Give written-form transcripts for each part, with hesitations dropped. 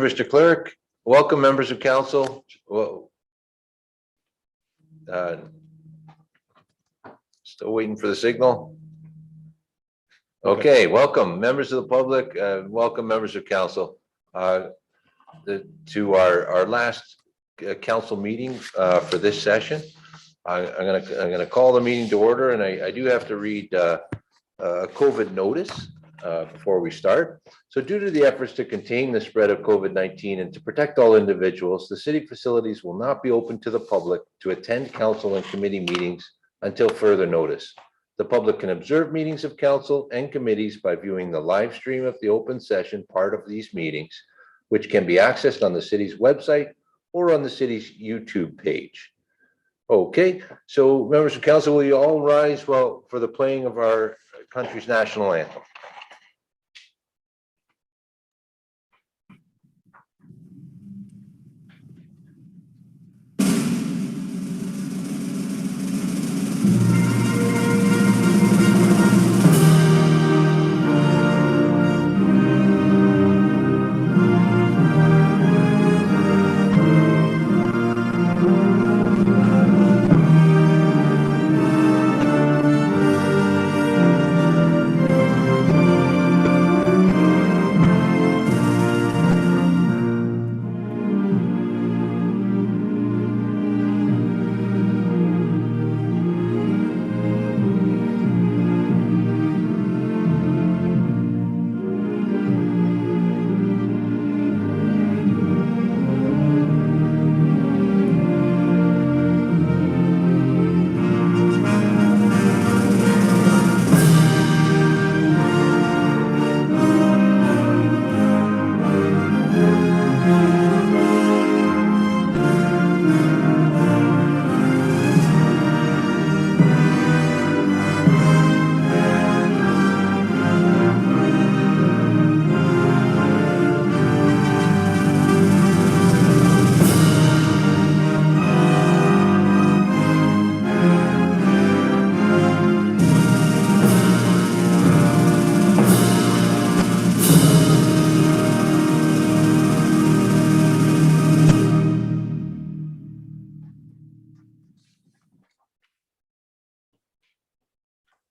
Mr. Clerk. Welcome, members of council. Well, still waiting for the signal. Okay, welcome, members of the public. Welcome, members of council, to our last council meeting for this session. I'm gonna call the meeting to order, and I do have to read a COVID notice before we start. So due to the efforts to contain the spread of COVID-19 and to protect all individuals, the city facilities will not be open to the public to attend council and committee meetings until further notice. The public can observe meetings of council and committees by viewing the live stream of the open session part of these meetings, which can be accessed on the city's website or on the city's YouTube page. Okay, so members of council, will you all rise for the playing of our country's national anthem?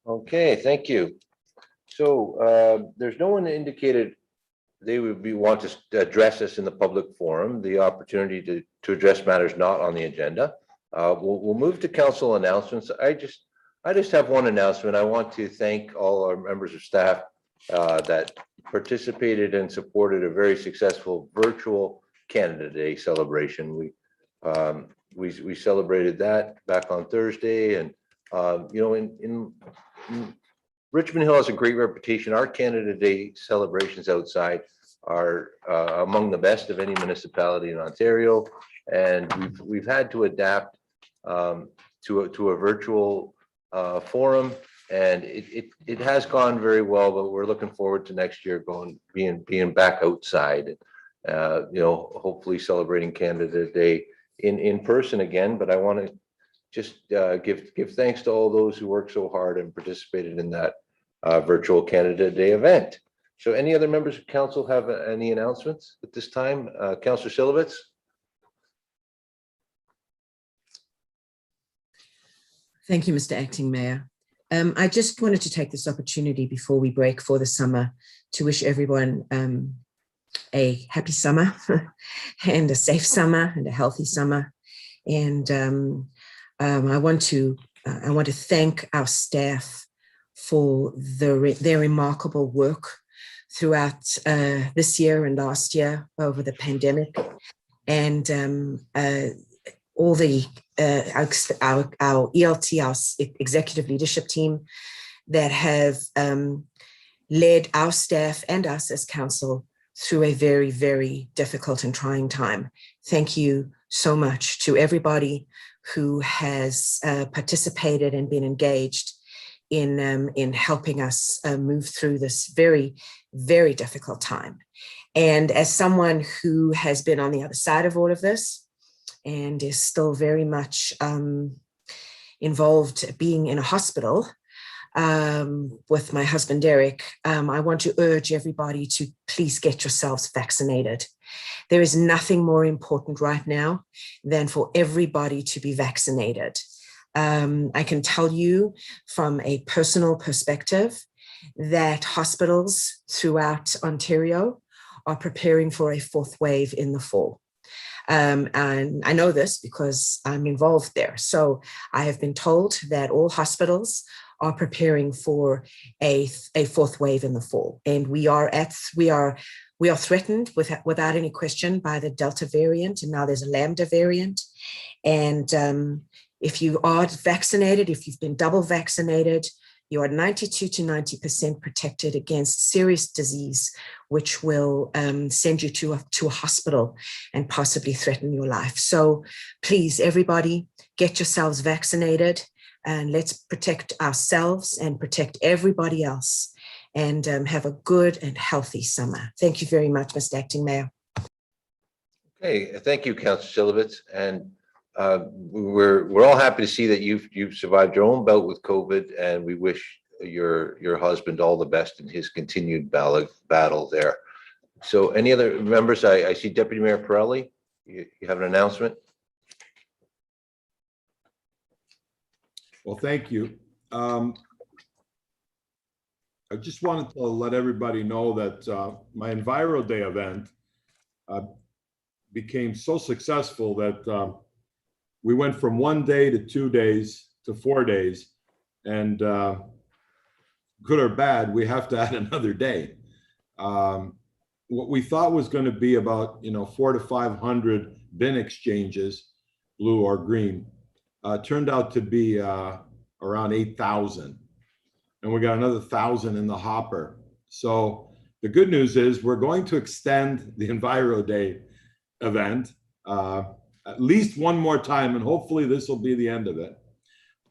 Okay, thank you. So there's no one indicated they would want to address us in the public forum, the opportunity to address matters not on the agenda. We'll move to council announcements. I just have one announcement. I want to thank all our members of staff that participated and supported a very successful virtual Canada Day celebration. We celebrated that back on Thursday, and you know, in Richmond Hill has a great reputation. Our Canada Day celebrations outside are among the best of any municipality in Ontario, and we've had to adapt to a virtual forum, and it has gone very well. But we're looking forward to next year being back outside, you know, hopefully celebrating Canada Day in person again. But I want to just give thanks to all those who worked so hard and participated in that virtual Canada Day event. So any other members of council have any announcements at this time? Councillor Silovitz? Thank you, Mr. Acting Mayor. I just wanted to take this opportunity before we break for the summer to wish everyone a happy summer and a safe summer and a healthy summer. And I want to thank our staff for their remarkable work throughout this year and last year over the pandemic, and all the our ELT, our executive leadership team, that have led our staff and us as council through a very, very difficult and trying time. Thank you so much to everybody who has participated and been engaged in helping us move through this very, very difficult time. And as someone who has been on the other side of all of this and is still very much involved being in a hospital with my husband, Derek, I want to urge everybody to please get yourselves vaccinated. There is nothing more important right now than for everybody to be vaccinated. I can tell you from a personal perspective that hospitals throughout Ontario are preparing for a fourth wave in the fall. And I know this because I'm involved there. So I have been told that all hospitals are preparing for a fourth wave in the fall. And we are threatened without any question by the Delta variant, and now there's a Lambda variant. And if you are vaccinated, if you've been double vaccinated, you are 92 to 90% protected against serious disease, which will send you to a hospital and possibly threaten your life. So please, everybody, get yourselves vaccinated, and let's protect ourselves and protect everybody else, and have a good and healthy summer. Thank you very much, Mr. Acting Mayor. Okay, thank you, Councillor Silovitz. And we're all happy to see that you've survived your own bout with COVID, and we wish your husband all the best in his continued battle there. So any other members? I see Deputy Mayor Pirelli. You have an announcement? Well, thank you. I just wanted to let everybody know that my Enviro Day event became so successful that we went from 1 day to 2 days to 4 days, and good or bad, we have to add another day. What we thought was going to be about 400 to 500 bin exchanges, blue or green, turned out to be around 8,000, and we got another 1,000 in the hopper. So the good news is we're going to extend the Enviro Day event at least one more time, and hopefully this will be the end of it.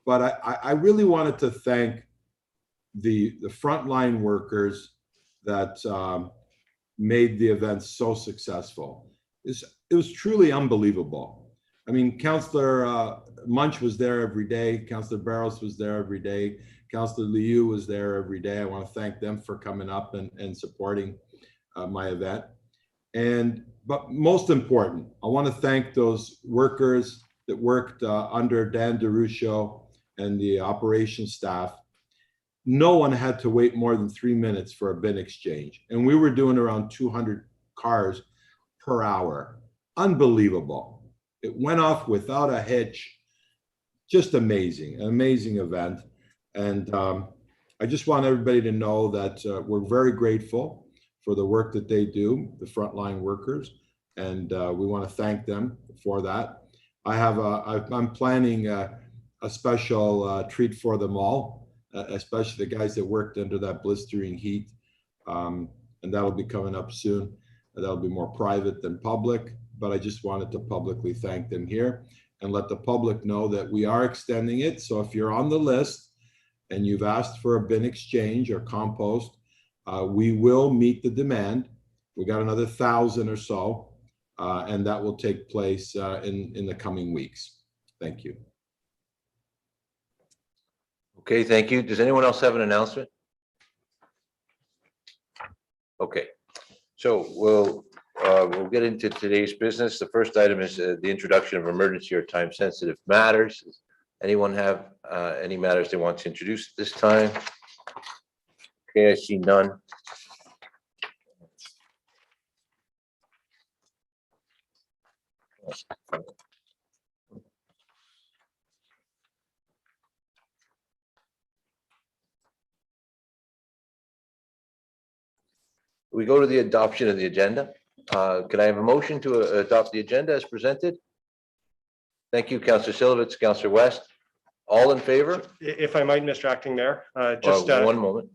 But I really wanted to thank the frontline workers that made the event so successful. It was truly unbelievable. I mean, Councillor Munch was there every day. Councillor Barros was there every day. Councillor Liu was there every day. I want to thank them for coming up and supporting my event. But most important, I want to thank those workers that worked under Dan DeRuscio and the operations staff. No one had to wait more than 3 minutes for a bin exchange. And we were doing around 200 cars per hour. Unbelievable. It went off without a hitch. Just amazing, an amazing event. And I just want everybody to know that we're very grateful for the work that they do, the frontline workers, and we want to thank them for that. I'm planning a special treat for them all, especially the guys that worked under that blistering heat, and that'll be coming up soon. That'll be more private than public, but I just wanted to publicly thank them here and let the public know that we are extending it. So if you're on the list and you've asked for a bin exchange or compost, we will meet the demand. We got another 1,000 or so, and that will take place in the coming weeks. Thank you. Okay, thank you. Does anyone else have an announcement? Okay, so we'll get into today's business. The first item is the introduction of emergency or time-sensitive matters. Does anyone have any matters they want to introduce at this time? Okay, I see none. We go to the adoption of the agenda. Can I have a motion to adopt the agenda as presented? Thank you, Councillor Silovitz, Councillor West. All in favor? If I might, Mr. Acting Mayor, One moment.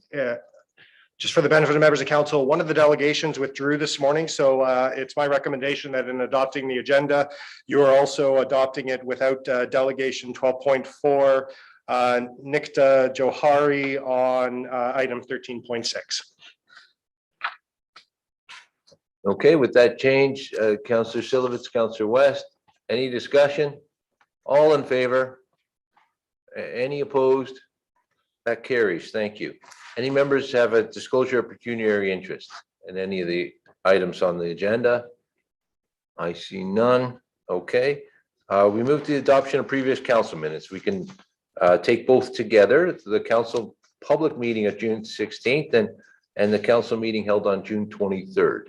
Just for the benefit of members of council, one of the delegations withdrew this morning, so it's my recommendation that in adopting the agenda, you are also adopting it without delegation 12.4, Nikta Johari on item 13.6. Okay, with that change, Councillor Silovitz, Councillor West, any discussion? All in favor? Any opposed? That carries. Thank you. Any members have a disclosure of pecuniary interest in any of the items on the agenda? I see none. Okay. We move to the adoption of previous council minutes. We can take both together. The council public meeting of June 16th and the council meeting held on June 23rd.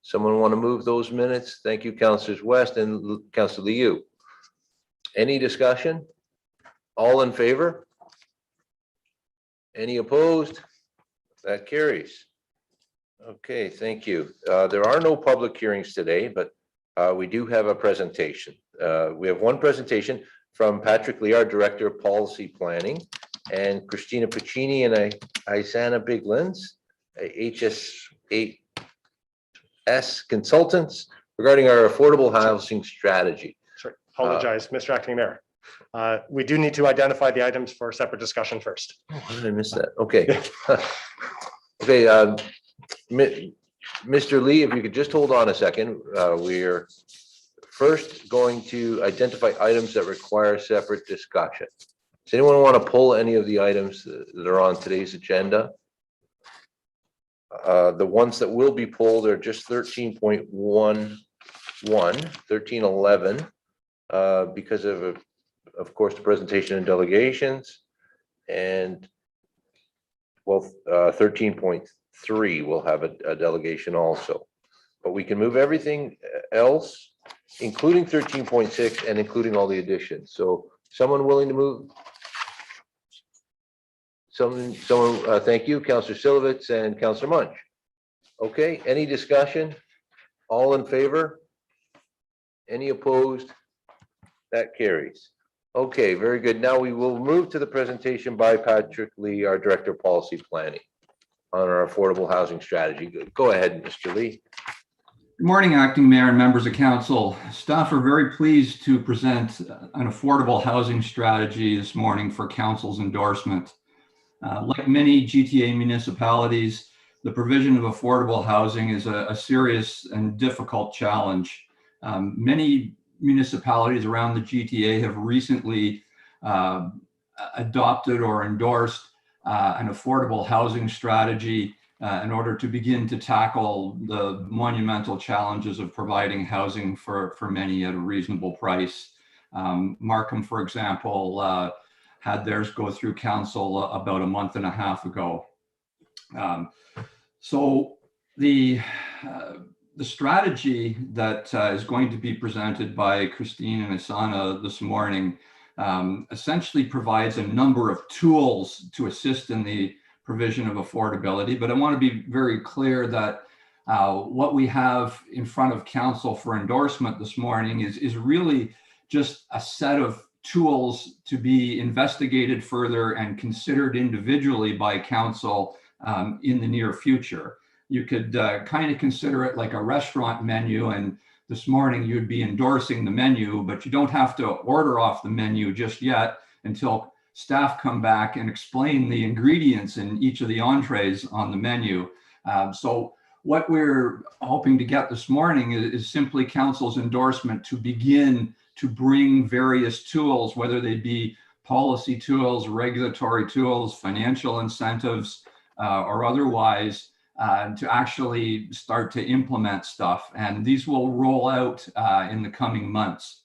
Someone want to move those minutes? Thank you, Councilors West and Councilor Liu. Any discussion? All in favor? Any opposed? That carries. Okay, thank you. There are no public hearings today, but we do have a presentation. We have one presentation from Patrick Lee, our Director of Policy Planning, and Christina Puccini and Isana Biglins, HS8S Consultants, regarding our affordable housing strategy. Sorry, apologize, Mr. Acting Mayor. We do need to identify the items for separate discussion first. Oh, how did I miss that? Okay. Okay, Mr. Lee, if you could just hold on a second. We're first going to identify items that require separate discussion. Does anyone want to pull any of the items that are on today's agenda? The ones that will be pulled are just 13.11, 1311, because of course, the presentation and delegations, and well, 13.3 will have a delegation also. But we can move everything else, including 13.6 and including all the additions. So someone willing to move? Someone, thank you, Councillor Silovitz and Councillor Munch. Okay, any discussion? All in favor? Any opposed? That carries. Okay, very good. Now we will move to the presentation by Patrick Lee, our Director of Policy Planning, on our affordable housing strategy. Go ahead, Mr. Lee. Good morning, Acting Mayor and members of council. Staff are very pleased to present an affordable housing strategy this morning for council's endorsement. Like many GTA municipalities, the provision of affordable housing is a serious and difficult challenge. Many municipalities around the GTA have recently adopted or endorsed an affordable housing strategy in order to begin to tackle the monumental challenges of providing housing for many at a reasonable price. Markham, for example, had theirs go through council about a month and a half ago. So the strategy that is going to be presented by Christine and Isana this morning essentially provides a number of tools to assist in the provision of affordability. But I want to be very clear that what we have in front of council for endorsement this morning is really just a set of tools to be investigated further and considered individually by council in the near future. You could kind of consider it like a restaurant menu, and this morning you'd be endorsing the menu, but you don't have to order off the menu just yet until staff come back and explain the ingredients in each of the entrees on the menu. So what we're hoping to get this morning is simply council's endorsement to begin to bring various tools, whether they be policy tools, regulatory tools, financial incentives, or otherwise, to actually start to implement stuff. And these will roll out in the coming months.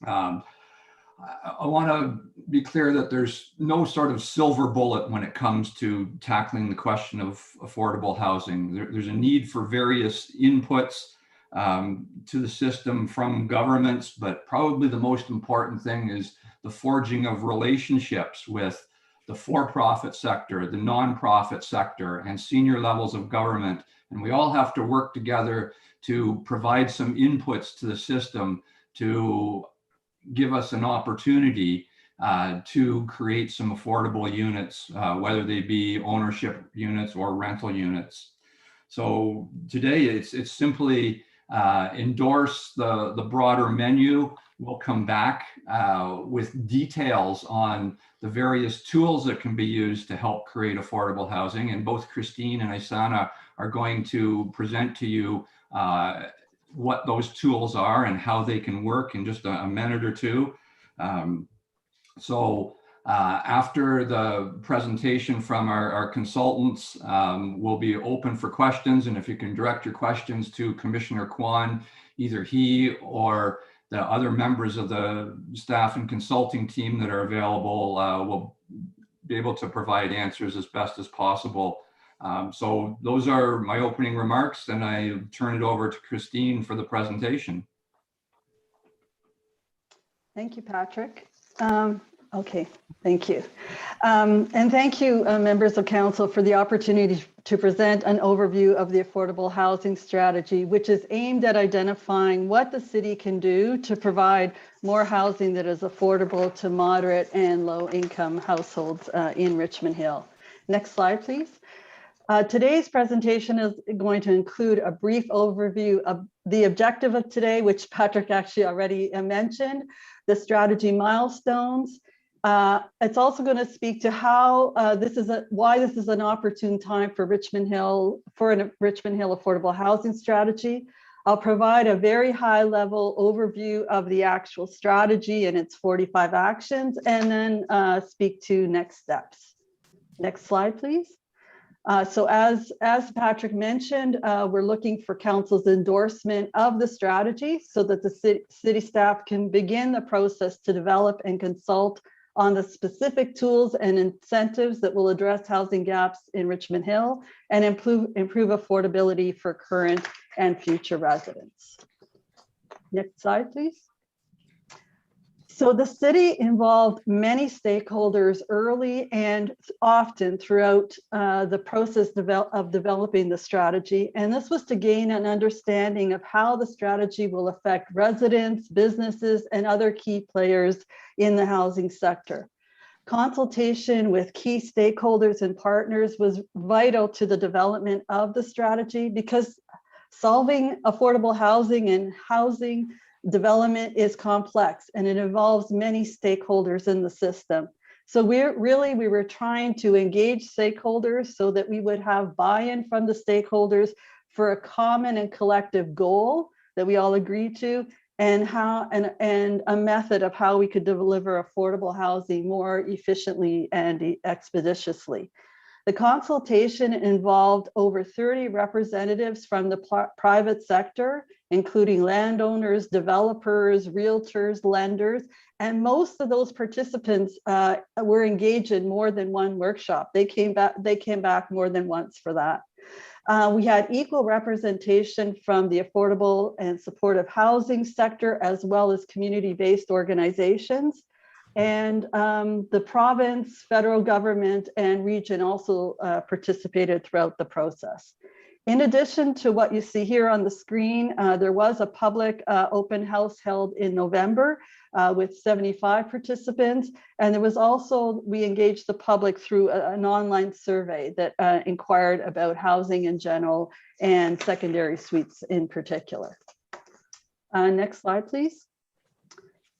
I want to be clear that there's no sort of silver bullet when it comes to tackling the question of affordable housing. There's a need for various inputs to the system from governments, but probably the most important thing is the forging of relationships with the for-profit sector, the nonprofit sector, and senior levels of government. And we all have to work together to provide some inputs to the system to give us an opportunity to create some affordable units, whether they be ownership units or rental units. So today it's simply endorse the broader menu. We'll come back with details on the various tools that can be used to help create affordable housing. And both Christine and Isana are going to present to you what those tools are and how they can work in just a minute or two. So After the presentation from our consultants, we'll be open for questions. And if you can direct your questions to Commissioner Kwan, either he or the other members of the staff and consulting team that are available will be able to provide answers as best as possible. So those are my opening remarks, and I turn it over to Christine for the presentation. Thank you, Patrick. Okay, thank you. And thank you, members of council, for the opportunity to present an overview of the affordable housing strategy, which is aimed at identifying what the city can do to provide more housing that is affordable to moderate and low income households in Richmond Hill. Next slide, please. Today's presentation is going to include a brief overview of the objective of today, which Patrick actually already mentioned, the strategy milestones. It's also going to speak to how why this is an opportune time for Richmond Hill, for a Richmond Hill affordable housing strategy. I'll provide a very high level overview of the actual strategy and its 45 actions, and then speak to next steps. Next slide, please. So as Patrick mentioned, we're looking for council's endorsement of the strategy so that the city staff can begin the process to develop and consult on the specific tools and incentives that will address housing gaps in Richmond Hill and improve affordability for current and future residents. Next slide, please. So the city involved many stakeholders early and often throughout the process of developing the strategy. And this was to gain an understanding of how the strategy will affect residents, businesses, and other key players in the housing sector. Consultation with key stakeholders and partners was vital to the development of the strategy, because solving affordable housing and housing development is complex and it involves many stakeholders in the system. So we were trying to engage stakeholders so that we would have buy-in from the stakeholders for a common and collective goal that we all agree to, and a method of how we could deliver affordable housing more efficiently and expeditiously. The consultation involved over 30 representatives from the private sector, including landowners, developers, realtors, lenders, and most of those participants were engaged in more than one workshop. They came back more than once for that. We had equal representation from the affordable and supportive housing sector, as well as community-based organizations. And the province, federal government, and region also participated throughout the process. In addition to what you see here on the screen, there was a public open house held in November with 75 participants. And there was also, we engaged the public through an online survey that inquired about housing in general and secondary suites in particular. Next slide, please.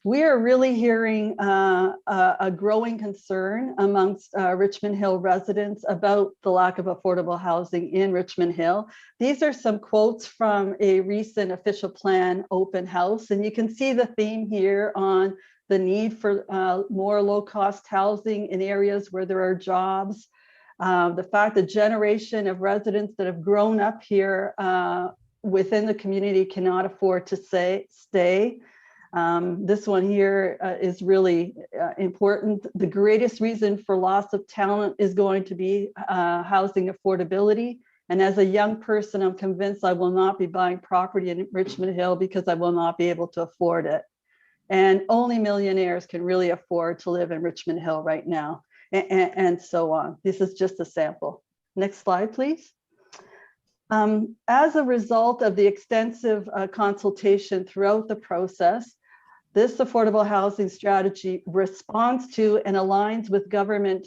We are really hearing a growing concern amongst Richmond Hill residents about the lack of affordable housing in Richmond Hill. These are some quotes from a recent official plan open house, and you can see the theme here on the need for more low-cost housing in areas where there are jobs. The fact that generation of residents that have grown up here within the community cannot afford to stay. This one here is really important. The greatest reason for loss of talent is going to be housing affordability. And as a young person, I'm convinced I will not be buying property in Richmond Hill because I will not be able to afford it. And only millionaires can really afford to live in Richmond Hill right now, and so on. This is just a sample. Next slide, please. As a result of the extensive consultation throughout the process, this affordable housing strategy responds to and aligns with government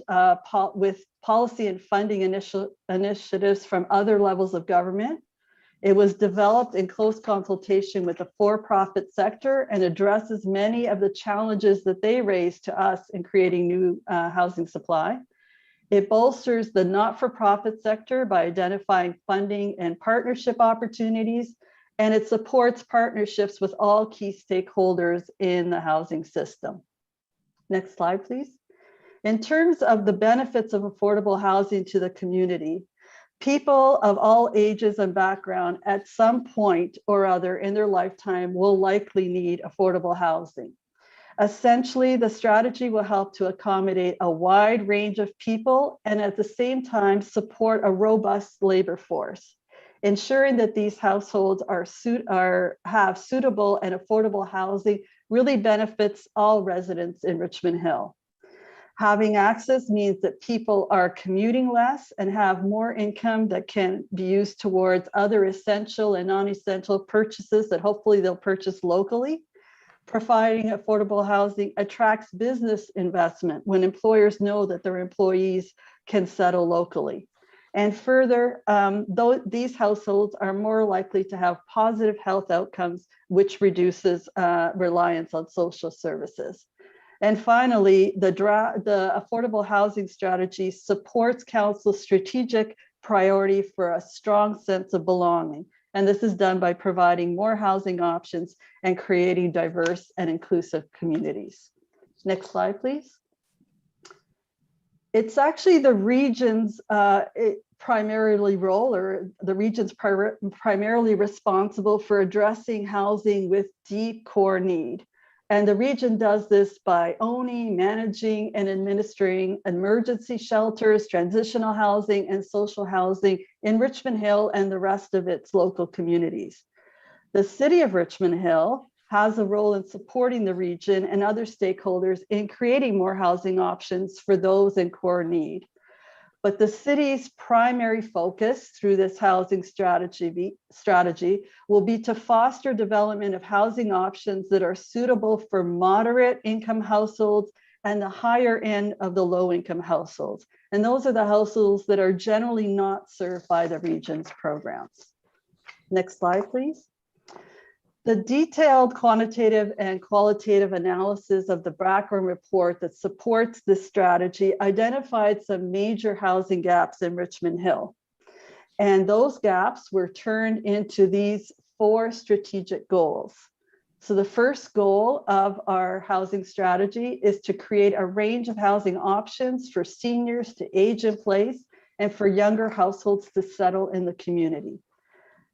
with policy and funding initiatives from other levels of government. It was developed in close consultation with the for-profit sector and addresses many of the challenges that they raised to us in creating new housing supply. It bolsters the not-for-profit sector by identifying funding and partnership opportunities, and it supports partnerships with all key stakeholders in the housing system. Next slide, please. In terms of the benefits of affordable housing to the community, people of all ages and background at some point or other in their lifetime will likely need affordable housing. Essentially, the strategy will help to accommodate a wide range of people and at the same time support a robust labor force. Ensuring that these households have suitable and affordable housing really benefits all residents in Richmond Hill. Having access means that people are commuting less and have more income that can be used towards other essential and non-essential purchases that hopefully they'll purchase locally. Providing affordable housing attracts business investment when employers know that their employees can settle locally. And further, these households are more likely to have positive health outcomes, which reduces reliance on social services. And finally, the affordable housing strategy supports Council's strategic priority for a strong sense of belonging. And this is done by providing more housing options and creating diverse and inclusive communities. Next slide, please. It's actually the region's primarily role, or the region's primarily responsible for addressing housing with deep core need. And the region does this by owning, managing, and administering emergency shelters, transitional housing, and social housing in Richmond Hill and the rest of its local communities. The City of Richmond Hill has a role in supporting the region and other stakeholders in creating more housing options for those in core need. But the city's primary focus through this housing strategy will be to foster development of housing options that are suitable for moderate income households and the higher end of the low income households. And those are the households that are generally not served by the region's programs. Next slide, please. The detailed quantitative and qualitative analysis of the background report that supports this strategy identified some major housing gaps in Richmond Hill. And those gaps were turned into these 4 strategic goals. So the first goal of our housing strategy is to create a range of housing options for seniors to age in place and for younger households to settle in the community.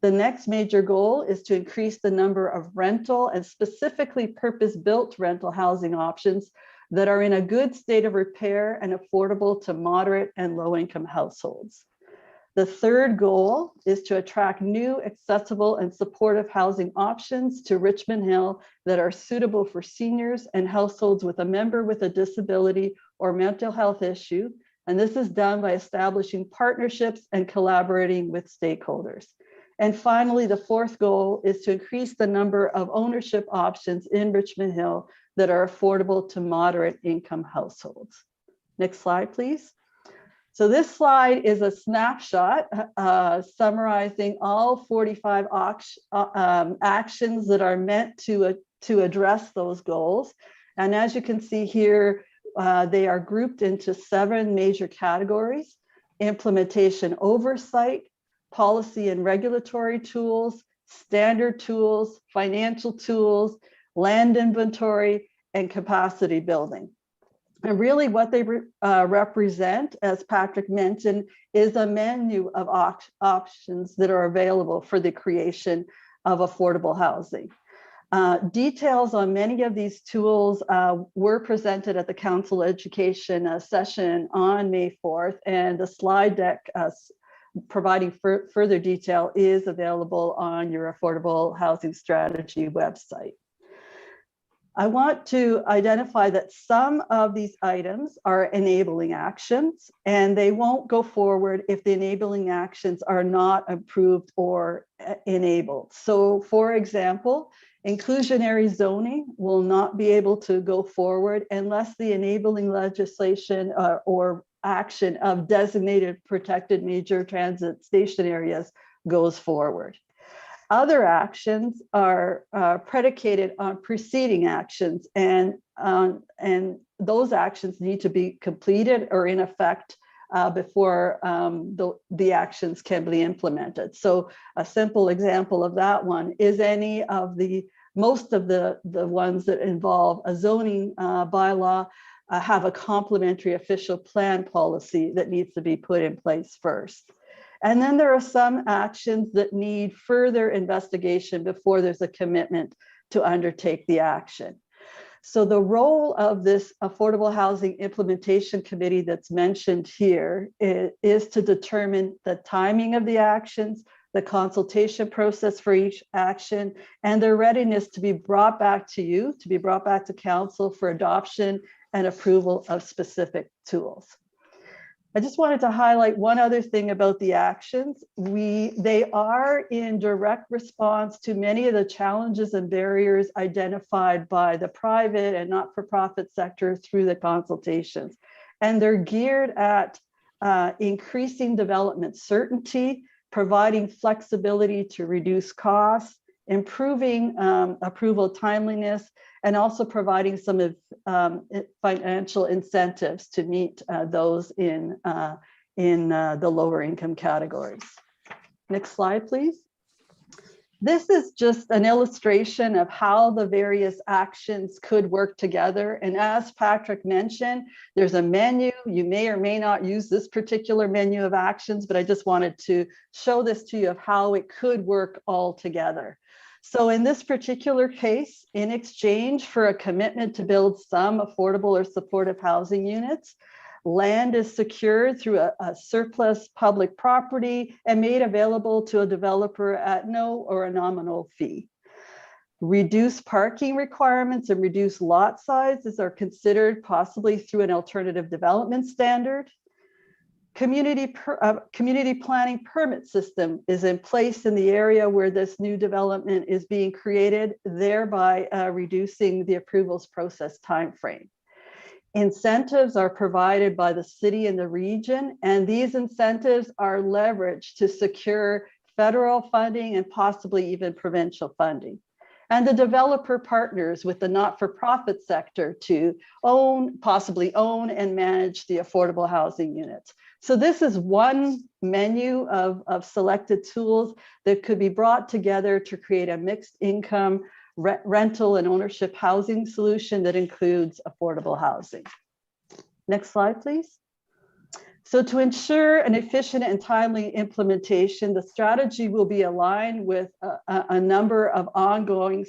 The next major goal is to increase the number of rental and specifically purpose-built rental housing options that are in a good state of repair and affordable to moderate and low-income households. The third goal is to attract new, accessible, and supportive housing options to Richmond Hill that are suitable for seniors and households with a member with a disability or mental health issue. And this is done by establishing partnerships and collaborating with stakeholders. And finally, the fourth goal is to increase the number of ownership options in Richmond Hill that are affordable to moderate income households. Next slide, please. So this slide is a snapshot summarizing all 45 actions that are meant to address those goals. And as you can see here, they are grouped into 7 major categories: implementation oversight, policy and regulatory tools, standard tools, financial tools, land inventory, and capacity building. And really what they represent, as Patrick mentioned, is a menu of options that are available for the creation of affordable housing. Details on many of these tools were presented at the Council Education session on May 4th, and the slide deck providing further detail is available on your Affordable Housing Strategy website. I want to identify that some of these items are enabling actions, and they won't go forward if the enabling actions are not approved or enabled. So, for example, inclusionary zoning will not be able to go forward unless the enabling legislation or action of designated protected major transit station areas goes forward. Other actions are predicated on preceding actions, and those actions need to be completed or in effect before the actions can be implemented. So a simple example of that one is most of the ones that involve a zoning bylaw have a complementary official plan policy that needs to be put in place first. And then there are some actions that need further investigation before there's a commitment to undertake the action. So the role of this Affordable Housing Implementation Committee that's mentioned here is to determine the timing of the actions, the consultation process for each action, and their readiness to be brought back to you, to be brought back to council for adoption and approval of specific tools. I just wanted to highlight one other thing about the actions. They are in direct response to many of the challenges and barriers identified by the private and not-for-profit sector through the consultations. And they're geared at increasing development certainty, providing flexibility to reduce costs, improving approval timeliness, and also providing some financial incentives to meet those in the lower income categories. Next slide, please. This is just an illustration of how the various actions could work together. And as Patrick mentioned, there's a menu. You may or may not use this particular menu of actions, but I just wanted to show this to you of how it could work all together. So in this particular case, in exchange for a commitment to build some affordable or supportive housing units, land is secured through a surplus public property and made available to a developer at no or a nominal fee. Reduced parking requirements and reduced lot sizes are considered possibly through an alternative development standard. Community planning permit system is in place in the area where this new development is being created, thereby reducing the approvals process timeframe. Incentives are provided by the city and the region, and these incentives are leveraged to secure federal funding and possibly even provincial funding. And the developer partners with the not-for-profit sector to possibly own and manage the affordable housing units. So this is one menu of selected tools that could be brought together to create a mixed income rental and ownership housing solution that includes affordable housing. Next slide, please. So to ensure an efficient and timely implementation, the strategy will be aligned with a number of ongoing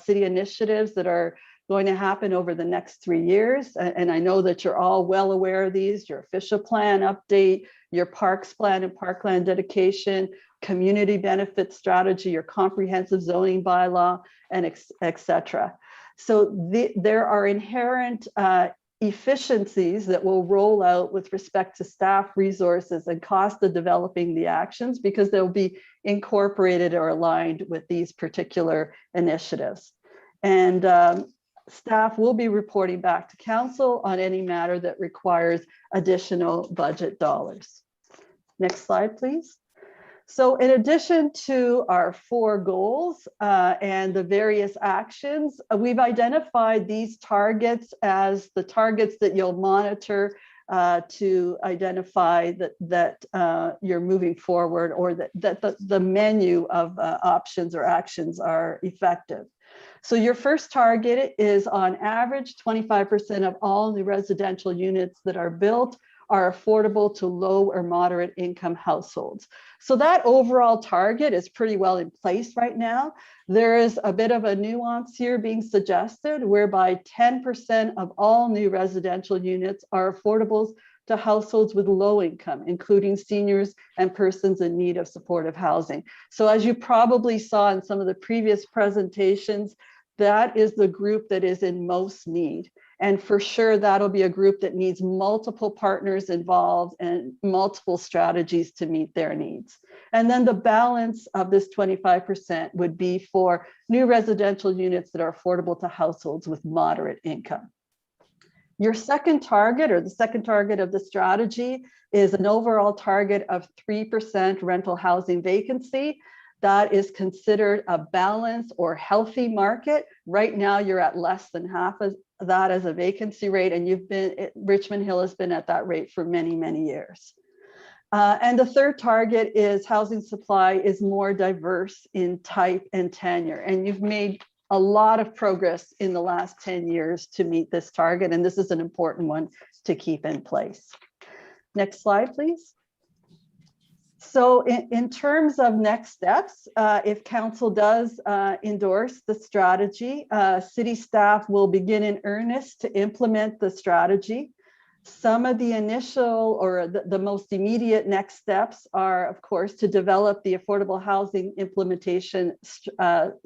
city initiatives that are going to happen over the next 3 years. And I know that you're all well aware of these: your official plan update, your parks plan and parkland dedication, community benefit strategy, your comprehensive zoning bylaw, and et cetera. So there are inherent efficiencies that will roll out with respect to staff resources and cost of developing the actions, because they'll be incorporated or aligned with these particular initiatives. And staff will be reporting back to council on any matter that requires additional budget dollars. Next slide, please. So in addition to our 4 goals and the various actions, we've identified these targets as the targets that you'll monitor to identify that you're moving forward, or that the menu of options or actions are effective. So your first target is, on average, 25% of all new residential units that are built are affordable to low or moderate income households. So that overall target is pretty well in place right now. There is a bit of a nuance here being suggested, whereby 10% of all new residential units are affordable to households with low income, including seniors and persons in need of supportive housing. So as you probably saw in some of the previous presentations, that is the group that is in most need. And for sure, that'll be a group that needs multiple partners involved and multiple strategies to meet their needs. And then the balance of this 25% would be for new residential units that are affordable to households with moderate income. Your second target, or the second target of the strategy, is an overall target of 3% rental housing vacancy. That is considered a balanced or healthy market. Right now, you're at less than half of that as a vacancy rate, and Richmond Hill has been at that rate for many, many years. And the third target is housing supply is more diverse in type and tenure. And you've made a lot of progress in the last 10 years to meet this target, and this is an important one to keep in place. Next slide, please. So in terms of next steps, if council does endorse the strategy, city staff will begin in earnest to implement the strategy. Some of the initial or the most immediate next steps are, of course, to develop the Affordable Housing Implementation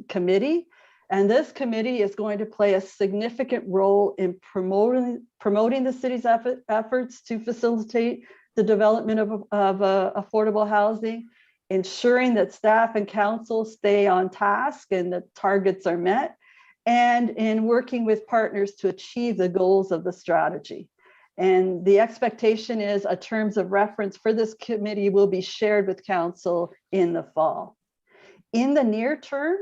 Committee. And this committee is going to play a significant role in promoting the city's efforts to facilitate the development of affordable housing, ensuring that staff and council stay on task and the targets are met, and in working with partners to achieve the goals of the strategy. And the expectation is a terms of reference for this committee will be shared with council in the fall. In the near term,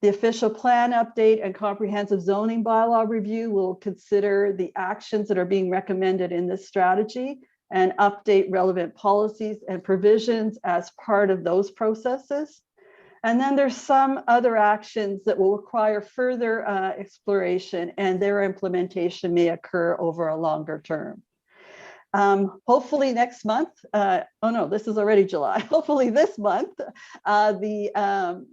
the official plan update and comprehensive zoning bylaw review will consider the actions that are being recommended in this strategy and update relevant policies and provisions as part of those processes. And then there's some other actions that will require further exploration, and their implementation may occur over a longer term. Hopefully next month, oh no, this is already July. Hopefully this month, the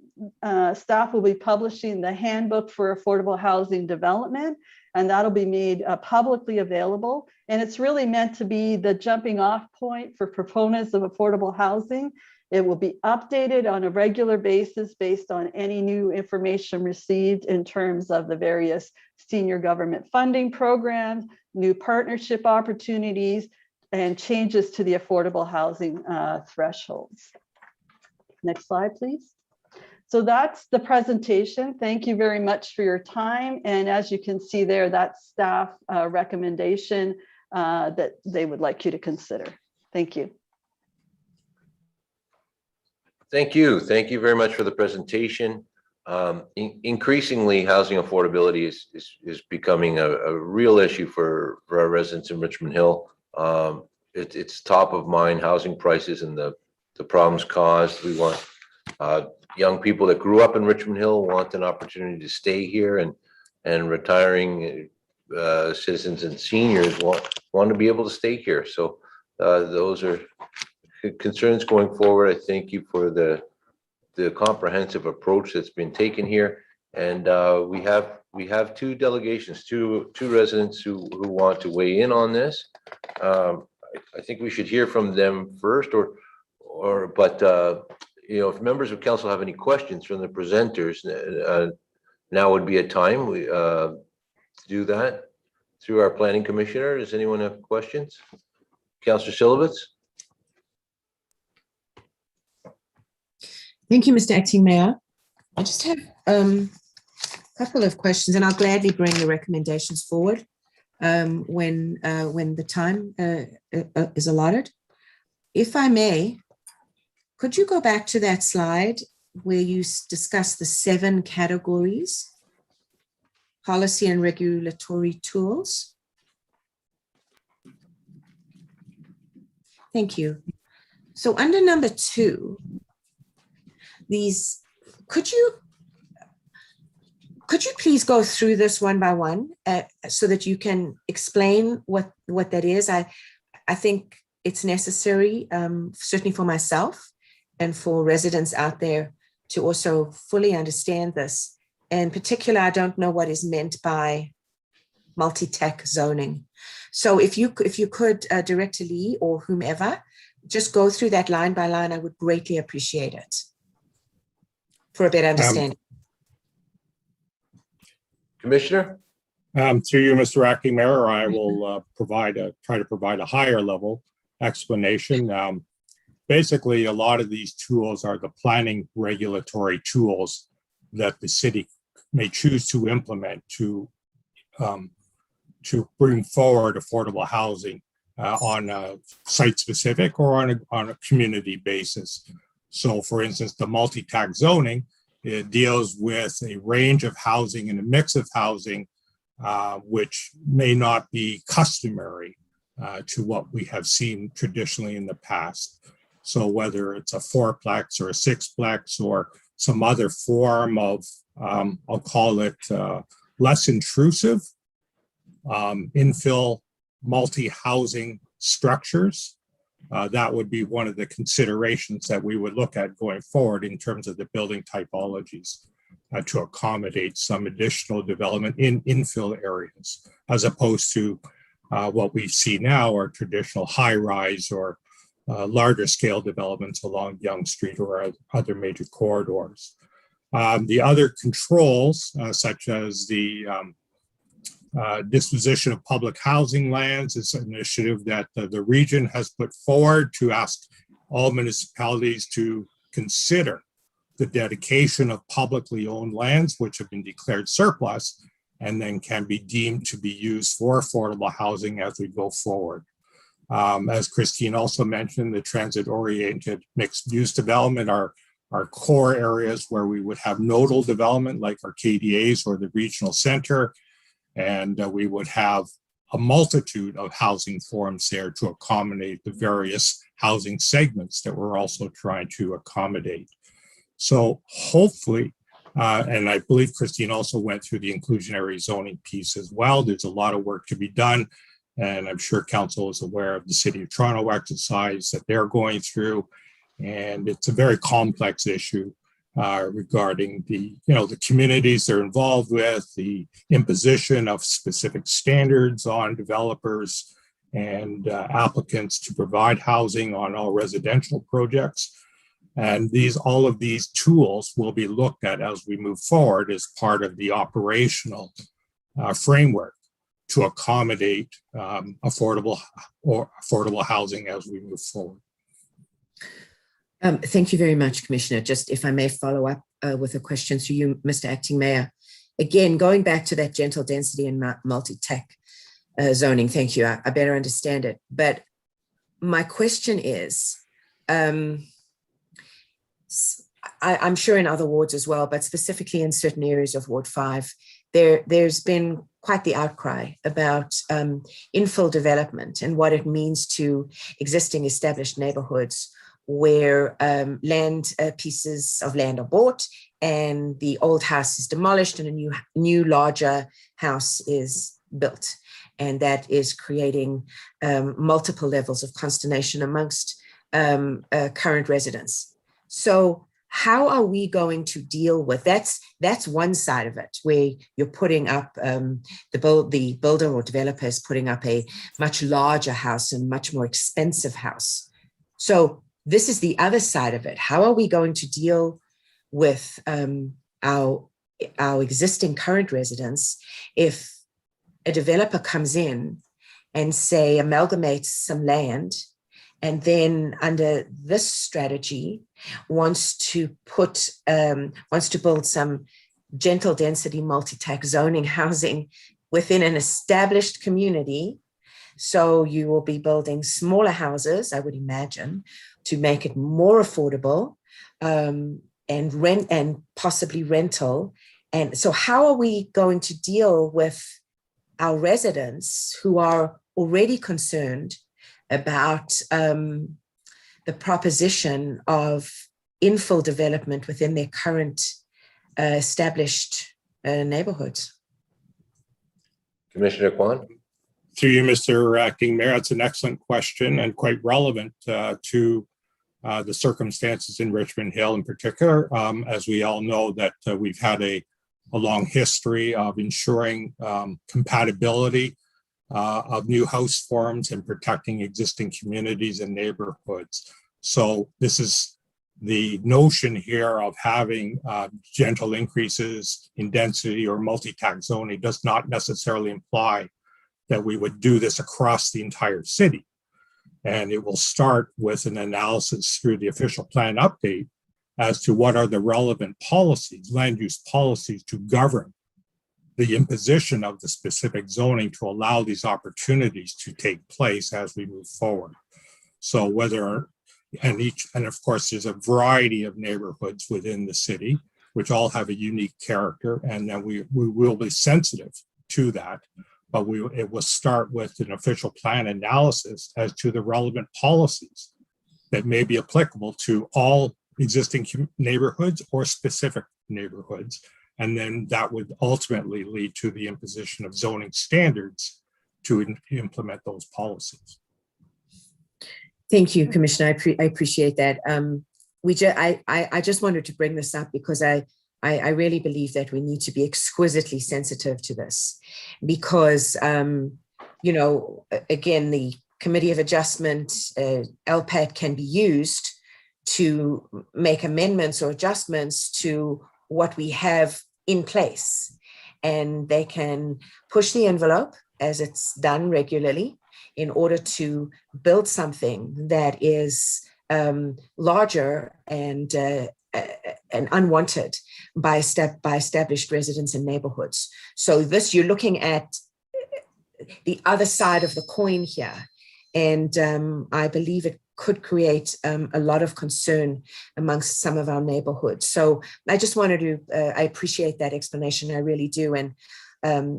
staff will be publishing the Handbook for Affordable Housing Development, and that'll be made publicly available. And it's really meant to be the jumping off point for proponents of affordable housing. It will be updated on a regular basis based on any new information received in terms of the various senior government funding programs, new partnership opportunities, and changes to the affordable housing thresholds. Next slide, please. So that's the presentation. Thank you very much for your time. And as you can see there, that's staff recommendation that they would like you to consider. Thank you. Thank you. Thank you very much for the presentation. Increasingly, housing affordability is becoming a real issue for our residents in Richmond Hill. It's top of mind, housing prices and the problems caused. We want young people that grew up in Richmond Hill want an opportunity to stay here, and retiring citizens and seniors want to be able to stay here. So those are concerns going forward. I thank you for the comprehensive approach that's been taken here. And we have two delegations, two residents who want to weigh in on this. I think we should hear from them first, but you know, if members of council have any questions from the presenters, now would be a time to do that through our planning commissioner. Does anyone have questions? Councillor Silovitz? Thank you, Mr. Acting Mayor. I just have a couple of questions, and I'll gladly bring the recommendations forward when the time is allotted. If I may, could you go back to that slide where you discuss the 7 categories, policy and regulatory tools? Thank you. So under number 2, could you please go through this one by one so that you can explain what that is? I think it's necessary, certainly for myself and for residents out there, to also fully understand this. In particular, I don't know what is meant by multi-tax zoning. So if you could, Director Lee or whomever, just go through that line by line, I would greatly appreciate it for a better understanding. Commissioner? Through you, Mr. Acting Mayor, I will try to provide a higher level explanation. Basically, a lot of these tools are the planning regulatory tools that the city may choose to implement to bring forward affordable housing on a site-specific or on a community basis. So, for instance, the multi-tax zoning, it deals with a range of housing and a mix of housing, which may not be customary to what we have seen traditionally in the past. So whether it's a 4-plex or a 6-plex or some other form of I'll call it less intrusive, infill multi-housing structures. That would be one of the considerations that we would look at going forward in terms of the building typologies to accommodate some additional development in infill areas, as opposed to what we see now are traditional high-rise or larger scale developments along Yonge Street or other major corridors. The other controls, such as the disposition of public housing lands, is an initiative that the region has put forward to ask all municipalities to consider the dedication of publicly owned lands, which have been declared surplus, and then can be deemed to be used for affordable housing as we go forward. As Christine also mentioned, the transit-oriented mixed-use development are core areas where we would have nodal development like our KDAs or the regional center, and we would have a multitude of housing forms there to accommodate the various housing segments that we're also trying to accommodate. So hopefully, and I believe Christine also went through the inclusionary zoning piece as well. There's a lot of work to be done. And I'm sure council is aware of the City of Toronto exercise that they're going through. And it's a very complex issue regarding the communities they're involved with, the imposition of specific standards on developers and applicants to provide housing on all residential projects. And all of these tools will be looked at as we move forward as part of the operational framework to accommodate affordable housing as we move forward. Thank you very much, Commissioner. Just if I may follow up with a question to you, Mr. Acting Mayor. Again, going back to that gentle density and multi-tech zoning, thank you. I better understand it. But my question is, I'm sure in other wards as well, but specifically in certain areas of Ward 5, there's been quite the outcry about infill development and what it means to existing established neighborhoods where pieces of land are bought and the old house is demolished and a new larger house is built. And that is creating multiple levels of consternation amongst current residents. So how are we going to deal with that's one side of it, where you're putting up the builder or developer is putting up a much larger house and much more expensive house. So this is the other side of it. How are we going to deal with our existing current residents if a developer comes in and say amalgamates some land and then under this strategy wants to build some gentle density multi-tax zoning housing within an established community? So you will be building smaller houses, I would imagine, to make it more affordable and rent and possibly rental. And so how are we going to deal with our residents who are already concerned about the proposition of infill development within their current established neighborhoods? Commissioner Kwan? Through you, Mr. Acting Mayor, that's an excellent question and quite relevant to the circumstances in Richmond Hill in particular. As we all know that we've had a long history of ensuring compatibility of new house forms and protecting existing communities and neighborhoods. So this is the notion here of having gentle increases in density or multi-tax zoning does not necessarily imply that we would do this across the entire city. And it will start with an analysis through the official plan update as to what are the relevant policies, land use policies to govern the imposition of the specific zoning to allow these opportunities to take place as we move forward. So and of course, there's a variety of neighborhoods within the city, which all have a unique character, and then we will be sensitive to that. But it will start with an official plan analysis as to the relevant policies that may be applicable to all existing neighborhoods or specific neighborhoods. And then that would ultimately lead to the imposition of zoning standards to implement those policies. Thank you, Commissioner. I appreciate that. I just wanted to bring this up because I really believe that we need to be exquisitely sensitive to this because, you know, again, the Committee of Adjustment, LPAT, can be used to make amendments or adjustments to what we have in place. And they can push the envelope as it's done regularly in order to build something that is larger and unwanted by established residents and neighborhoods. So this, you're looking at the other side of the coin here. And I believe it could create a lot of concern amongst some of our neighborhoods. So I just wanted to, I appreciate that explanation, I really do. And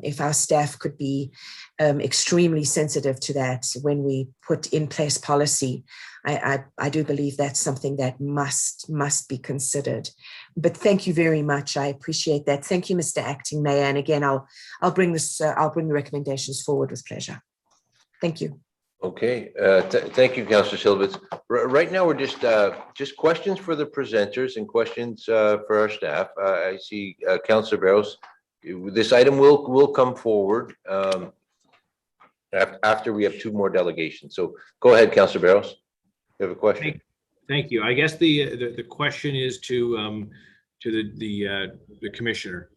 if our staff could be extremely sensitive to that when we put in place policy, I do believe that's something that must be considered. But thank you very much. I appreciate that. Thank you, Mr. Acting Mayor. And again, I'll bring the recommendations forward with pleasure. Thank you. Okay, thank you, Councillor Silvitz. Right now, we're just questions for the presenters and questions for our staff. I see Councillor Barros. This item will come forward after we have two more delegations. So go ahead, Councillor Barros. You have a question? Thank you. I guess the question is to the commissioner.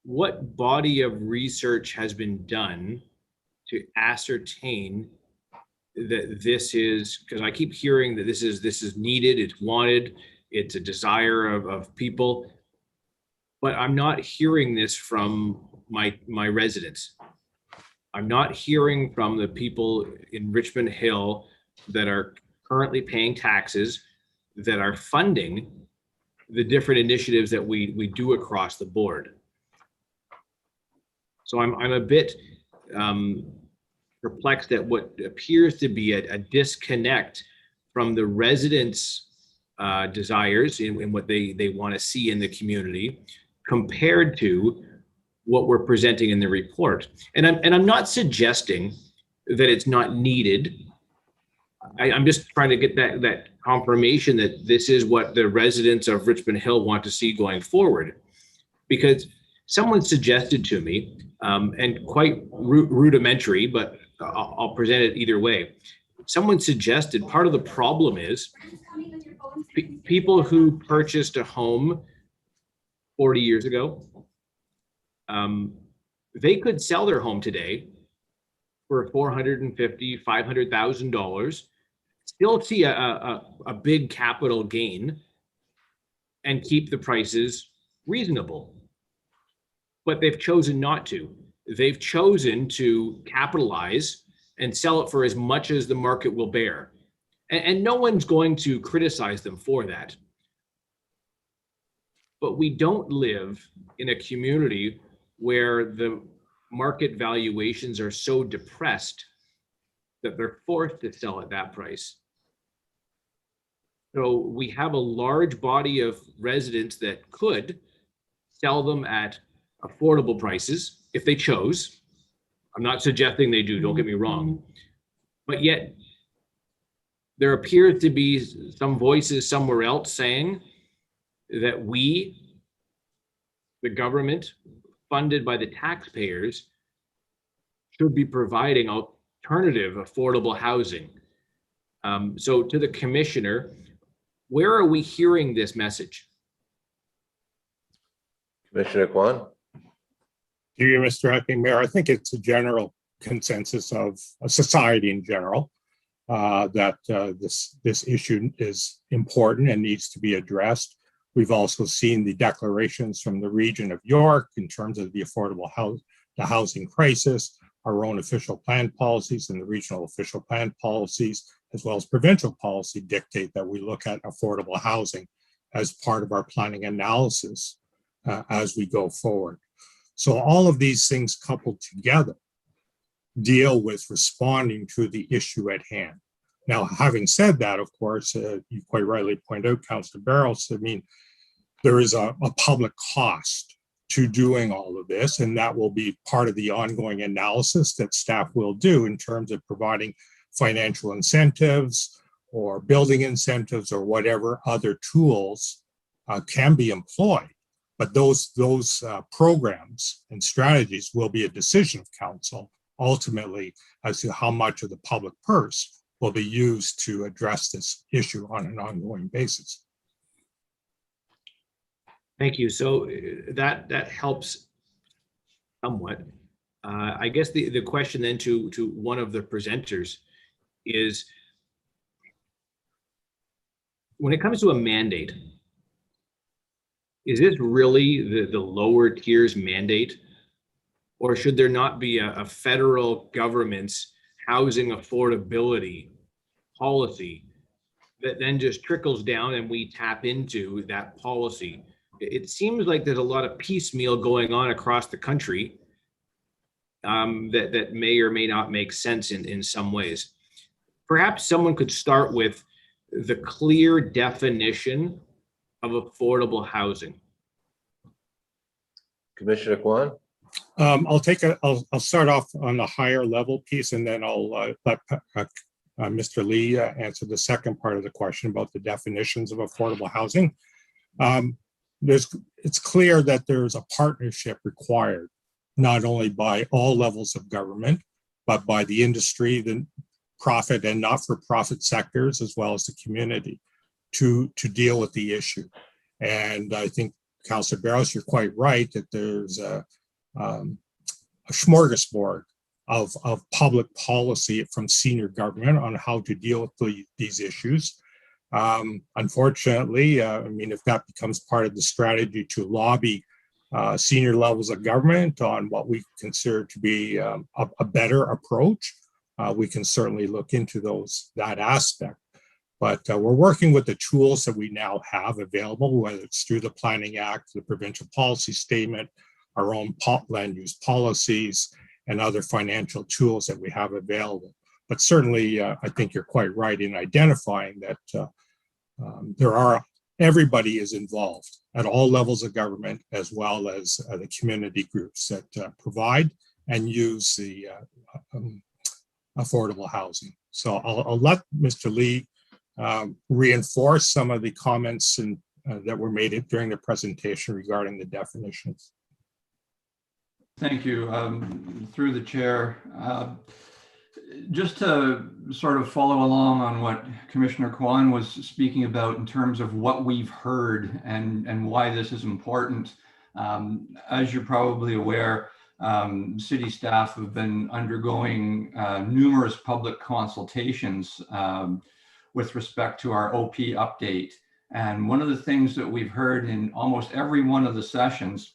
What body of research has been done to ascertain that this is, because I keep hearing that this is needed, it's wanted, it's a desire of people, but I'm not hearing this from my residents. I'm not hearing from the people in Richmond Hill that are currently paying taxes, that are funding the different initiatives that we do across the board. So I'm a bit perplexed at what appears to be a disconnect from the residents' desires in what they want to see in the community compared to what we're presenting in the report. And I'm not suggesting that it's not needed. I'm just trying to get that confirmation that this is what the residents of Richmond Hill want to see going forward. Because someone suggested to me, and quite rudimentary, but I'll present it either way. Someone suggested part of the problem is people who purchased a home 40 years ago, they could sell their home today for $450,000, $500,000, still see a big capital gain and keep the prices reasonable. But they've chosen not to. They've chosen to capitalize and sell it for as much as the market will bear. And no one's going to criticize them for that. But we don't live in a community where the market valuations are so depressed that they're forced to sell at that price. So we have a large body of residents that could sell them at affordable prices if they chose. I'm not suggesting they do, don't get me wrong. But yet there appears to be some voices somewhere else saying that we, the government, funded by the taxpayers, should be providing alternative affordable housing. So to the commissioner, where are we hearing this message? Commissioner Kwan? You, Mr. Acting Mayor, I think it's a general consensus of a society in general that this issue is important and needs to be addressed. We've also seen the declarations from the region of York in terms of the affordable housing crisis, our own official plan policies and the regional official plan policies, as well as provincial policy, dictate that we look at affordable housing as part of our planning analysis as we go forward. So all of these things coupled together deal with responding to the issue at hand. Now, having said that, of course, you quite rightly point out, Councillor Barros, I mean, there is a public cost to doing all of this, and that will be part of the ongoing analysis that staff will do in terms of providing financial incentives or building incentives or whatever other tools can be employed. But those programs and strategies will be a decision of council ultimately as to how much of the public purse will be used to address this issue on an ongoing basis. Thank you. So that helps somewhat. I guess the question then to one of the presenters is, when it comes to a mandate, is this really the lower tiers mandate? Or should there not be a federal government's housing affordability policy that then just trickles down and we tap into that policy? It seems like there's a lot of piecemeal going on across the country that may or may not make sense in some ways. Perhaps someone could start with the clear definition of affordable housing. Commissioner Kwan? I'll start off on the higher level piece, and then I'll let Mr. Lee answer the second part of the question about the definitions of affordable housing. It's clear that there's a partnership required, not only by all levels of government, but by the industry, the profit and not-for-profit sectors, as well as the community, to deal with the issue. And I think, Councillor Barros, you're quite right that there's a smorgasbord of public policy from senior government on how to deal with these issues. Unfortunately, I mean, if that becomes part of the strategy to lobby senior levels of government on what we consider to be a better approach, we can certainly look into that aspect. But we're working with the tools that we now have available, whether it's through the Planning Act, the provincial policy statement, our own land use policies, and other financial tools that we have available. But certainly, I think you're quite right in identifying that everybody is involved at all levels of government, as well as the community groups that provide and use the affordable housing. So I'll let Mr. Lee reinforce some of the comments that were made during the presentation regarding the definitions. Thank you. Through the chair, just to sort of follow along on what Commissioner Kwan was speaking about in terms of what we've heard and why this is important. As you're probably aware, city staff have been undergoing numerous public consultations with respect to our OP update. And one of the things that we've heard in almost every one of the sessions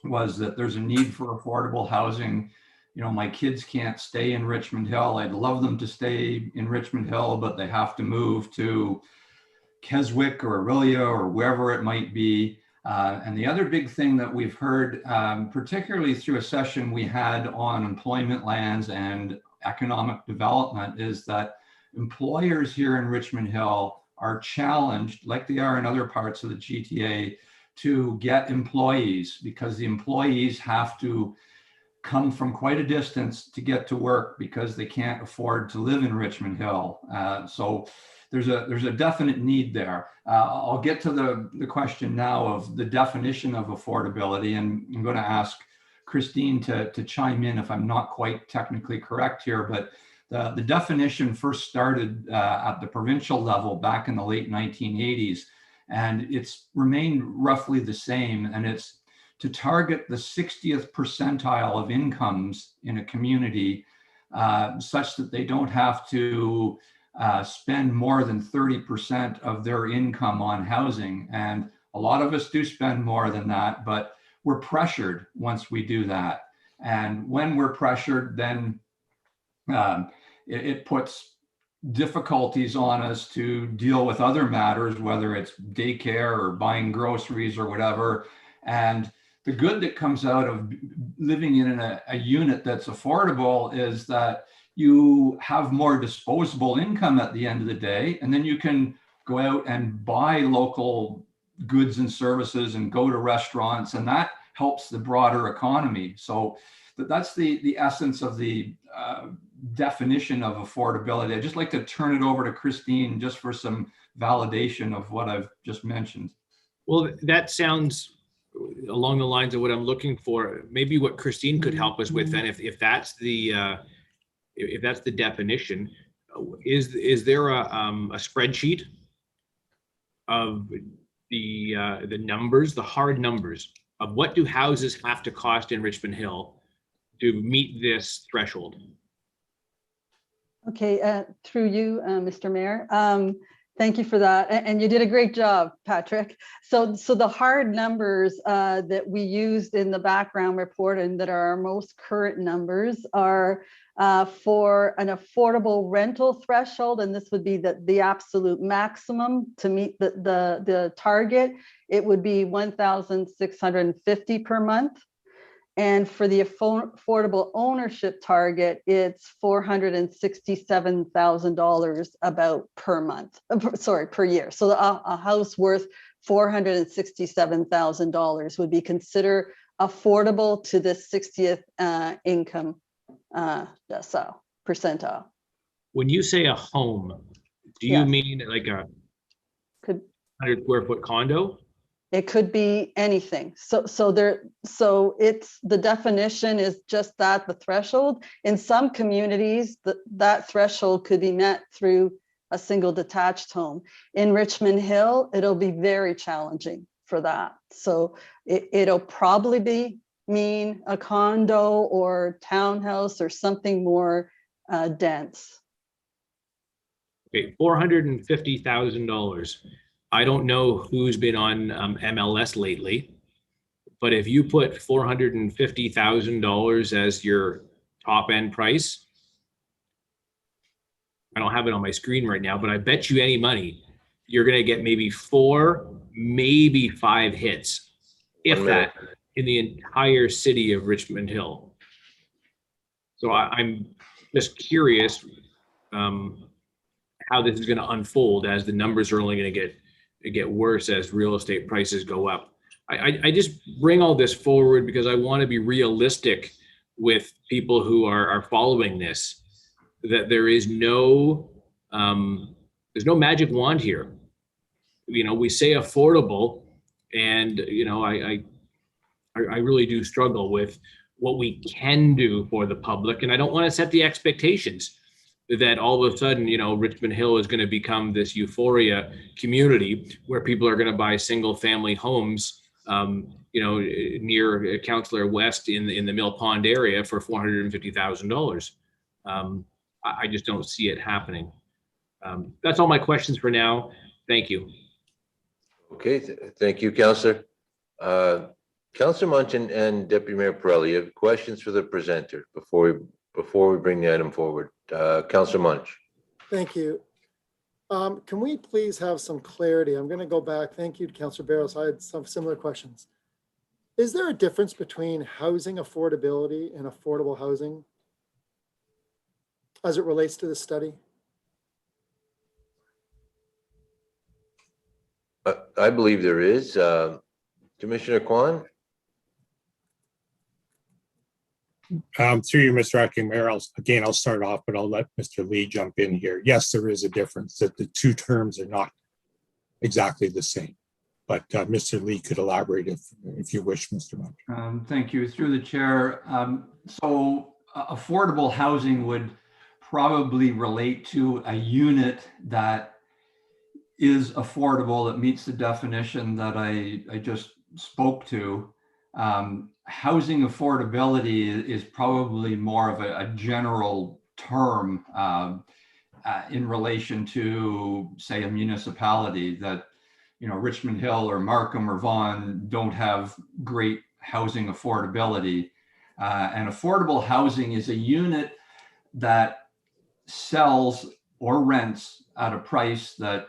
was that there's a need for affordable housing. You know, my kids can't stay in Richmond Hill. I'd love them to stay in Richmond Hill, but they have to move to Keswick or Aurelia or wherever it might be. And the other big thing that we've heard, particularly through a session we had on employment lands and economic development, is that employers here in Richmond Hill are challenged, like they are in other parts of the GTA, to get employees, because the employees have to come from quite a distance to get to work because they can't afford to live in Richmond Hill. So there's a definite need there. I'll get to the question now of the definition of affordability, and I'm going to ask Christine to chime in if I'm not quite technically correct here, but the definition first started at the provincial level back in the late 1980s, and it's remained roughly the same, and it's to target the 60th percentile of incomes in a community such that they don't have to spend more than 30% of their income on housing. And a lot of us do spend more than that, but we're pressured once we do that. And when we're pressured, then it puts difficulties on us to deal with other matters, whether it's daycare or buying groceries or whatever. And the good that comes out of living in a unit that's affordable is that you have more disposable income at the end of the day, and then you can go out and buy local goods and services and go to restaurants, and that helps the broader economy. So that's the essence of the definition of affordability. I'd just like to turn it over to Christine just for some validation of what I've just mentioned. Well, that sounds along the lines of what I'm looking for. Maybe what Christine could help us with, then, if that's the definition, is there a spreadsheet of the numbers, the hard numbers of what do houses have to cost in Richmond Hill to meet this threshold? Okay, through you, Mr. Mayor. Thank you for that. And you did a great job, Patrick. So the hard numbers that we used in the background report and that are our most current numbers are for an affordable rental threshold, and this would be the absolute maximum to meet the target. It would be $1,650 per month. And for the affordable ownership target, it's $467,000 about per month, per year. So a house worth $467,000 would be considered affordable to the 60th income percentile. When you say a home, do you mean like a 100 square foot condo? It could be anything. So it's, the definition is just that, the threshold. In some communities, that threshold could be met through a single detached home. In Richmond Hill, it'll be very challenging for that. So it'll probably mean a condo or townhouse or something more dense. Okay, $450,000. I don't know who's been on MLS lately, but if you put $450,000 as your top end price, I don't have it on my screen right now, but I bet you any money you're going to get maybe 4, maybe 5 hits, if that, in the entire city of Richmond Hill. So I'm just curious how this is going to unfold, as the numbers are only going to get worse as real estate prices go up. I just bring all this forward because I want to be realistic with people who are following this, that there is no there's no magic wand here. You know, we say affordable, and you know, I really do struggle with what we can do for the public, and I don't want to set the expectations that all of a sudden, you know, Richmond Hill is going to become this euphoria community where people are going to buy single family homes, you know, near Councillor West in the Mill Pond area for $450,000. I just don't see it happening. That's all my questions for now. Thank you. Okay, thank you, Councillor. Councillor Munch and Deputy Mayor Pirelli, you have questions for the presenter before we bring the item forward. Councillor Munch. Thank you. Can we please have some clarity? I'm going to go back. Thank you to Councillor Barros. I had some similar questions. Is there a difference between housing affordability and affordable housing as it relates to the study? I believe there is. Commissioner Kwan? Through you, Mr. Acting Mayor, I'll start off, but I'll let Mr. Lee jump in here. Yes, there is a difference, that the two terms are not exactly the same. But Mr. Lee could elaborate if you wish, Mr. Munch. Thank you. Through the chair. So affordable housing would probably relate to a unit that is affordable, that meets the definition that I just spoke to. Housing affordability is probably more of a general term in relation to, say, a municipality that, you know, Richmond Hill or Markham or Vaughan don't have great housing affordability. And affordable housing is a unit that sells or rents at a price that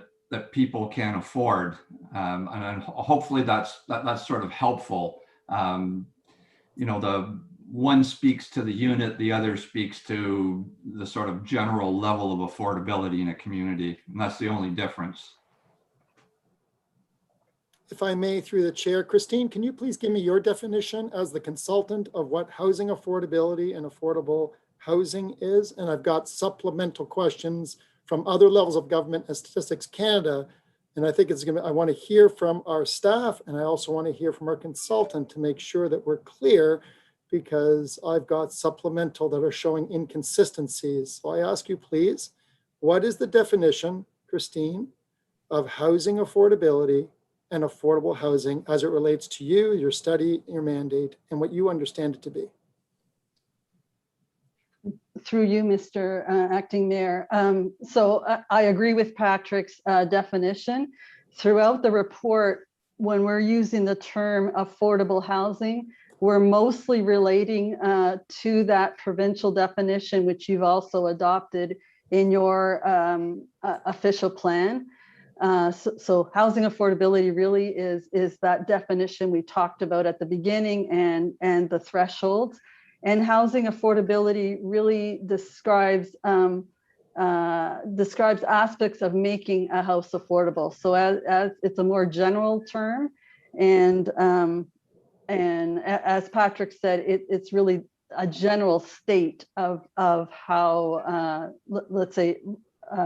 people can afford. And hopefully that's sort of helpful. You know, the one speaks to the unit, the other speaks to the sort of general level of affordability in a community. And that's the only difference. if I may, through the chair, Christine, can you please give me your definition as the consultant of what housing affordability and affordable housing is? And I've got supplemental questions from other levels of government and Statistics Canada. And I think I want to hear from our staff, and I also want to hear from our consultant to make sure that we're clear, because I've got supplemental that are showing inconsistencies. So I ask you, please, what is the definition, Christine, of housing affordability and affordable housing as it relates to you, your study, your mandate, and what you understand it to be? Through you, Mr. Acting Mayor. So I agree with Patrick's definition. Throughout the report, when we're using the term affordable housing, we're mostly relating to that provincial definition, which you've also adopted in your official plan. So housing affordability really is that definition we talked about at the beginning, and the thresholds. And housing affordability really describes aspects of making a house affordable. So as it's a more general term, and as Patrick said, it's really a general state of how let's say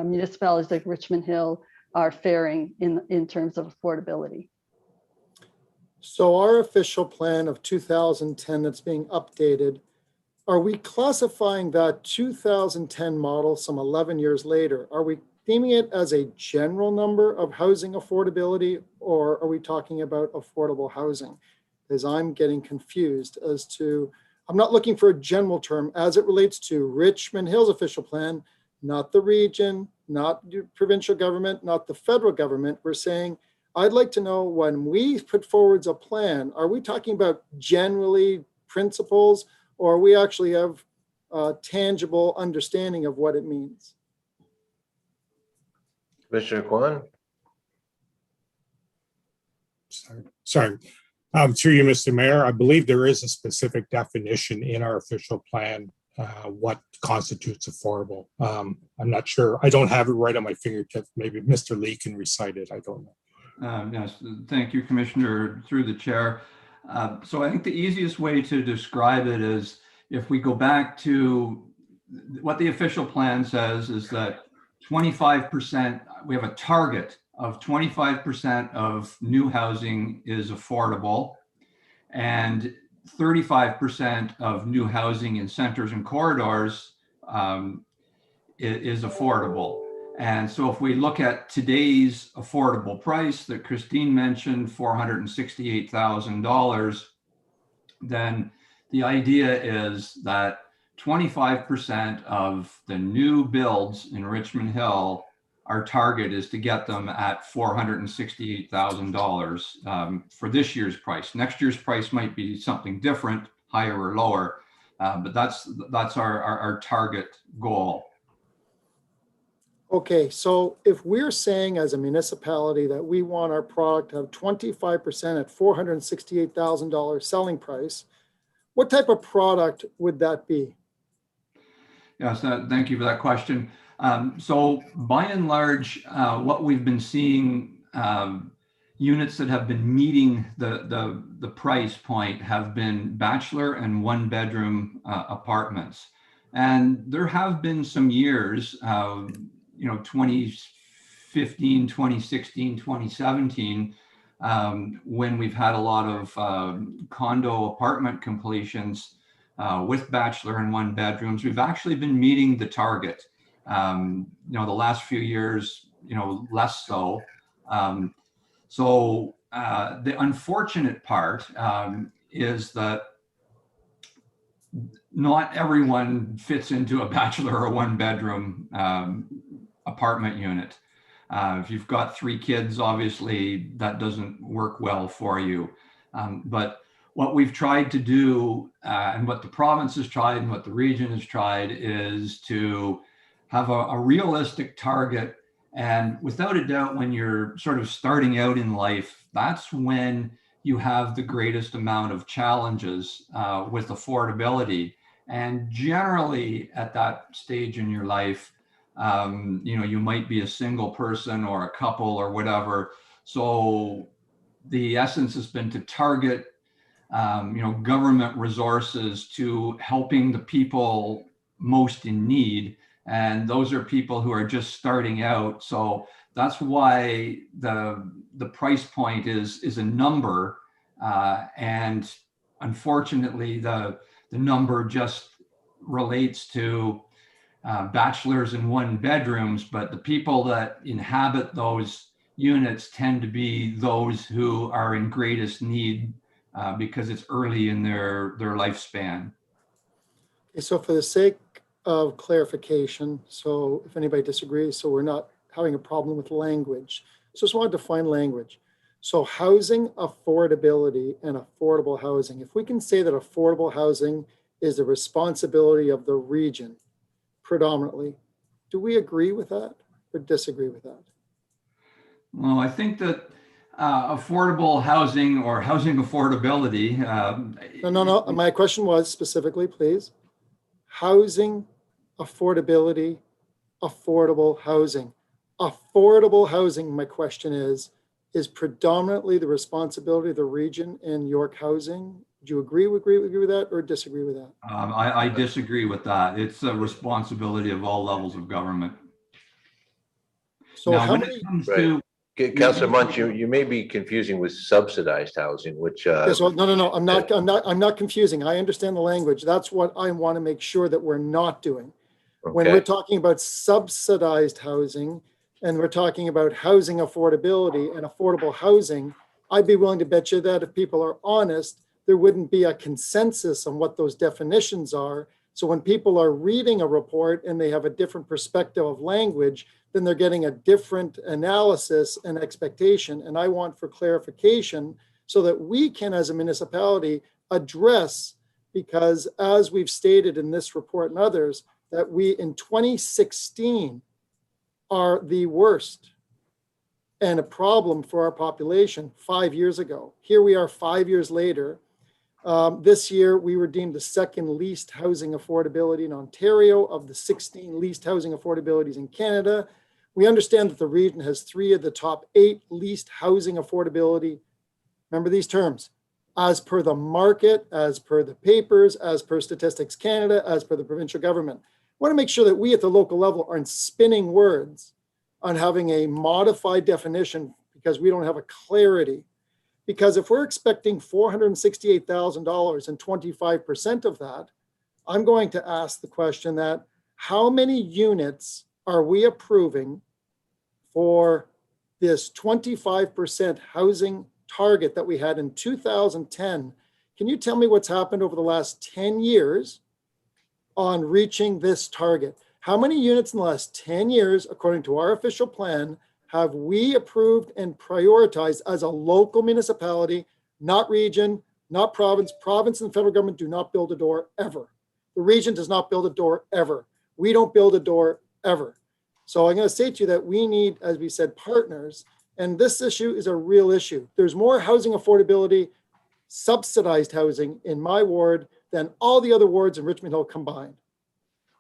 municipalities like Richmond Hill are faring in terms of affordability. So our official plan of 2010 that's being updated, are we classifying that 2010 model some 11 years later? Are we deeming it as a general number of housing affordability, or are we talking about affordable housing? Because I'm getting confused as to, I'm not looking for a general term as it relates to Richmond Hill's official plan, not the region, not the provincial government, not the federal government. We're saying, I'd like to know, when we put forward a plan, are we talking about generally principles, or we actually have a tangible understanding of what it means? Commissioner Kwan? Sorry. Through you, Mr. Mayor, I believe there is a specific definition in our official plan what constitutes affordable. I'm not sure. I don't have it right on my fingertips. Maybe Mr. Lee can recite it. I don't know. Yes, thank you, Commissioner, through the chair. So I think the easiest way to describe it is, if we go back to what the official plan says, is that 25%, we have a target of 25% of new housing is affordable, and 35% of new housing in centers and corridors is affordable. And so if we look at today's affordable price that Christine mentioned, $468,000, then the idea is that 25% of the new builds in Richmond Hill, our target is to get them at $468,000 for this year's price. Next year's price might be something different, higher or lower, but that's our target goal. Okay, so if we're saying as a municipality that we want our product to have 25% at $468,000 selling price, what type of product would that be? Yes, thank you for that question. So by and large, what we've been seeing, units that have been meeting the price point have been bachelor and one bedroom apartments. And there have been some years, 2015, 2016, 2017, when we've had a lot of condo apartment completions with bachelor and one bedrooms. We've actually been meeting the target. The last few years, less so. So the unfortunate part is that not everyone fits into a bachelor or one bedroom apartment unit. If you've got 3 kids, obviously that doesn't work well for you. But what we've tried to do, and what the province has tried and what the region has tried, is to have a realistic target. And without a doubt, when you're sort of starting out in life, that's when you have the greatest amount of challenges with affordability. And generally at that stage in your life, you might be a single person or a couple or whatever. So the essence has been to target, government resources to helping the people most in need. And those are people who are just starting out. So that's why the price point is a number. And unfortunately, the number just relates to bachelors and one bedrooms, but the people that inhabit those units tend to be those who are in greatest need because it's early in their lifespan. Okay, so for the sake of clarification, so if anybody disagrees, so we're not having a problem with language. So just want to define language. So housing affordability and affordable housing. If we can say that affordable housing is the responsibility of the region predominantly, do we agree with that or disagree with that? Well, I think that affordable housing or housing affordability. No. My question was specifically, please, housing affordability, affordable housing. Affordable housing, my question is predominantly the responsibility of the region and York Housing. Do you agree with that or disagree with that? I disagree with that. It's a responsibility of all levels of government. So now, how when many? it comes Right. to Councillor Munch, you may be confusing with subsidized housing, which. Yes, well, no. I'm not confusing. I understand the language. That's what I want to make sure that we're not doing. When we're talking about subsidized housing and we're talking about housing affordability and affordable housing, I'd be willing to bet you that if people are honest, there wouldn't be a consensus on what those definitions are. So when people are reading a report and they have a different perspective of language, then they're getting a different analysis and expectation. And I want for clarification so that we can, as a municipality, address, because as we've stated in this report and others, that we in 2016 are the worst and a problem for our population 5 years ago. Here we are 5 years later. This year, we were deemed the second least housing affordability in Ontario of the 16 least housing affordabilities in Canada. We understand that the region has 3 of the top 8 least housing affordability. Remember these terms: as per the market, as per the papers, as per Statistics Canada, as per the provincial government. I want to make sure that we at the local level aren't spinning words on having a modified definition because we don't have a clarity. Because if we're expecting $468,000 and 25% of that, I'm going to ask the question that how many units are we approving for this 25% housing target that we had in 2010? Can you tell me what's happened over the last 10 years on reaching this target? How many units in the last 10 years, according to our official plan, have we approved and prioritized as a local municipality, not region, not province? Province and federal government do not build a door ever. The region does not build a door ever. We don't build a door ever. So I'm going to say to you that we need, as we said, partners, and this issue is a real issue. There's more housing affordability, subsidized housing in my ward than all the other wards in Richmond Hill combined.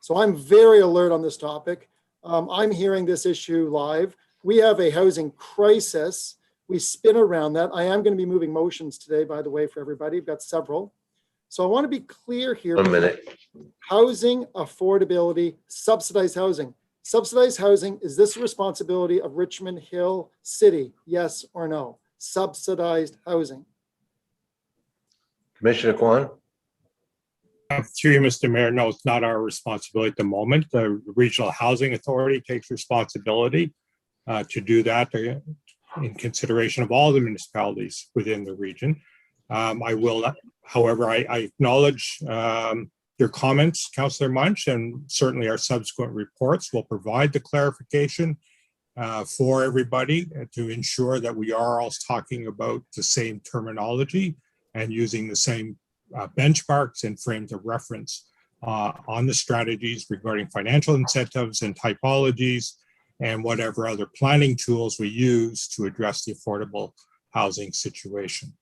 So I'm very alert on this topic. I'm hearing this issue live. We have a housing crisis. We spin around that. I am going to be moving motions today, by the way, for everybody. I've got several. So I want to be clear here. 1 minute. Housing affordability, subsidized housing. Subsidized housing, is this a responsibility of Richmond Hill City? Yes or no? Subsidized housing. Commissioner Kwan? Through you, Mr. Mayor, no, it's not our responsibility at the moment. The Regional Housing Authority takes responsibility to do that in consideration of all the municipalities within the region. I will, however, I acknowledge your comments, Councillor Munch, and certainly our subsequent reports will provide the clarification for everybody to ensure that we are all talking about the same terminology and using the same benchmarks and frames of reference on the strategies regarding financial incentives and typologies and whatever other planning tools we use to address the affordable housing situation.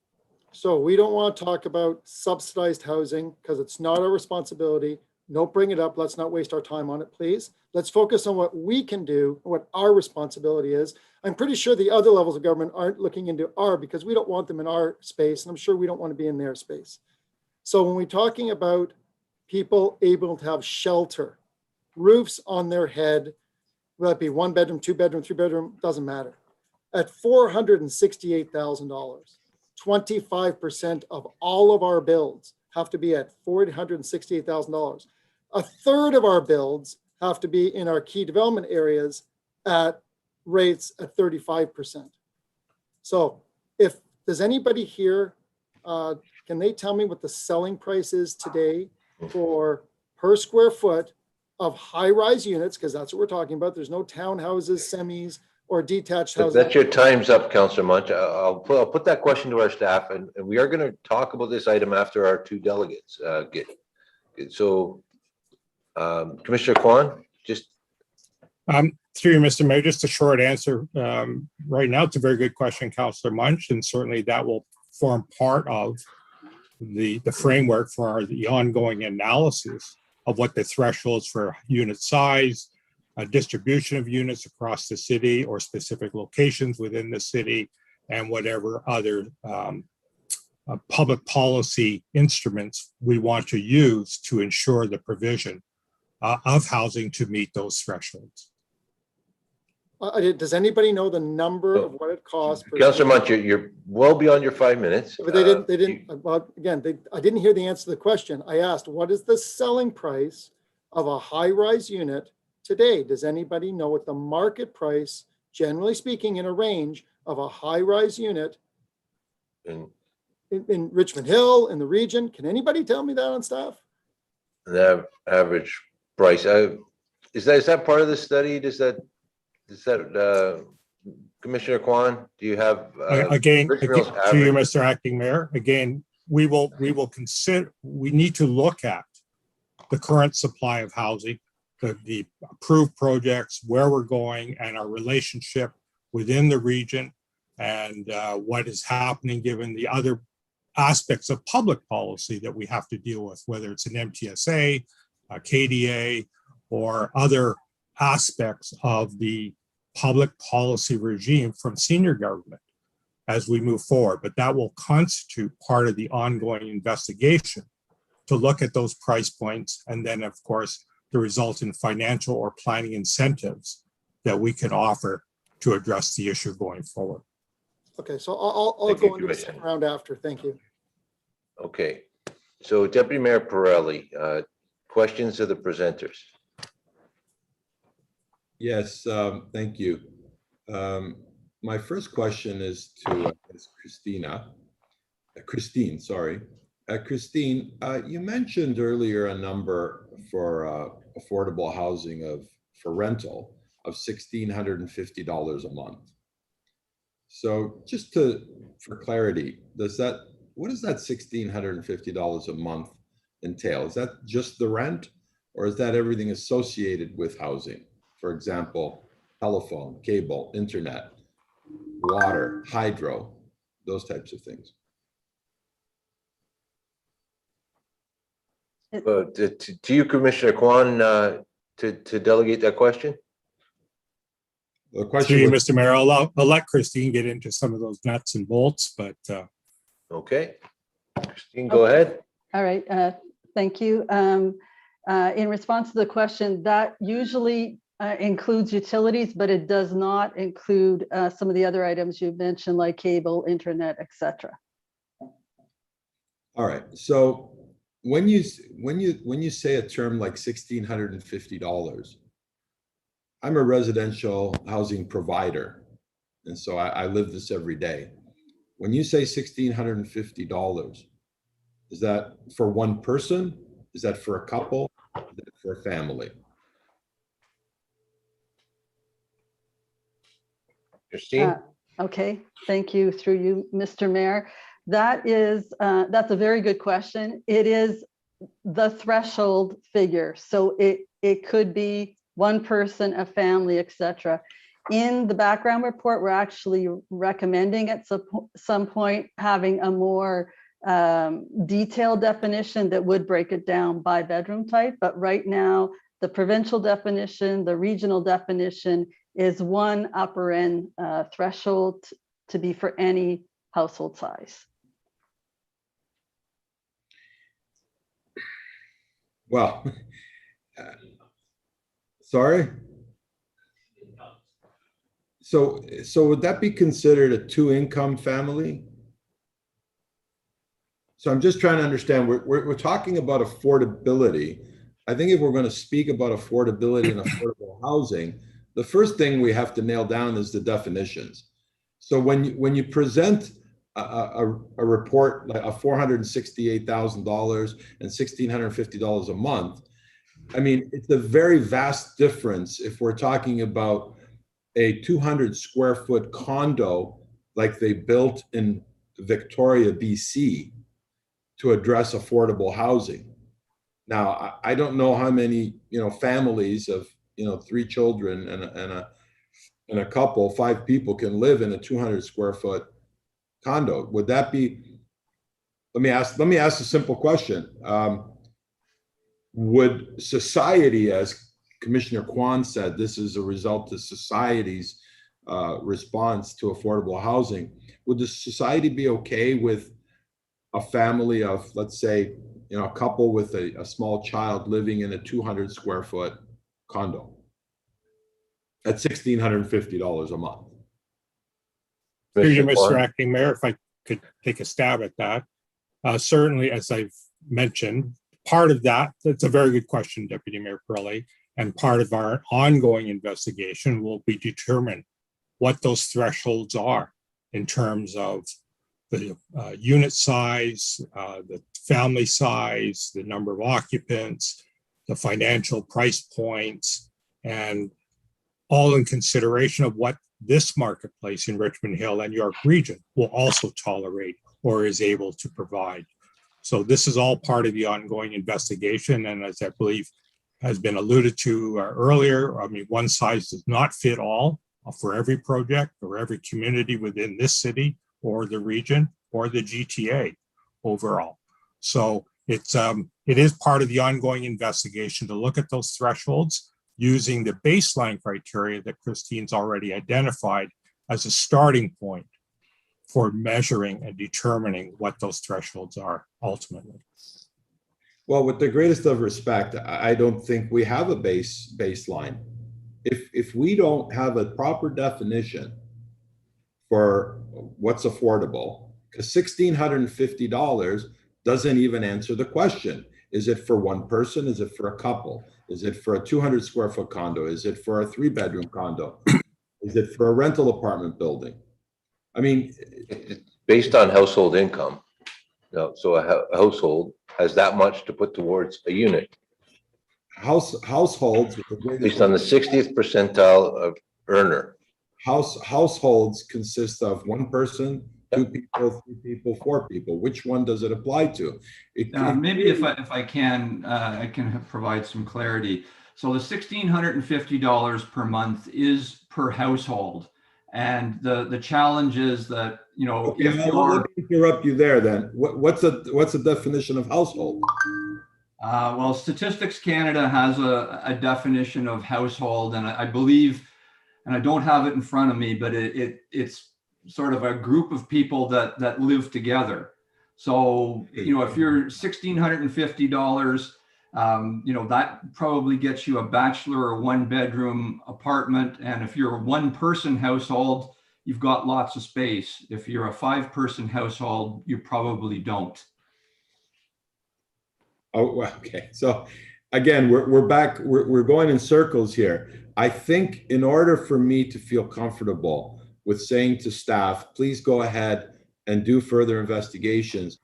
So we don't want to talk about subsidized housing because it's not our responsibility. Don't bring it up. Let's not waste our time on it, please. Let's focus on what we can do, what our responsibility is. I'm pretty sure the other levels of government aren't looking into our, because we don't want them in our space, and I'm sure we don't want to be in their space. So when we're talking about people able to have shelter, roofs on their head, whether it be 1 bedroom, 2 bedroom, 3 bedroom, doesn't matter. At $468,000, 25% of all of our builds have to be at $468,000. A third of our builds have to be in our key development areas at rates at 35%. So if there's anybody here, can they tell me what the selling price is today for per square foot of high-rise units? Because that's what we're talking about. There's no townhouses, semis, or detached houses. That's your time's up, Councillor Munch. I'll put that question to our staff, and we are going to talk about this item after our two delegates get. So, Commissioner Kwan, just. Through you, Mr. Mayor, just a short answer. Right now, it's a very good question, Councillor Munch, and certainly that will form part of the framework for the ongoing analysis of what the thresholds for unit size, distribution of units across the city or specific locations within the city, and whatever other public policy instruments we want to use to ensure the provision of housing to meet those thresholds. Does anybody know the number of what it costs? Councillor Munch, you're well beyond your 5 minutes. But they didn't, well, again, I didn't hear the answer to the question. I asked, what is the selling price of a high-rise unit today? Does anybody know what the market price, generally speaking, in a range of a high-rise unit in Richmond Hill, in the region? Can anybody tell me that on staff? The average price. Is that part of the study? Does that Commissioner Kwan, do you have again to you, Mr. Acting Mayor? Again, we need to look at the current supply of housing, the approved projects, where we're going, and our relationship within the region, and what is happening given the other aspects of public policy that we have to deal with, whether it's an MTSA, a KDA, or other aspects of the public policy regime from senior government as we move forward. But that will constitute part of the ongoing investigation to look at those price points, and then of course the result in financial or planning incentives that we can offer to address the issue going forward. Okay, so I'll go into the second round after. Thank you. Okay, so Deputy Mayor Pirelli, questions of the presenters. Yes, thank you. My first question is to Christine, sorry. Christine, you mentioned earlier a number for affordable housing for rental of $1,650 a month. So just for clarity, what does that $1,650 a month entail? Is that just the rent, or is that everything associated with housing? For example, telephone, cable, internet, water, hydro, those types of things. To you, Commissioner Kwan, to delegate that question. The question to you, Mr. Mayor, I'll let Christine get into some of those nuts and bolts, but okay, Christine, go ahead. All right, thank you. In response to the question, that usually includes utilities, but it does not include some of the other items you mentioned, like cable, internet, etc. All right. So when you say a term like $1,650, I'm a residential housing provider, and so I live this every day. When you say $1,650, is that for one person? Is that for a couple? Is that for a family? Christine? Okay, thank you, through you, Mr. Mayor. That's a very good question. It is the threshold figure. So it could be one person, a family, etc. In the background report, we're actually recommending at some point having a more detailed definition that would break it down by bedroom type. But right now, the provincial definition, the regional definition, is one upper end threshold to be for any household size? Well, sorry? So would that be considered a two-income family? So I'm just trying to understand, we're talking about affordability. I think if we're going to speak about affordability and affordable housing, the first thing we have to nail down is the definitions. So when you present a report like a $468,000 and $1,650 a month, I mean, it's a very vast difference if we're talking about a 200 square foot condo like they built in Victoria, BC, to address affordable housing. Now, I don't know how many, families of, 3 children and a couple, 5 people can live in a 200 square foot condo. Would that be, let me ask a simple question. Would society, as Commissioner Kwan said, this is a result of society's response to affordable housing. Would the society be okay with a family of, let's say, a couple with a small child living in a 200 square foot condo at $1,650 a month? Through you, Commissioner Mr. Kwan? Acting Mayor, if I could take a stab at that. Certainly, as I've mentioned, part of that's a very good question, Deputy Mayor Pirelli, and part of our ongoing investigation will be determine what those thresholds are in terms of the unit size, the family size, the number of occupants, the financial price points, and all in consideration of what this marketplace in Richmond Hill and York Region will also tolerate or is able to provide. So this is all part of the ongoing investigation. And as I believe has been alluded to earlier, I mean, one size does not fit all for every project or every community within this city or the region or the GTA overall. So it is part of the ongoing investigation to look at those thresholds using the baseline criteria that Christine's already identified as a starting point for measuring and determining what those thresholds are ultimately. Well, with the greatest of respect, I don't think we have a baseline. If we don't have a proper definition for what's affordable, because $1,650 doesn't even answer the question. Is it for one person? Is it for a couple? Is it for a 200 square foot condo? Is it for a 3-bedroom condo? Is it for a rental apartment building? I mean, It's based on household income. So a household has that much to put towards a unit households with the greatest based on the 60th percentile of earner. households consist of one person, 2 people, 3 people, 4 people. Which one does it apply to? Maybe if I can provide some clarity. So the $1,650 per month is per household, and the challenge is that Okay, if let you're me interrupt you there. Then what's the definition of household? well, Statistics Canada has a definition of household, and I believe, and I don't have it in front of me, but it's sort of a group of people that live together. So, if you're $1,650, that probably gets you a bachelor or 1-bedroom apartment. And if you're a 1-person household, you've got lots of space. If you're a 5-person household, you probably don't. Oh, okay. So again, we're back. We're going in circles here. I think in order for me to feel comfortable with saying to staff, please go ahead and do further investigations,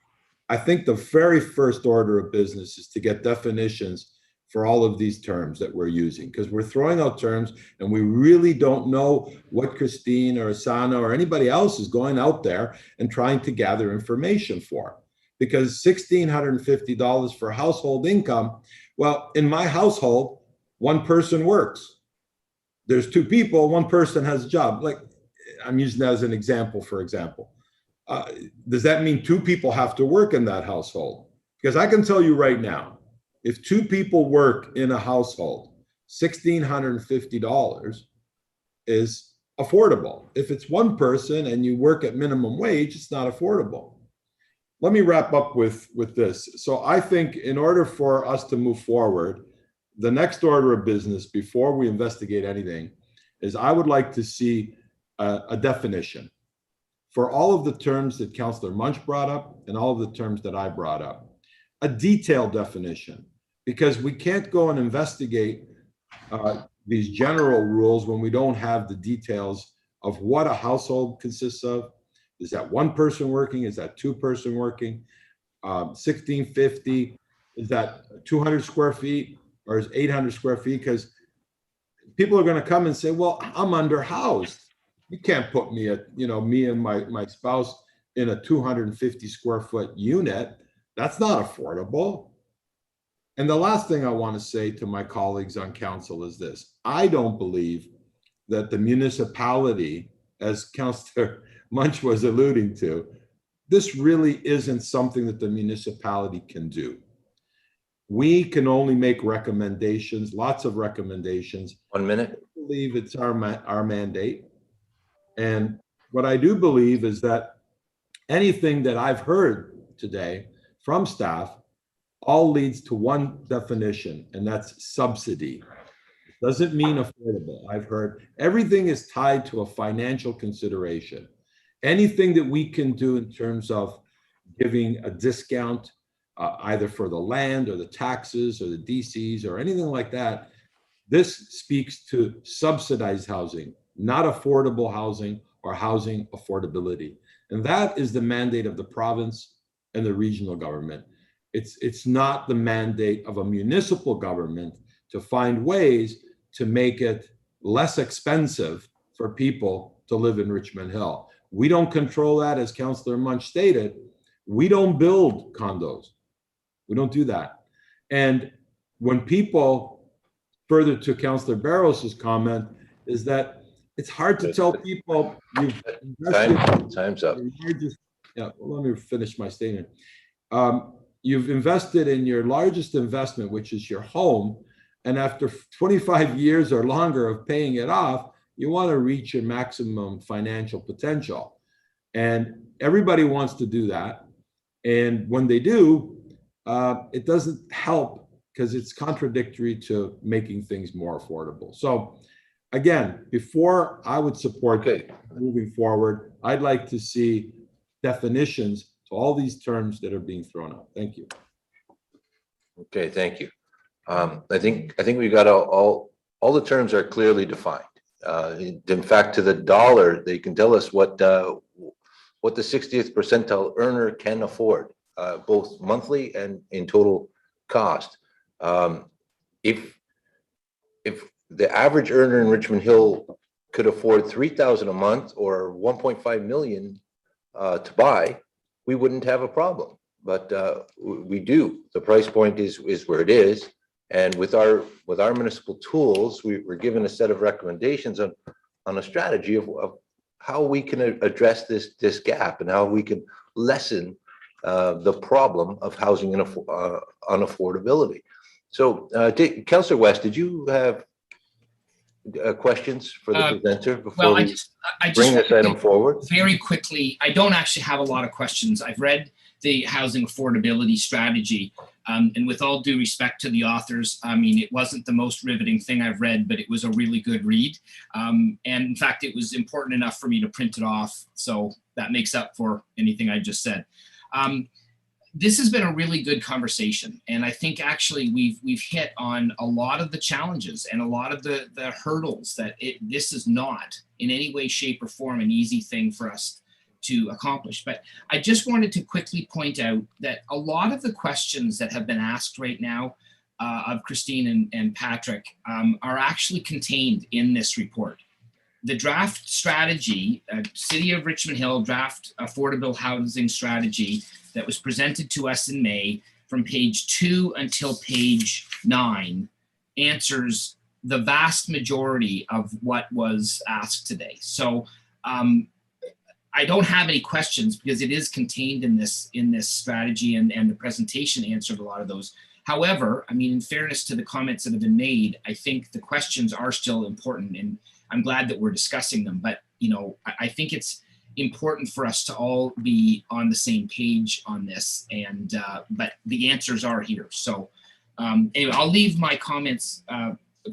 I think the very first order of business is to get definitions for all of these terms that we're using, because we're throwing out terms and we really don't know what Christine or Asana or anybody else is going out there and trying to gather information for. Because $1,650 for household income, well, in my household, 1 person works. There's 2 people, 1 person has a job. Like, I'm using that as an example, for example. Does that mean 2 people have to work in that household? Because I can tell you right now, if 2 people work in a household, $1,650, is affordable. If it's one person and you work at minimum wage, it's not affordable. Let me wrap up with this. So I think in order for us to move forward, the next order of business before we investigate anything is I would like to see a definition for all of the terms that Councillor Munch brought up and all of the terms that I brought up, a detailed definition, because we can't go and investigate these general rules when we don't have the details of what a household consists of. Is that one person working? Is that two person working? 1650, is that 200 square feet or is 800 square feet? Because people are going to come and say, well, I'm underhoused. You can't put me at, me and my spouse in a 250 square foot unit. That's not affordable. And the last thing I want to say to my colleagues on council is this. I don't believe that the municipality, as Councillor Munch was alluding to, this really isn't something that the municipality can do. We can only make recommendations, lots of recommendations. 1 minute. I believe it's our mandate. And what I do believe is that anything that I've heard today from staff all leads to one definition, and that's subsidy. It doesn't mean affordable. I've heard everything is tied to a financial consideration. Anything that we can do in terms of giving a discount, either for the land or the taxes or the DCs or anything like that, this speaks to subsidized housing, not affordable housing or housing affordability. And that is the mandate of the province and the regional government. It's not the mandate of a municipal government to find ways to make it less expensive for people to live in Richmond Hill. We don't control that, as Councillor Munch stated. We don't build condos. We don't do that. And when people, further to Councillor Barros's comment, is that it's hard to tell people you've invested. Time's up. Let me finish my statement. You've invested in your largest investment, which is your home, and after 25 years or longer of paying it off, you want to reach your maximum financial potential. And everybody wants to do that. And when they do, it doesn't help because it's contradictory to making things more affordable. So again, before I would support moving forward, I'd like to see definitions to all these terms that are being thrown out. Thank you. Okay, thank you. I think we got all the terms are clearly defined. In fact, to the dollar, they can tell us what the 60th percentile earner can afford, both monthly and in total cost. If the average earner in Richmond Hill could afford $3,000 a month or 1.5 million to buy, we wouldn't have a problem. But we do. The price point is where it is. And with our municipal tools, we're given a set of recommendations on a strategy of how we can address this gap and how we can lessen the problem of housing unaffordability. So, Councillor West, did you have questions for the presenter before we bring this item forward? Very quickly, I don't actually have a lot of questions. I've read the housing affordability strategy. And with all due respect to the authors, I mean, it wasn't the most riveting thing I've read, but it was a really good read. And in fact, it was important enough for me to print it off. So that makes up for anything I just said. This has been a really good conversation. And I think actually we've hit on a lot of the challenges and a lot of the hurdles that this is not in any way, shape, or form an easy thing for us to accomplish. But I just wanted to quickly point out that a lot of the questions that have been asked right now of Christine and Patrick are actually contained in this report. The draft strategy, City of Richmond Hill draft affordable housing strategy that was presented to us in May from page 2 until page 9 answers the vast majority of what was asked today. So I don't have any questions because it is contained in this strategy, and the presentation answered a lot of those. However, I mean, in fairness to the comments that have been made, I think the questions are still important. And I'm glad that we're discussing them, but I think it's important for us to all be on the same page on this, and but the answers are here. So anyway, I'll leave my comments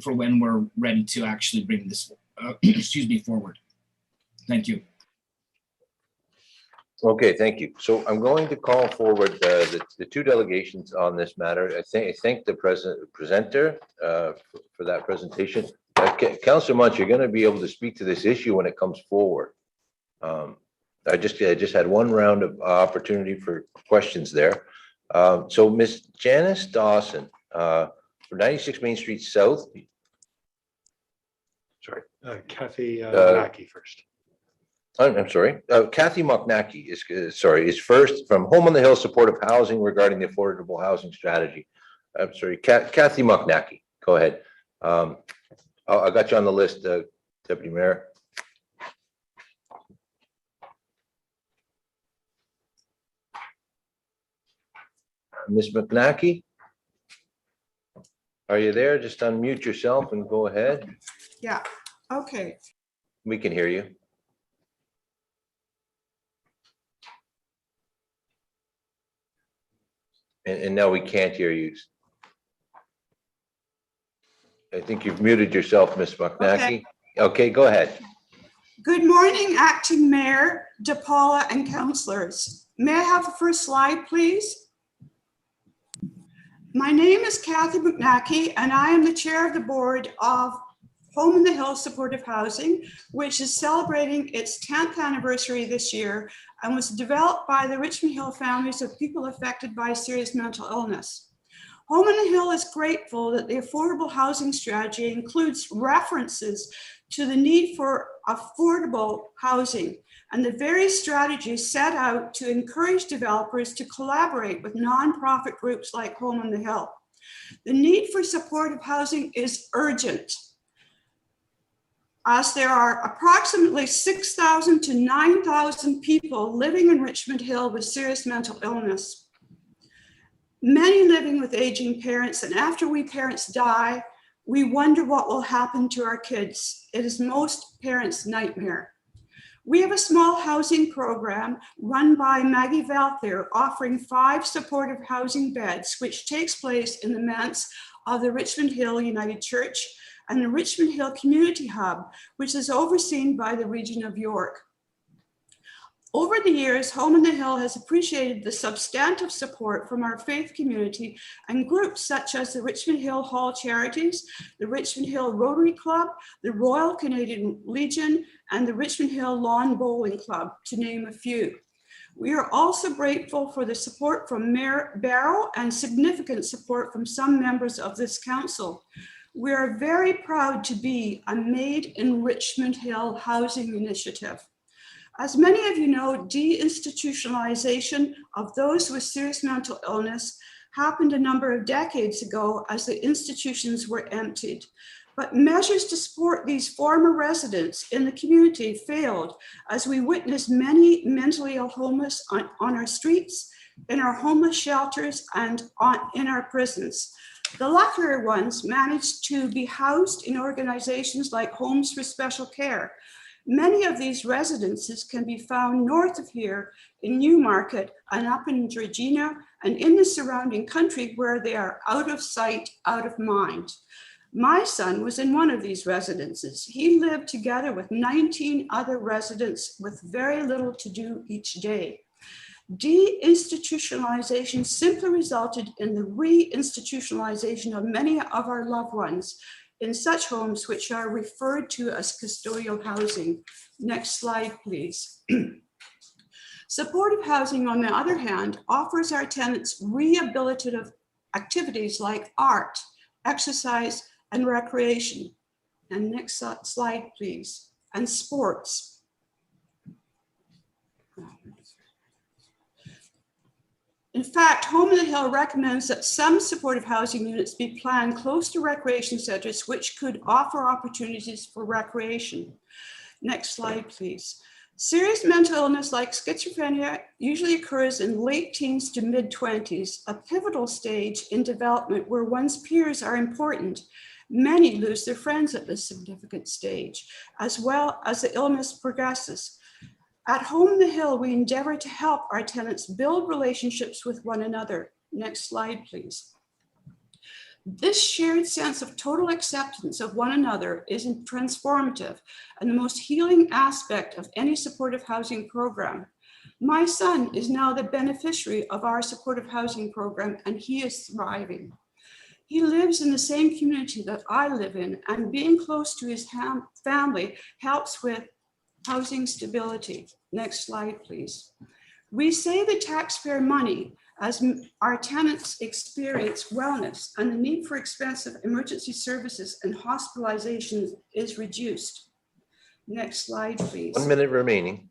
for when we're ready to actually bring this excuse me, forward. Thank you. Okay, thank you. So I'm going to call forward the two delegations on this matter. I thank the presenter for that presentation. Councillor Munch, you're going to be able to speak to this issue when it comes forward. I just had one round of opportunity for questions there. So Ms. Janice Dawson for 96 Main Street South. Sorry. Kathy Mackey first. I'm sorry. Kathy Moknacki is first from Home on the Hill Supportive Housing regarding the affordable housing strategy. I'm sorry, Kathy Moknacki. Go ahead. I got you on the list, Deputy Mayor. Ms. Moknacki, are you there? Just unmute yourself and go ahead. Yeah, okay. We can hear you. And now we can't hear you. I think you've muted yourself, Ms. Moknacki. Okay, go ahead. Good morning, Acting Mayor, DePaula, and councillors. May I have the first slide, please? My name is Kathy Moknacki, and I am the chair of the board of Home on the Hill Supportive Housing, which is celebrating its 10th anniversary this year and was developed by the Richmond Hill families of people affected by serious mental illness. Home on the Hill is grateful that the affordable housing strategy includes references to the need for affordable housing, and the various strategies set out to encourage developers to collaborate with nonprofit groups like Home on the Hill. The need for supportive housing is urgent, as there are approximately 6,000 to 9,000 people living in Richmond Hill with serious mental illness. Many living with aging parents, and after we parents die, we wonder what will happen to our kids. It is most parents' nightmare. We have a small housing program run by Maggie Valther offering 5 supportive housing beds, which takes place in the manse of the Richmond Hill United Church and the Richmond Hill Community Hub, which is overseen by the Region of York. Over the years, Home on the Hill has appreciated the substantive support from our faith community and groups such as the Richmond Hill Hall Charities, the Richmond Hill Rotary Club, the Royal Canadian Legion, and the Richmond Hill Lawn Bowling Club, to name a few. We are also grateful for the support from Mayor Barrow and significant support from some members of this council. We are very proud to be a Made in Richmond Hill housing initiative. As many of you know, deinstitutionalization of those with serious mental illness happened a number of decades ago as the institutions were emptied. But measures to support these former residents in the community failed, as we witnessed many mentally ill homeless on our streets, in our homeless shelters, and in our prisons. The luckier ones managed to be housed in organizations like Homes for Special Care. Many of these residences can be found north of here in Newmarket and up in Regina and in the surrounding country, where they are out of sight, out of mind. My son was in one of these residences. He lived together with 19 other residents with very little to do each day. Deinstitutionalization simply resulted in the reinstitutionalization of many of our loved ones in such homes, which are referred to as custodial housing. Next slide, please. Supportive housing, on the other hand, offers our tenants rehabilitative activities like art, exercise, and recreation. And next slide, please. And sports. In fact, Home on the Hill recommends that some supportive housing units be planned close to recreation centers, which could offer opportunities for recreation. Next slide, please. Serious mental illness like schizophrenia usually occurs in late teens to mid-20s, a pivotal stage in development where one's peers are important. Many lose their friends at this significant stage, as well as the illness progresses. At Home on the Hill, we endeavor to help our tenants build relationships with one another. Next slide, please. This shared sense of total acceptance of one another is transformative and the most healing aspect of any supportive housing program. My son is now the beneficiary of our supportive housing program, and he is thriving. He lives in the same community that I live in, and being close to his family helps with housing stability. Next slide, please. We save the taxpayer money as our tenants experience wellness, and the need for expensive emergency services and hospitalizations is reduced. Next slide, please. 1 minute remaining.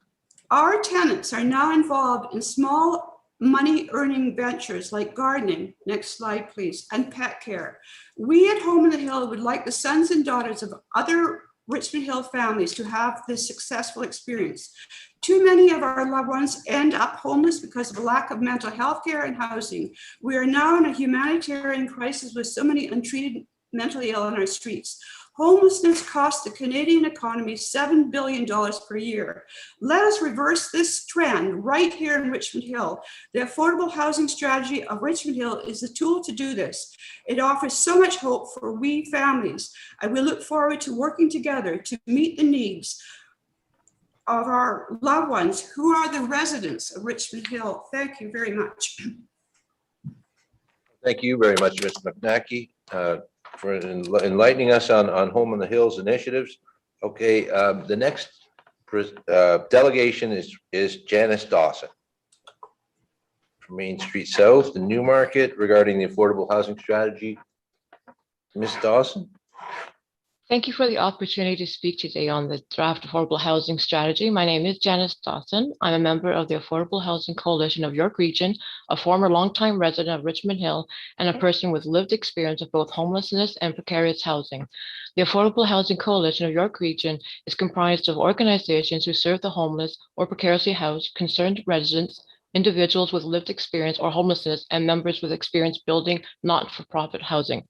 Our tenants are now involved in small money earning ventures like gardening, next slide please, and pet care. We at Home on the Hill would like the sons and daughters of other Richmond Hill families to have this successful experience. Too many of our loved ones end up homeless because of a lack of mental health care and housing. We are now in a humanitarian crisis with so many untreated mentally ill on our streets. Homelessness costs the Canadian economy $7 billion per year. Let us reverse this trend right here in Richmond Hill. The affordable housing strategy of Richmond Hill is the tool to do this. It offers so much hope for we families, and we look forward to working together to meet the needs of our loved ones who are the residents of Richmond Hill. Thank you very much. Thank you very much, Ms. McNackey, for enlightening us on Home on the Hills initiatives. Okay, the next delegation is Janice Dawson from Main Street South, the Newmarket, regarding the affordable housing strategy. Ms. Dawson? Thank you for the opportunity to speak today on the draft affordable housing strategy. My name is Janice Dawson. I'm a member of the Affordable Housing Coalition of York Region, a former longtime resident of Richmond Hill, and a person with lived experience of both homelessness and precarious housing. The Affordable Housing Coalition of York Region is comprised of organizations who serve the homeless or precariously housed, concerned residents, individuals with lived experience or homelessness, and members with experience building not-for-profit housing.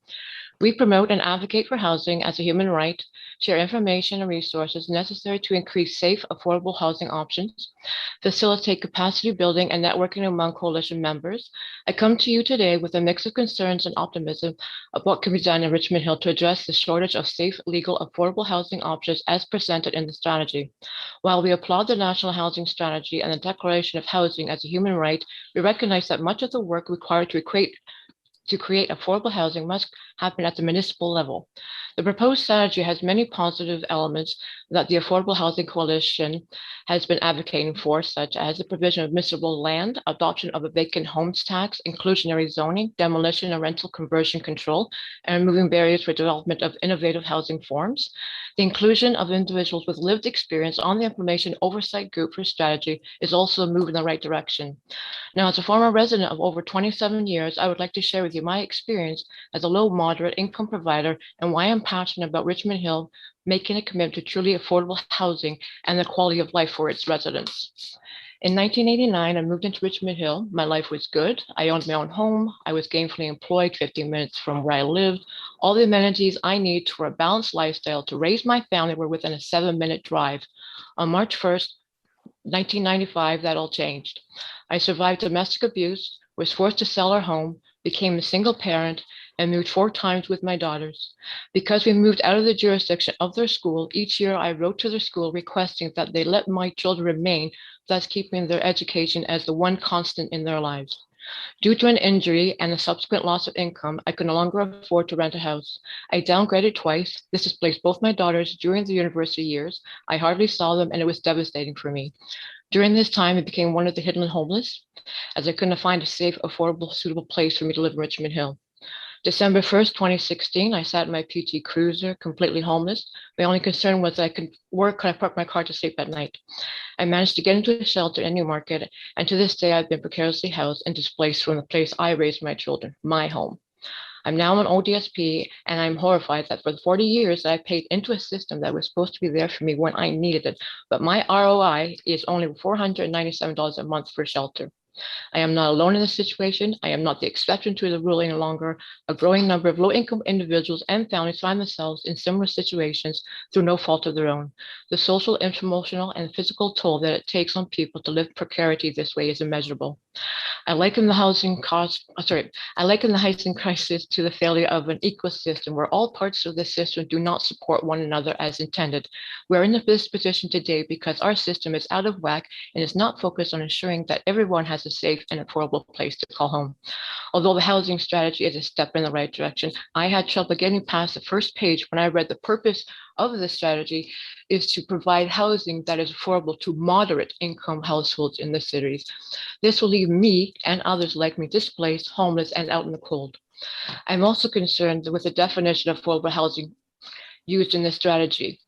We promote and advocate for housing as a human right, share information and resources necessary to increase safe, affordable housing options, facilitate capacity building and networking among coalition members. I come to you today with a mix of concerns and optimism of what can be done in Richmond Hill to address the shortage of safe, legal, affordable housing options as presented in the strategy. While we applaud the National Housing Strategy and the Declaration of Housing as a human right, we recognize that much of the work required to create affordable housing must happen at the municipal level. The proposed strategy has many positive elements that the Affordable Housing Coalition has been advocating for, such as the provision of municipal land, adoption of a vacant homes tax, inclusionary zoning, demolition and rental conversion control, and removing barriers for development of innovative housing forms. The inclusion of individuals with lived experience on the Information Oversight Group for strategy is also a move in the right direction. Now, as a former resident of over 27 years, I would like to share with you my experience as a low moderate income provider and why I'm passionate about Richmond Hill making a commitment to truly affordable housing and the quality of life for its residents. In 1989, I moved into Richmond Hill. My life was good. I owned my own home. I was gainfully employed 15 minutes from where I lived. All the amenities I need for a balanced lifestyle to raise my family were within a 7-minute drive. On March 1st, 1995, that all changed. I survived domestic abuse, was forced to sell our home, became a single parent, and moved 4 times with my daughters. Because we moved out of the jurisdiction of their school, each year I wrote to their school requesting that they let my children remain, thus keeping their education as the one constant in their lives. Due to an injury and the subsequent loss of income, I could no longer afford to rent a house. I downgraded twice. This displaced both my daughters during the university years. I hardly saw them, and it was devastating for me. During this time, I became one of the hidden homeless, as I couldn't find a safe, affordable, suitable place for me to live in Richmond Hill. December 1st, 2016, I sat in my PT Cruiser, completely homeless. My only concern was that I could park my car to sleep at night. I managed to get into a shelter in Newmarket, and to this day, I've been precariously housed and displaced from the place I raised my children, my home. I'm now on ODSP, and I'm horrified that for the 40 years that I paid into a system that was supposed to be there for me when I needed it, but my ROI is only $497 a month for shelter. I am not alone in this situation. I am not the exception to the rule any longer. A growing number of low-income individuals and families find themselves in similar situations through no fault of their own. The social, emotional, and physical toll that it takes on people to live precarity this way is immeasurable. I liken the housing crisis to the failure of an ecosystem where all parts of the system do not support one another as intended. We're in this position today because our system is out of whack and is not focused on ensuring that everyone has a safe and affordable place to call home. Although the housing strategy is a step in the right direction, I had trouble getting past the first page when I read the purpose of the strategy is to provide housing that is affordable to moderate income households in the cities. This will leave me and others like me displaced, homeless, and out in the cold. I'm also concerned with the definition of affordable housing used in this strategy.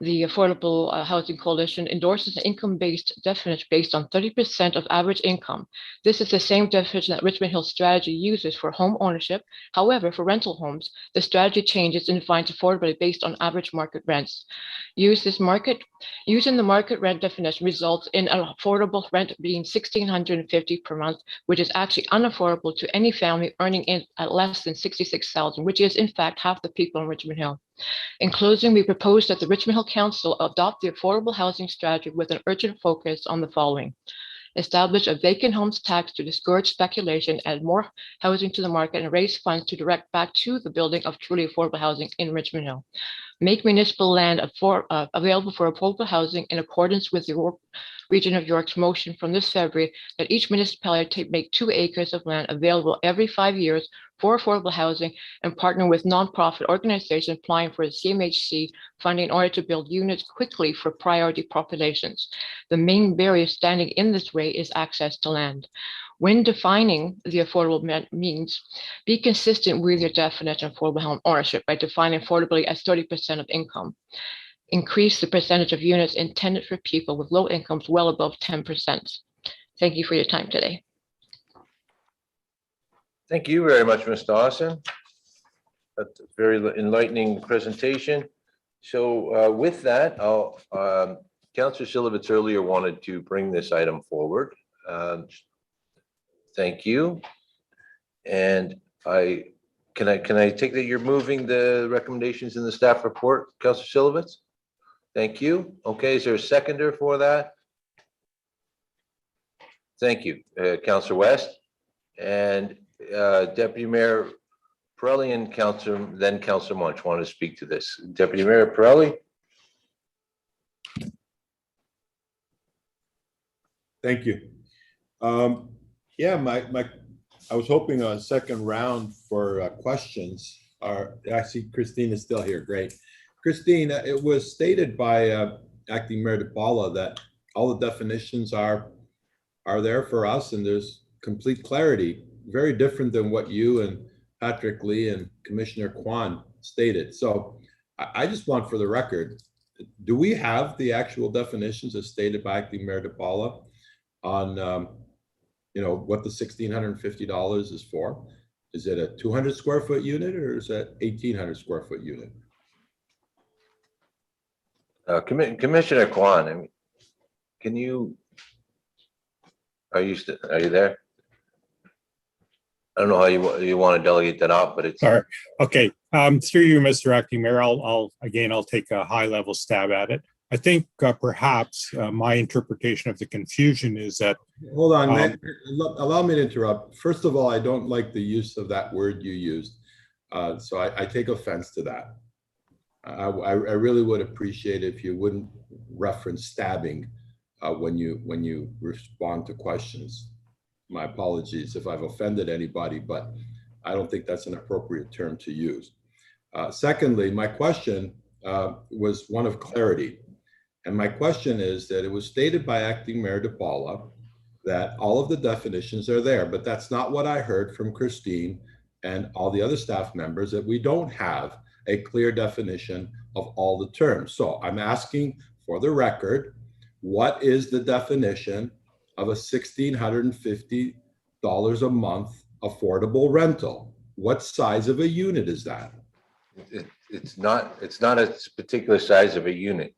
The Affordable Housing Coalition endorses an income-based definition based on 30% of average income. This is the same definition that Richmond Hill strategy uses for home ownership. However, for rental homes, the strategy changes and defines affordability based on average market rents. Using the market rent definition results in an affordable rent being $1,650 per month, which is actually unaffordable to any family earning in at less than $66,000, which is in fact half the people in Richmond Hill. In closing, we propose that the Richmond Hill Council adopt the affordable housing strategy with an urgent focus on the following. Establish a vacant homes tax to discourage speculation, add more housing to the market, and raise funds to direct back to the building of truly affordable housing in Richmond Hill. Make municipal land available for affordable housing in accordance with the Region of York's motion from this February that each municipality make 2 acres of land available every 5 years for affordable housing and partner with nonprofit organizations applying for the CMHC funding in order to build units quickly for priority populations. The main barrier standing in this way is access to land. When defining the affordable means, be consistent with your definition of affordable home ownership by defining affordability as 30% of income. Increase the percentage of units intended for people with low incomes well above 10%. Thank you for your time today. Thank you very much, Ms. Dawson. That's a very enlightening presentation. So with that, Councillor Silovitz earlier wanted to bring this item forward. Thank you. And can I take that you're moving the recommendations in the staff report, Councillor Silovitz? Thank you. Okay, is there a seconder for that? Thank you, Councillor West. And Deputy Mayor Pirelli and Councillor Munch want to speak to this. Deputy Mayor Pirelli. Thank you. Yeah, I was hoping a second round for questions. I see Christine is still here. Great. Christine, it was stated by Acting Mayor DePaula that all the definitions are there for us and there's complete clarity, very different than what you and Patrick Lee and Commissioner Kwan stated. So I just want for the record, do we have the actual definitions as stated by Acting Mayor DePaula on what the $1,650 is for? Is it a 200 square foot unit or is that 1,800 square foot unit? Commissioner Kwan, I mean, can you, are you there? I don't know how you want to delegate that out, but it's. All right. Okay. Through you, Mr. Acting Mayor, I'll take a high level stab at it. I think perhaps my interpretation of the confusion is that. Hold on, man. Allow me to interrupt. First of all, I don't like the use of that word you used. So I take offense to that. I really would appreciate if you wouldn't reference stabbing when you respond to questions. My apologies if I've offended anybody, but I don't think that's an appropriate term to use. Secondly, my question was one of clarity. And my question is that it was stated by Acting Mayor DePaula that all of the definitions are there, but that's not what I heard from Christine and all the other staff members, that we don't have a clear definition of all the terms. So I'm asking for the record, what is the definition of a $1,650 a month affordable rental? what size of a unit is that? It's not a particular size of a unit.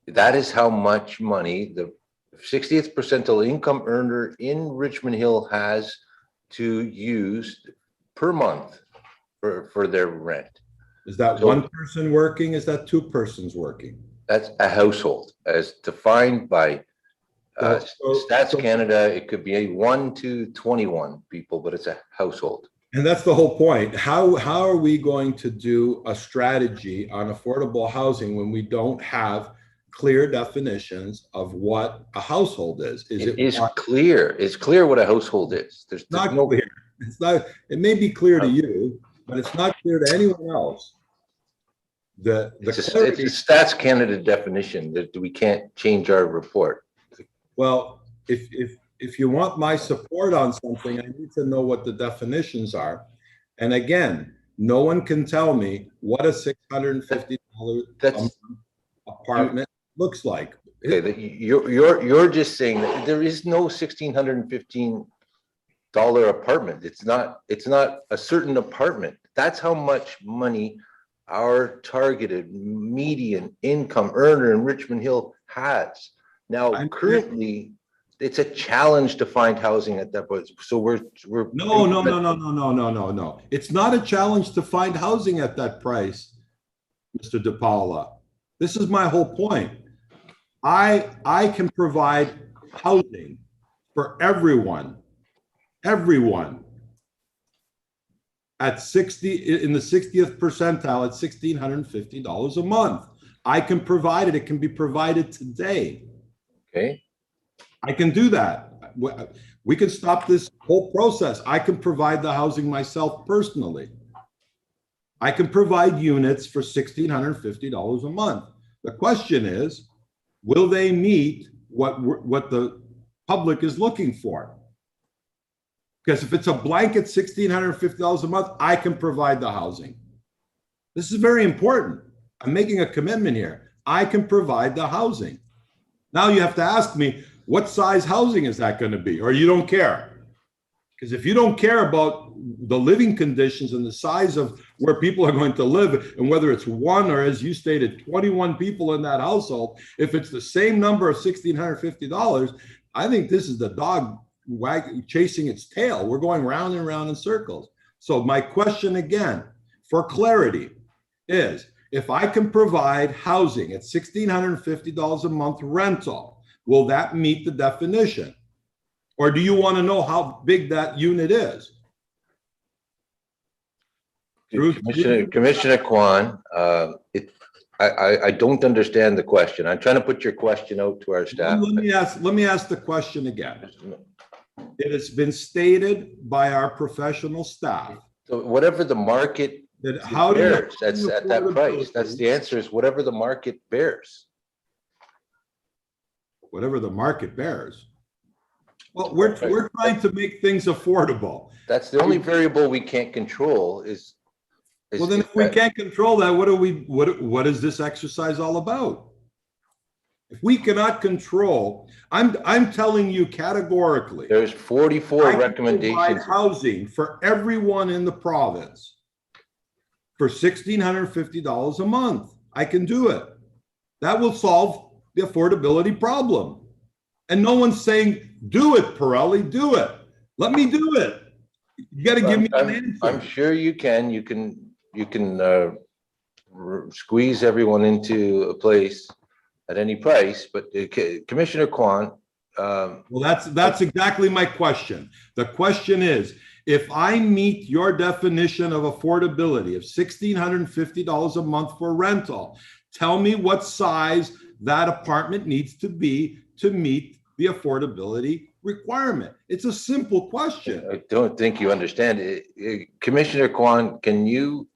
That is how much money the 60th percentile income earner in Richmond Hill has to use per month for their rent. Is that So- one person working? Is that two persons working? That's a household as defined by Stats Canada. It could be 1 to 21 people, but it's a household. And that's the whole point. How are we going to do a strategy on affordable housing when we don't have clear definitions of what a household is? It is clear. It's clear what a household is. There's not no clear. It's not. It may be clear to you, but it's not clear to anyone else. It's a Stats Canada definition that we can't change our report. Well, if you want my support on something, I need to know what the definitions are. And again, no one can tell me what a $650 apartment looks like. Okay, you're just saying that there is no $1,615 apartment. It's not a certain apartment. That's how much money our targeted median income earner in Richmond Hill has. Now, currently, it's a challenge to find housing at that point. So we're No. It's not a challenge to find housing at that price, Mr. DePaula. This is my whole point. I can provide housing for everyone at 60 in the 60th percentile at $1,650 a month. I can provide it. It can be provided today. Okay. I can do that. We can stop this whole process. I can provide the housing myself personally. I can provide units for $1,650 a month. The question is, will they meet what the public is looking for? Because if it's a blanket $1,650 a month, I can provide the housing. This is very important. I'm making a commitment here. I can provide the housing. Now you have to ask me, what size housing is that going to be? Or you don't care? Because if you don't care about the living conditions and the size of where people are going to live, and whether it's one or, as you stated, 21 people in that household, if it's the same number of $1,650, I think this is the dog chasing its tail. We're going round and round in circles. So my question again, for clarity, is if I can provide housing at $1,650 a month rental, will that meet the definition? Or do you want to know how big that unit is? Commissioner Kwan, I don't understand the question. I'm trying to put your question out to our staff. Let me ask the question again. It has been stated by our professional staff. So whatever the market bears, that's at that price. That's the answer, is whatever the market bears. Whatever the market bears. Well, we're trying to make things affordable. That's the only variable we can't control is. Well, then if we can't control that, what is this exercise all about? If we cannot control, I'm telling you categorically. There's 44 recommendations. Housing for everyone in the province for $1,650 a month. I can do it. That will solve the affordability problem. And no one's saying, do it, Pirelli, do it. Let me do it. You got to give me an answer. I'm sure you can. You can squeeze everyone into a place at any price, but Commissioner Kwan. Well, that's exactly my question. The question is, if I meet your definition of affordability of $1,650 a month for rental, tell me what size that apartment needs to be to meet the affordability requirement. It's a simple question. I don't think you understand it. Commissioner Kwan, can you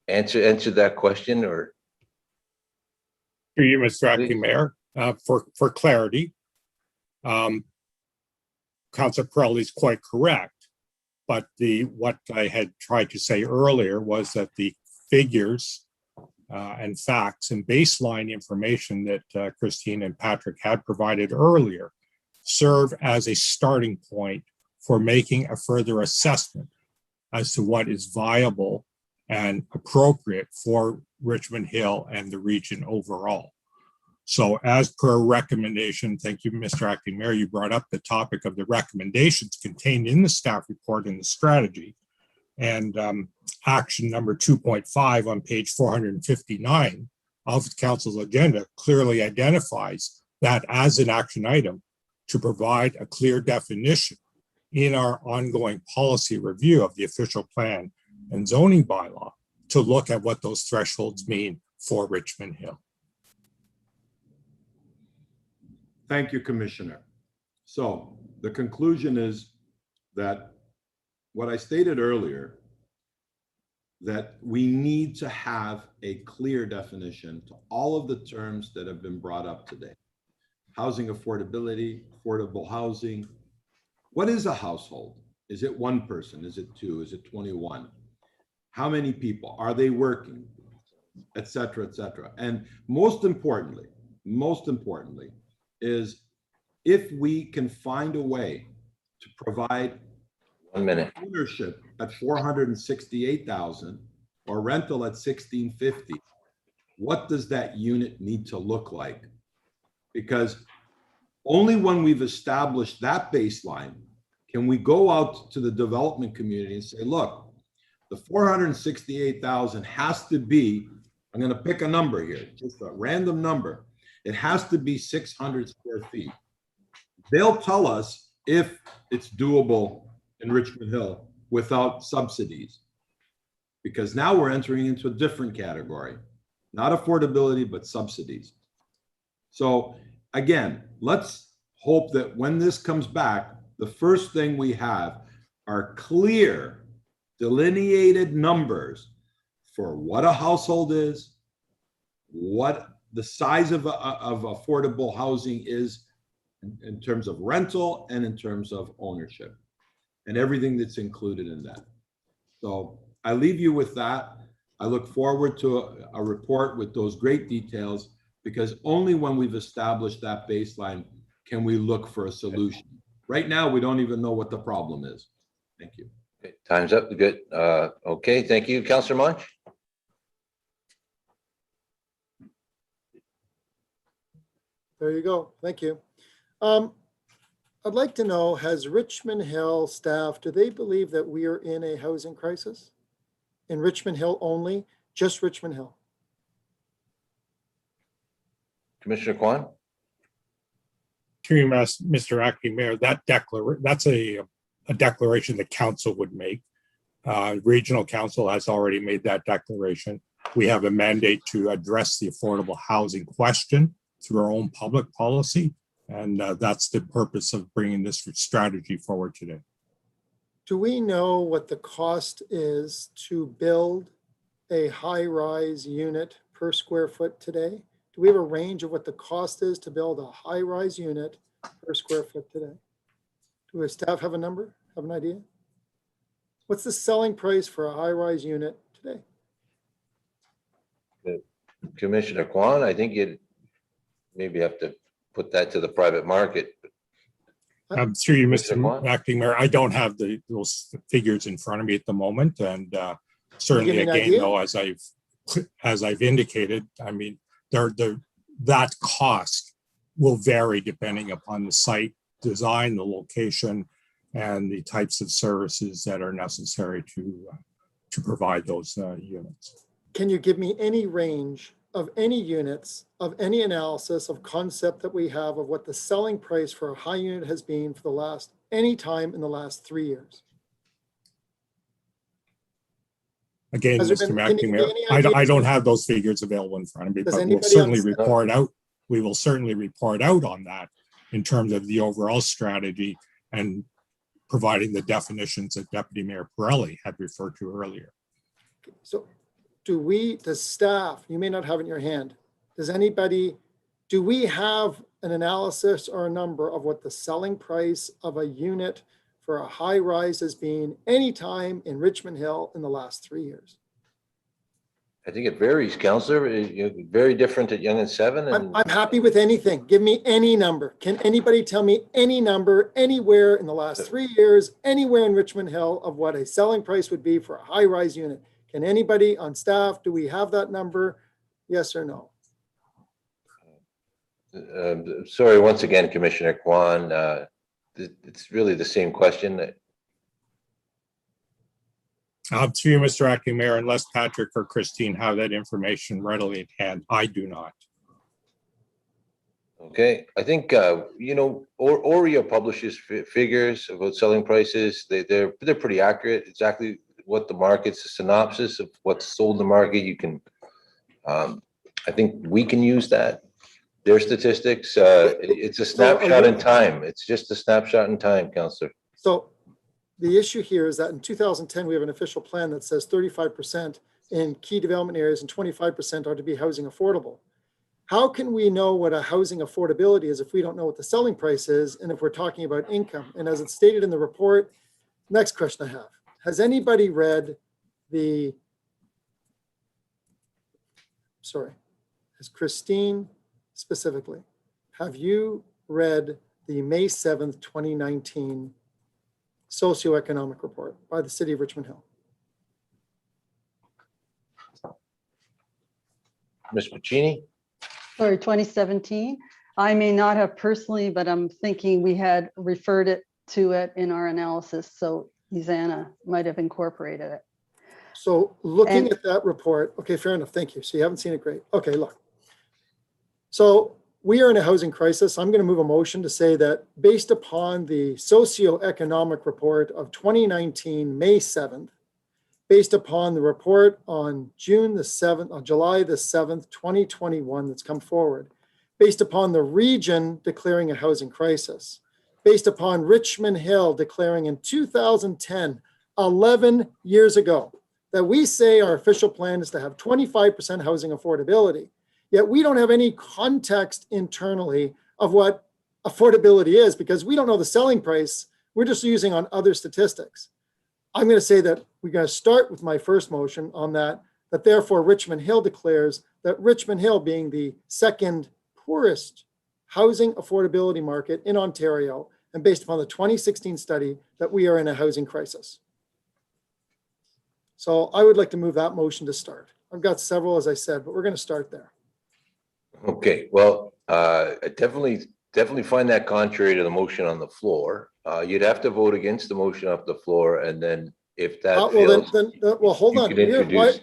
answer that question, or? Through you, Mr. Acting Mayor, for clarity, Councilor Pirelli is quite correct, but what I had tried to say earlier was that the figures and facts and baseline information that Christine and Patrick had provided earlier serve as a starting point for making a further assessment as to what is viable and appropriate for Richmond Hill and the region overall. So as per recommendation, thank you, Mr. Acting Mayor, you brought up the topic of the recommendations contained in the staff report and the strategy. And action number 2.5 on page 459 of the council's agenda clearly identifies that as an action item to provide a clear definition in our ongoing policy review of the official plan and zoning bylaw to look at what those thresholds mean for Richmond Hill. Thank you, Commissioner. So the conclusion is that what I stated earlier, that we need to have a clear definition to all of the terms that have been brought up today. Housing affordability, affordable housing. What is a household? Is it one person? Is it two? Is it 21? How many people? Are they working? Et cetera, et cetera. And most importantly, is if we can find a way to provide 1 minute. ownership at 468,000 or rental at 1650, what does that unit need to look like? Because only when we've established that baseline can we go out to the development community and say, look, the 468,000 has to be, I'm going to pick a number here, just a random number. It has to be 600 square feet. They'll tell us if it's doable in Richmond Hill without subsidies, because now we're entering into a different category, not affordability, but subsidies. So again, let's hope that when this comes back, the first thing we have are clear, delineated numbers for what a household is, what the size of affordable housing is in terms of rental and in terms of ownership, and everything that's included in that. So I leave you with that. I look forward to a report with those great details, because only when we've established that baseline can we look for a solution. Right now, we don't even know what the problem is. Thank you. Okay, time's up. Good. Okay, thank you, Councillor Munch. There you go. Thank you. I'd like to know, has Richmond Hill staff, do they believe that we are in a housing crisis? In Richmond Hill only, just Richmond Hill? Commissioner Kwan? Through you, Mr. Acting Mayor, that's a declaration the council would make. Regional council has already made that declaration. We have a mandate to address the affordable housing question through our own public policy. And that's the purpose of bringing this strategy forward today. Do we know what the cost is to build a high-rise unit per square foot today? Do we have a range of what the cost is to build a high-rise unit per square foot today? Do our staff have a number, have an idea? What's the selling price for a high-rise unit today? Commissioner Kwan, I think you'd maybe have to put that to the private market. Through you, Commissioner Kwan? Mr. Acting Mayor, I don't have those figures in front of me at the moment. And certainly, Give me an again, idea. though, as I've indicated, I mean, that cost will vary depending upon the site design, the location, and the types of services that are necessary to provide those units. Can you give me any range of any units, of any analysis of concept that we have of what the selling price for a high unit has been for the last, any time in the last 3 years? Again, Has there Mr. been- Acting can you Mayor, give me any I don't ideas? have those figures available in front of me, Does but we'll anybody certainly else- report out. We will certainly report out on that in terms of the overall strategy and providing the definitions that Deputy Mayor Pirelli had referred to earlier. So does staff, you may not have it in your hand, do we have an analysis or a number of what the selling price of a unit for a high rise has been any time in Richmond Hill in the last 3 years? I think it varies, Counselor. Very different at Young and Seven. And I'm happy with anything. Give me any number. Can anybody tell me any number anywhere in the last 3 years, anywhere in Richmond Hill of what a selling price would be for a high-rise unit? Can anybody on staff, do we have that number? Yes or no? sorry, once again, Commissioner Kwan, it's really the same question. Through you, Mr. Acting Mayor, unless Patrick or Christine have that information readily at hand, I do not. Okay, I think, Oreo publishes figures about selling prices. They're pretty accurate, exactly what the market's a synopsis of what's sold in the market. You can, I think we can use that. Their statistics, it's a snapshot in time. It's just a snapshot in time, Councillor. So the issue here is that in 2010, we have an official plan that says 35% in key development areas and 25% are to be housing affordable. How can we know what a housing affordability is if we don't know what the selling price is and if we're talking about income? And as it's stated in the report, next question I have, has anybody read has Christine specifically, have you read the May 7th, 2019 socioeconomic report by the City of Richmond Hill? Ms. Puccini? Sorry, 2017. I may not have personally, but I'm thinking we had referred to it in our analysis. So Izana might have incorporated it. So looking at that report, okay, fair enough. Thank you. So you haven't seen it, great. Okay, look. So we are in a housing crisis. I'm going to move a motion to say that based upon the socioeconomic report of 2019, May 7th, based upon the report on July the 7th, 2021 that's come forward, based upon the region declaring a housing crisis, based upon Richmond Hill declaring in 2010, 11 years ago, that we say our official plan is to have 25% housing affordability. Yet we don't have any context internally of what affordability is because we don't know the selling price. We're just using on other statistics. I'm going to say that we're going to start with my first motion on that therefore Richmond Hill declares that Richmond Hill being the second poorest housing affordability market in Ontario, and based upon the 2016 study, that we are in a housing crisis. So I would like to move that motion to start. I've got several, as I said, but we're going to start there. Okay, well, I definitely find that contrary to the motion on the floor. You'd have to vote against the motion off the floor, and then if that fails, well, hold you on. could introduce.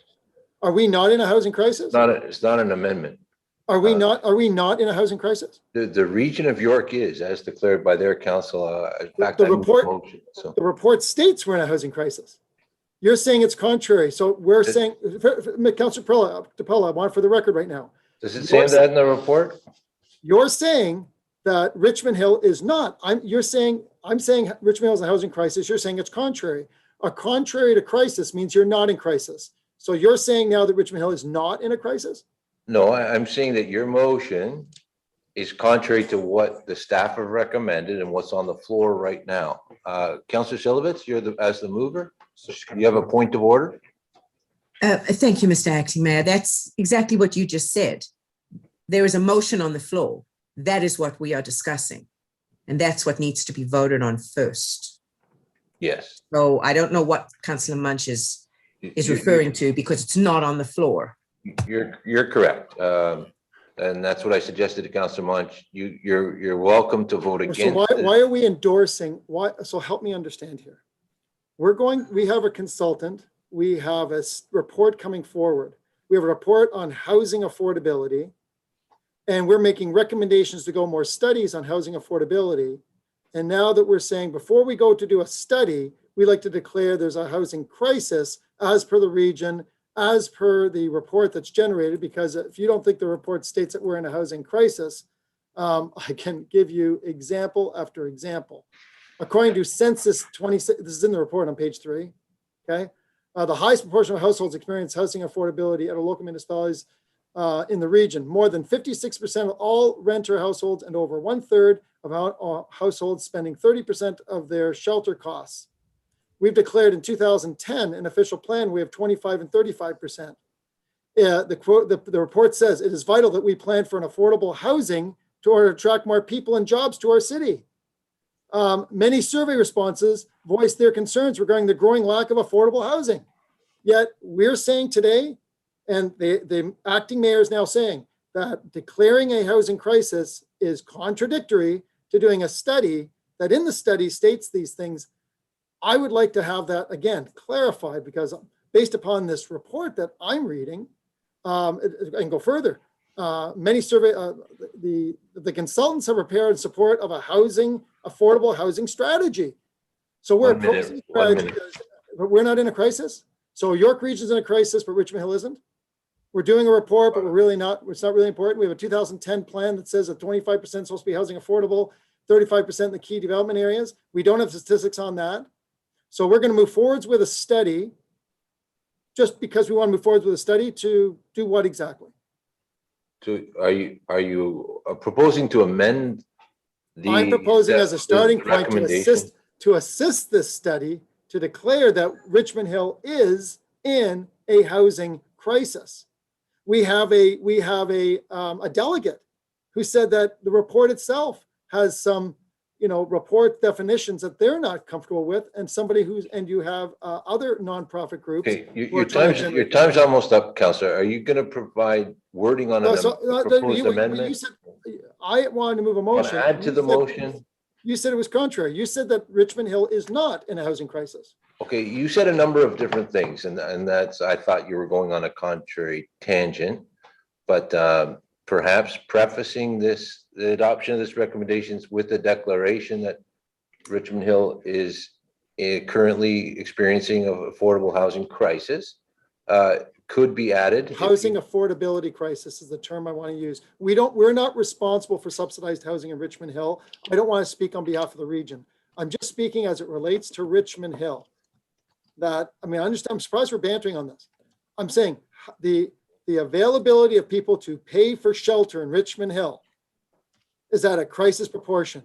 Are we not in a housing crisis? It's not an amendment. Are we not in a housing crisis? The region of York is, as declared by their council. In fact, The I moved the report- motion, so. The report states we're in a housing crisis. You're saying it's contrary. So we're saying, Councillor DePella, I want it for the record right now. Does it say that in the report? You're saying that Richmond Hill is not. I'm saying Richmond Hill is a housing crisis. You're saying it's contrary. A contrary to crisis means you're not in crisis. So you're saying now that Richmond Hill is not in a crisis? No, I'm saying that your motion is contrary to what the staff have recommended and what's on the floor right now. Councillor Shilovitz, you're as the mover. So you have a point of order? Thank you, Mr. Acting Mayor. That's exactly what you just said. There is a motion on the floor. That is what we are discussing. And that's what needs to be voted on first. Yes. So I don't know what Councillor Munch is referring to because it's not on the floor. You're correct. And that's what I suggested to Councillor Munch. You're welcome to vote against. So why are we endorsing? So help me understand here. We have a consultant. We have a report coming forward. We have a report on housing affordability, and we're making recommendations to go more studies on housing affordability. And now that we're saying before we go to do a study, we like to declare there's a housing crisis as per the region, as per the report that's generated, because if you don't think the report states that we're in a housing crisis, I can give you example after example. According to Census 26, this is in the report on page 3, okay? The highest proportion of households experience housing affordability at our local municipalities in the region. More than 56% of all renter households and over 1/3 of households spending 30% of their shelter costs. We've declared in 2010 an official plan, we have 25 and 35%. the quote, the report says, it is vital that we plan for an affordable housing to attract more people and jobs to our city. Many survey responses voiced their concerns regarding the growing lack of affordable housing. Yet we're saying today, and the acting mayor is now saying, that declaring a housing crisis is contradictory to doing a study that in the study states these things. I would like to have that again clarified, because based upon this report that I'm reading, and go further, many survey, the consultants have prepared in support of a affordable housing strategy. So we're opposing strategy, but we're not in a crisis. So York Region's in a crisis, but Richmond Hill isn't. We're doing a report, but we're really not. It's not really important. We have a 2010 plan that says that 25% is supposed to be housing affordable, 35% in the key development areas. We don't have statistics on that. So we're going to move forwards with a study, just because we want to move forward with a study to do what exactly? So are you proposing to amend I'm proposing as a starting point to assist this study to declare that Richmond Hill is in a housing crisis. We have a delegate who said that the report itself has some, report definitions that they're not comfortable with, and you have other nonprofit groups. Okay, your time's almost up, Councillor. Are you going to provide wording on a proposed amendment? You said I wanted to move a motion. Add to the motion. You said it was contrary. You said that Richmond Hill is not in a housing crisis. Okay, you said a number of different things, and that's, I thought you were going on a contrary tangent, but perhaps prefacing the adoption of this recommendations with the declaration that Richmond Hill is currently experiencing an affordable housing crisis could be added. Housing affordability crisis is the term I want to use. We're not responsible for subsidized housing in Richmond Hill. I don't want to speak on behalf of the region. I'm just speaking as it relates to Richmond Hill. I understand, I'm surprised we're bantering on this. I'm saying the availability of people to pay for shelter in Richmond Hill is at a crisis proportion,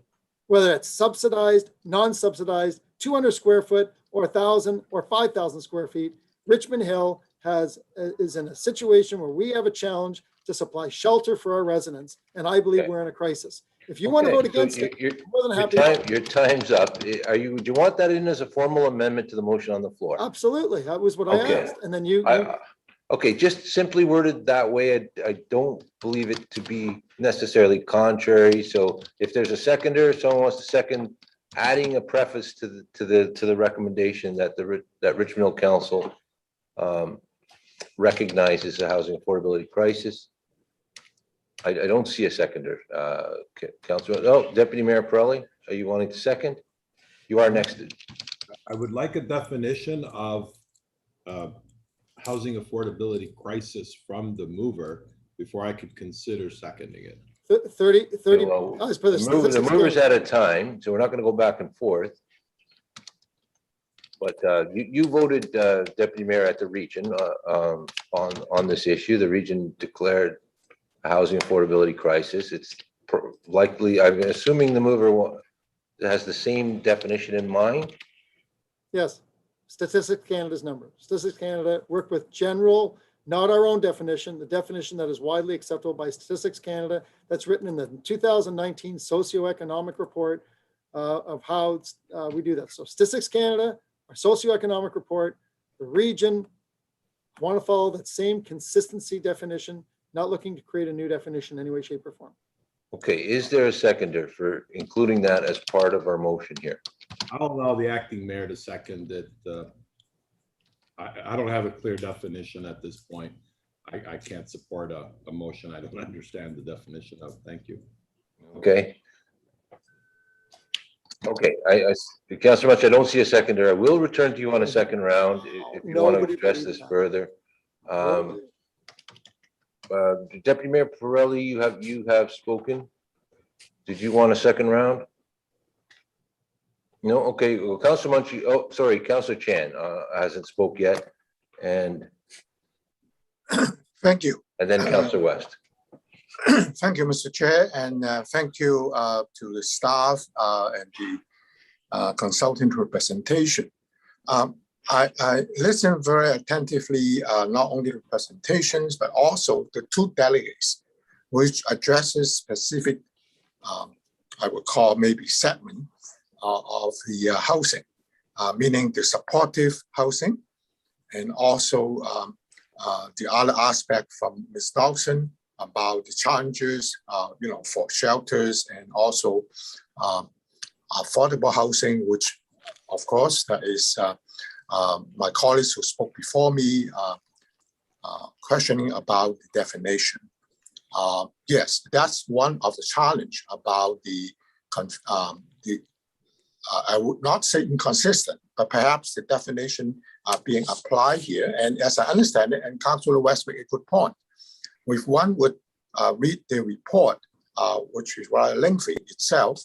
whether it's subsidized, non-subsidized, 200 square foot, or 1,000 or 5,000 square feet. Richmond Hill is in a situation where we have a challenge to supply shelter for our residents, and I believe we're in a crisis. If you want to vote against it, you're more than happy. Your time's up. Do you want that in as a formal amendment to the motion on the floor? Absolutely. That was what I asked. And then okay, just simply worded that way. I don't believe it to be necessarily contrary. So if there's a seconder, someone wants to second, adding a preface to the recommendation that that Richmond Hill Council recognizes the housing affordability crisis. I don't see a seconder. Councilor, Deputy Mayor Pirelli, are you wanting to second? You are next. I would like a definition of housing affordability crisis from the mover before I could consider seconding it. 30. Well, the mover's at a time, so we're not going to go back and forth. But you voted, Deputy Mayor, at the region on this issue. The region declared a housing affordability crisis. It's likely, I'm assuming the mover has the same definition in mind. Yes, Statistics Canada's number. Statistics Canada worked with general, not our own definition, the definition that is widely acceptable by Statistics Canada, that's written in the 2019 socioeconomic report of how we do that. So Statistics Canada, our socioeconomic report, the region want to follow that same consistency definition, not looking to create a new definition in any way, shape, or form. Okay, is there a seconder for including that as part of our motion here? I'll allow the acting mayor to second it. I don't have a clear definition at this point. I can't support a motion I don't understand the definition of. Thank you. Okay. Okay, Councilor Much, I don't see a seconder. I will return to you on a second round if you want to address this further. Deputy Mayor Pirelli, you have spoken. Did you want a second round? No. Okay. Well, Councilor Munchie. Oh, sorry, Councilor Chan hasn't spoke yet, and thank you. And then Councilor West. Thank you, Mr. Chair, and thank you to the staff and the consultant representation. I listened very attentively, not only the presentations, but also the two delegates, which addresses specific, I would call maybe segment of the housing, meaning the supportive housing, and also the other aspect from Ms. Dawson about the challenges, for shelters and also affordable housing, which of course that is my colleagues who spoke before me questioning about the definition. Yes, that's one of the challenge about I would not say inconsistent, but perhaps the definition being applied here. And as I understand it, and Councillor West made a good point, if one would read the report, which is rather lengthy itself,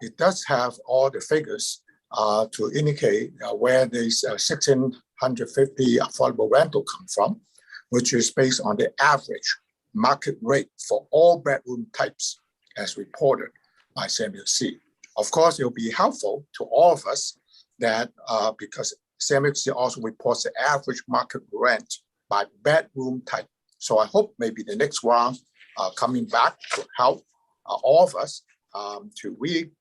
it does have all the figures to indicate where this 1,650 affordable rental come from, which is based on the average market rate for all bedroom types as reported by Samuel C. Of course, it will be helpful to all of us that because Samuel C also reports the average market rent by bedroom type. So I hope maybe the next round coming back to help all of us to really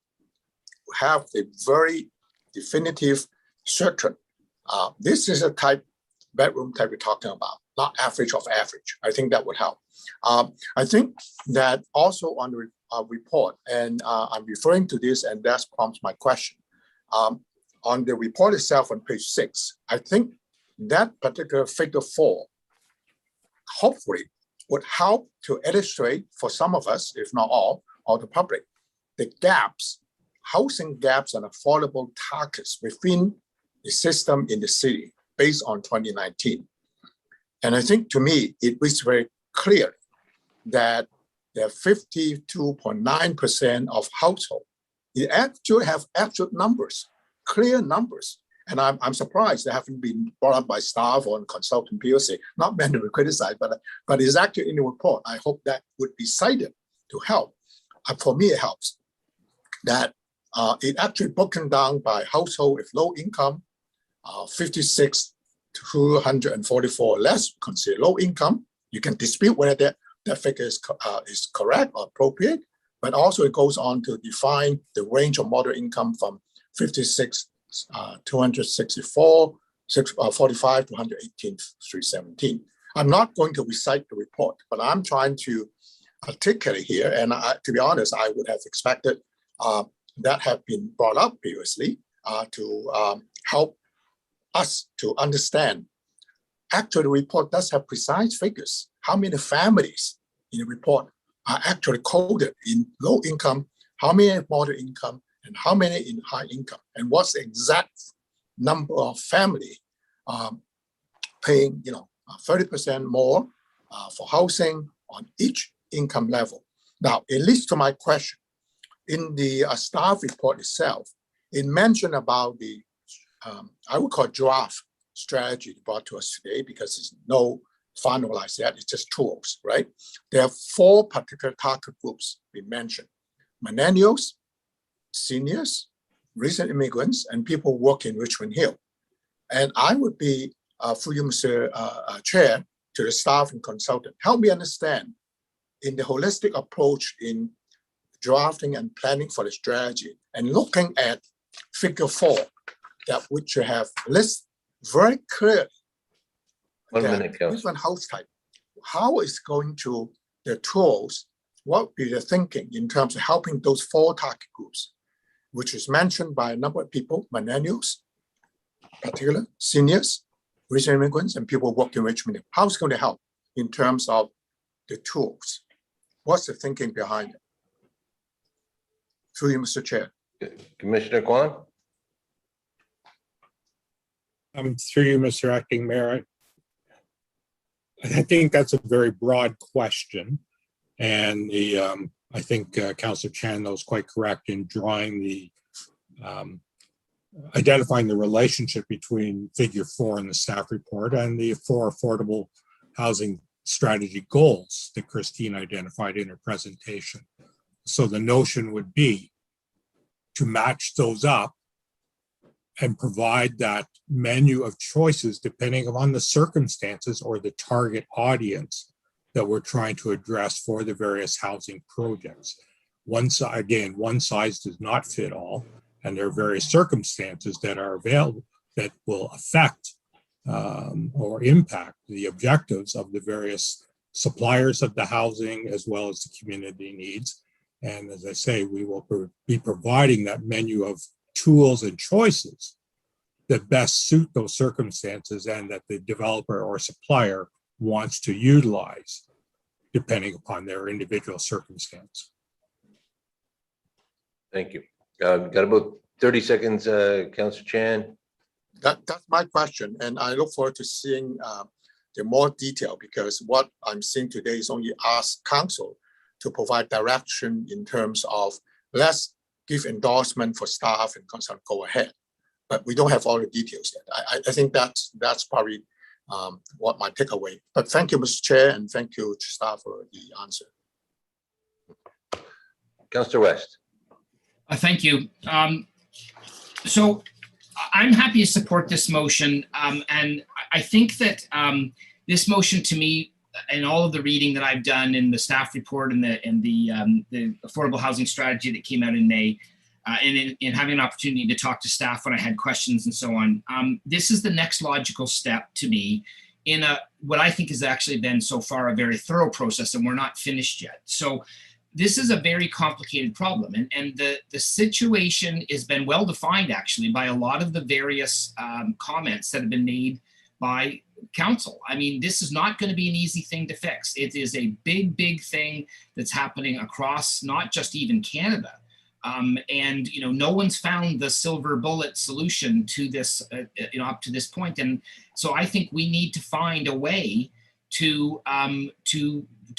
have the very definitive certain. This is a bedroom type we're talking about, not average of average. I think that would help. I think that also on the report, and I'm referring to this, and that prompts my question. On the report itself on page 6, I think that particular figure 4 hopefully would help to illustrate for some of us, if not all, or the public, the gaps, housing gaps and affordable targets within the system in the city based on 2019. And I think to me, it was very clear that there are 52.9% of households. It actually have actual numbers, clear numbers. And I'm surprised they haven't been brought up by staff or consultant POC. Not meant to be criticized, but it's actually in the report. I hope that would be cited to help. For me, it helps that it actually broken down by household with low income, 56 to 244 less considered low income. You can dispute whether that figure is correct or appropriate, but also it goes on to define the range of moderate income from 56, 264, 45 to 118, 317. I'm not going to recite the report, but I'm trying to articulate here. And to be honest, I would have expected that have been brought up previously to help us to understand. Actually, the report does have precise figures. How many families in the report are actually coded in low income, how many in moderate income, and how many in high income, and what's the exact number of family paying 30% more for housing on each income level. Now, it leads to my question. In the staff report itself, it mentioned about the, I would call draft strategy brought to us today because there's no finalized yet, it's just tools, right? There are 4 particular target groups we mentioned: millennials, seniors, recent immigrants, and people working in Richmond Hill. And I would be, through you, Mr. Chair, to the staff and consultant, help me understand in the holistic approach in drafting and planning for the strategy and looking at figure 4, that which you have listed very clearly. 1 minute, Councillor. Different house type. How is going to the tools? What would be the thinking in terms of helping those 4 target groups, which is mentioned by a number of people: millennials, particular seniors, recent immigrants, and people working in Richmond. How is it going to help in terms of the tools? What's the thinking behind it? Through you, Mr. Chair. Commissioner Kwan? Through you, Mr. Acting Mayor. I think that's a very broad question. And I think Councillor Chandler is quite correct in drawing the, identifying the relationship between figure 4 in the staff report and the 4 affordable housing strategy goals that Christine identified in her presentation. So the notion would be to match those up and provide that menu of choices depending upon the circumstances or the target audience that we're trying to address for the various housing projects. One size does not fit all, and there are various circumstances that are available that will affect or impact the objectives of the various suppliers of the housing as well as the community needs. And as I say, we will be providing that menu of tools and choices that best suit those circumstances and that the developer or supplier wants to utilize depending upon their individual circumstance. Thank you. Got about 30 seconds, Councillor Chan. That's my question, and I look forward to seeing the more detail, because what I'm seeing today is only ask council to provide direction in terms of let's give endorsement for staff and concern, go ahead. But we don't have all the details yet. I think that's probably what my takeaway. But thank you, Mr. Chair, and thank you, staff, for the answer. Councillor West. Thank you. So I'm happy to support this motion. And I think that this motion, to me, and all of the reading that I've done in the staff report and the affordable housing strategy that came out in May, and in having an opportunity to talk to staff when I had questions and so on, this is the next logical step to me in what I think has actually been so far a very thorough process, and we're not finished yet. So this is a very complicated problem, and the situation has been well defined actually by a lot of the various comments that have been made by council. I mean, this is not going to be an easy thing to fix. It is a big, big thing that's happening across not just even Canada. And no one's found the silver bullet solution to this, up to this point. And so I think we need to find a way to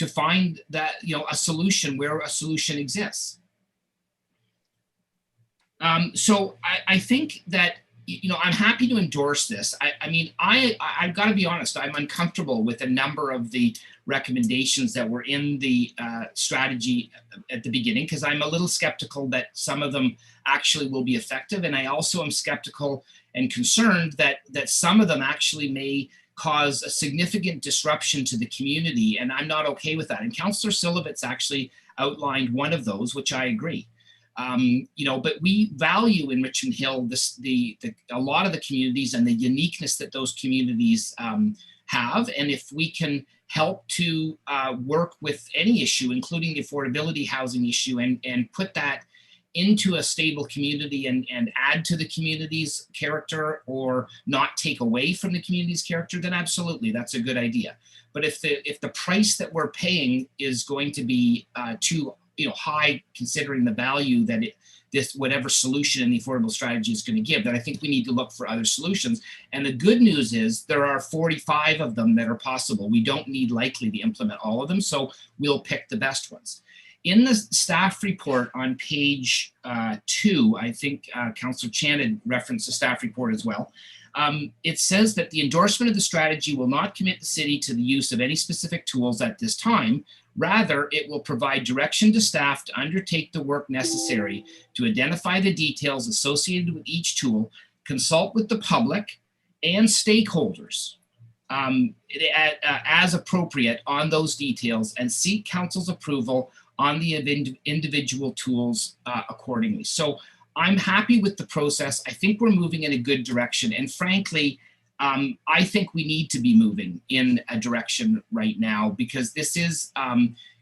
find that, a solution where a solution exists. So I think that, I'm happy to endorse this. I've got to be honest, I'm uncomfortable with a number of the recommendations that were in the strategy at the beginning, because I'm a little skeptical that some of them actually will be effective. And I also am skeptical and concerned that some of them actually may cause a significant disruption to the community. And I'm not okay with that. And Councillor Silovitz actually outlined one of those, which I agree. But we value in Richmond Hill a lot of the communities and the uniqueness that those communities have. And if we can help to work with any issue, including the affordability housing issue, and put that into a stable community and add to the community's character or not take away from the community's character, then absolutely, that's a good idea. But if the price that we're paying is going to be too high, considering the value that whatever solution in the affordable strategy is going to give, then I think we need to look for other solutions. And the good news is there are 45 of them that are possible. We don't need likely to implement all of them, so we'll pick the best ones. In the staff report on page 2, I think Councillor Chan had referenced the staff report as well. It says that the endorsement of the strategy will not commit the city to the use of any specific tools at this time. Rather, it will provide direction to staff to undertake the work necessary to identify the details associated with each tool, consult with the public and stakeholders as appropriate on those details, and seek council's approval on the individual tools accordingly. So I'm happy with the process. I think we're moving in a good direction. And frankly, I think we need to be moving in a direction right now, because this is,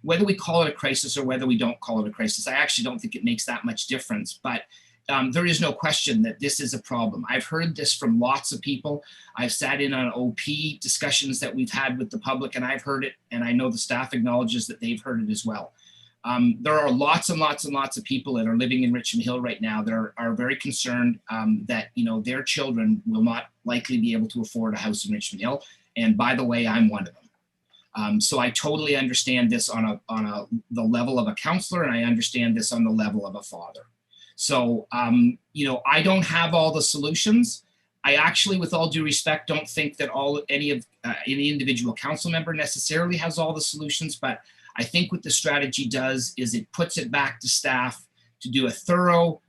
whether we call it a crisis or whether we don't call it a crisis, I actually don't think it makes that much difference. But there is no question that this is a problem. I've heard this from lots of people. I've sat in on OP discussions that we've had with the public, and I've heard it, and I know the staff acknowledges that they've heard it as well. There are lots and lots and lots of people that are living in Richmond Hill right now that are very concerned that their children will not likely be able to afford a house in Richmond Hill. And by the way, I'm one of them. So I totally understand this on the level of a counselor, and I understand this on the level of a father. So I don't have all the solutions. I actually, with all due respect, don't think that any individual council member necessarily has all the solutions, but I think what the strategy does is it puts it back to staff to do a thorough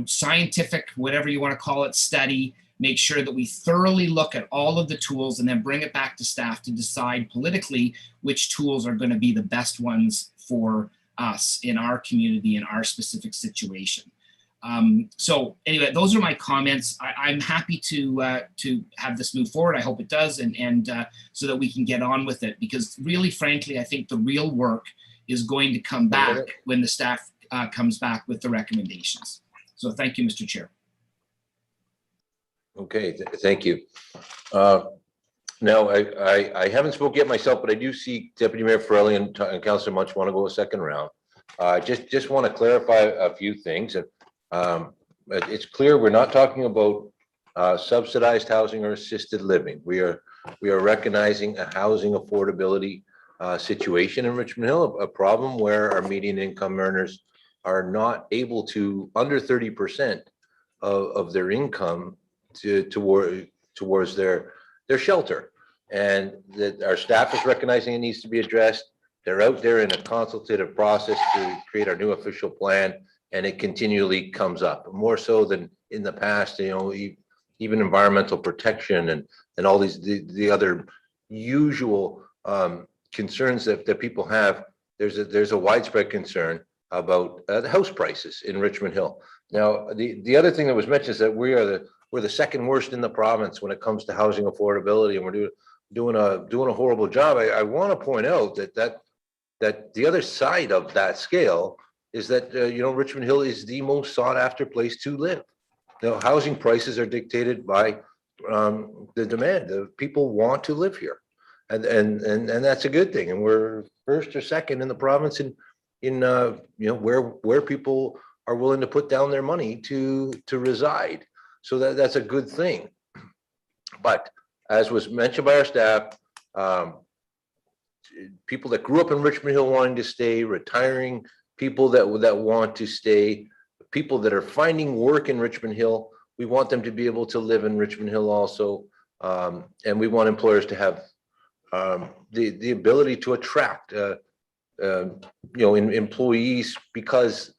scientific, whatever you want to call it, study, make sure that we thoroughly look at all of the tools and then bring it back to staff to decide politically which tools are going to be the best ones for us in our community, in our specific situation. So anyway, those are my comments. I'm happy to have this move forward. I hope it does, and so that we can get on with it, because really, frankly, I think the real work is going to come back when the staff comes back with the recommendations. So thank you, Mr. Chair. Okay, thank you. Now, I haven't spoken yet myself, but I do see Deputy Mayor Farrelly and Councillor Munch want to go a second round. Just want to clarify a few things. It's clear we're not talking about subsidized housing or assisted living. We are recognizing a housing affordability situation in Richmond Hill, a problem where our median income earners are not able to, under 30% of their income towards their shelter, and that our staff is recognizing it needs to be addressed. They're out there in a consultative process to create our new official plan, and it continually comes up more so than in the past. Even environmental protection and all these the other usual concerns that people have. There's a widespread concern about the house prices in Richmond Hill. Now, the other thing that was mentioned is that we're the second worst in the province when it comes to housing affordability, and we're doing a horrible job. I want to point out that the other side of that scale is that Richmond Hill is the most sought after place to live. Housing prices are dictated by the demand. People want to live here, and that's a good thing. And we're first or second in the province in where people are willing to put down their money to reside. So that's a good thing. But as was mentioned by our staff, people that grew up in Richmond Hill wanting to stay, retiring people that want to stay, people that are finding work in Richmond Hill, we want them to be able to live in Richmond Hill also. And we want employers to have the ability to attract employees, because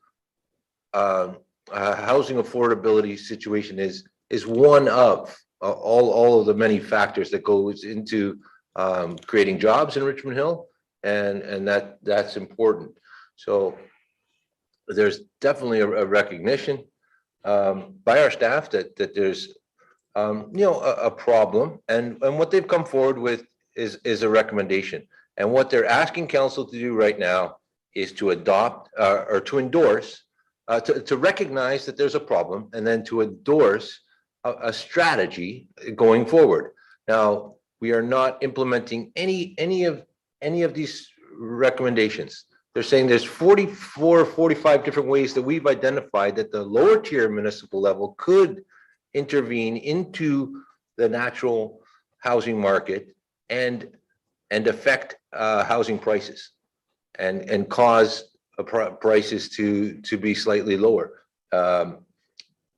housing affordability situation is one of all of the many factors that goes into creating jobs in Richmond Hill, and that's important. So there's definitely a recognition by our staff that there's a problem, and what they've come forward with is a recommendation. And what they're asking council to do right now is to adopt or to endorse, to recognize that there's a problem, and then to endorse a strategy going forward. Now, we are not implementing any of these recommendations. They're saying there's 44, 45 different ways that we've identified that the lower tier municipal level could intervene into the natural housing market and affect housing prices and cause prices to be slightly lower.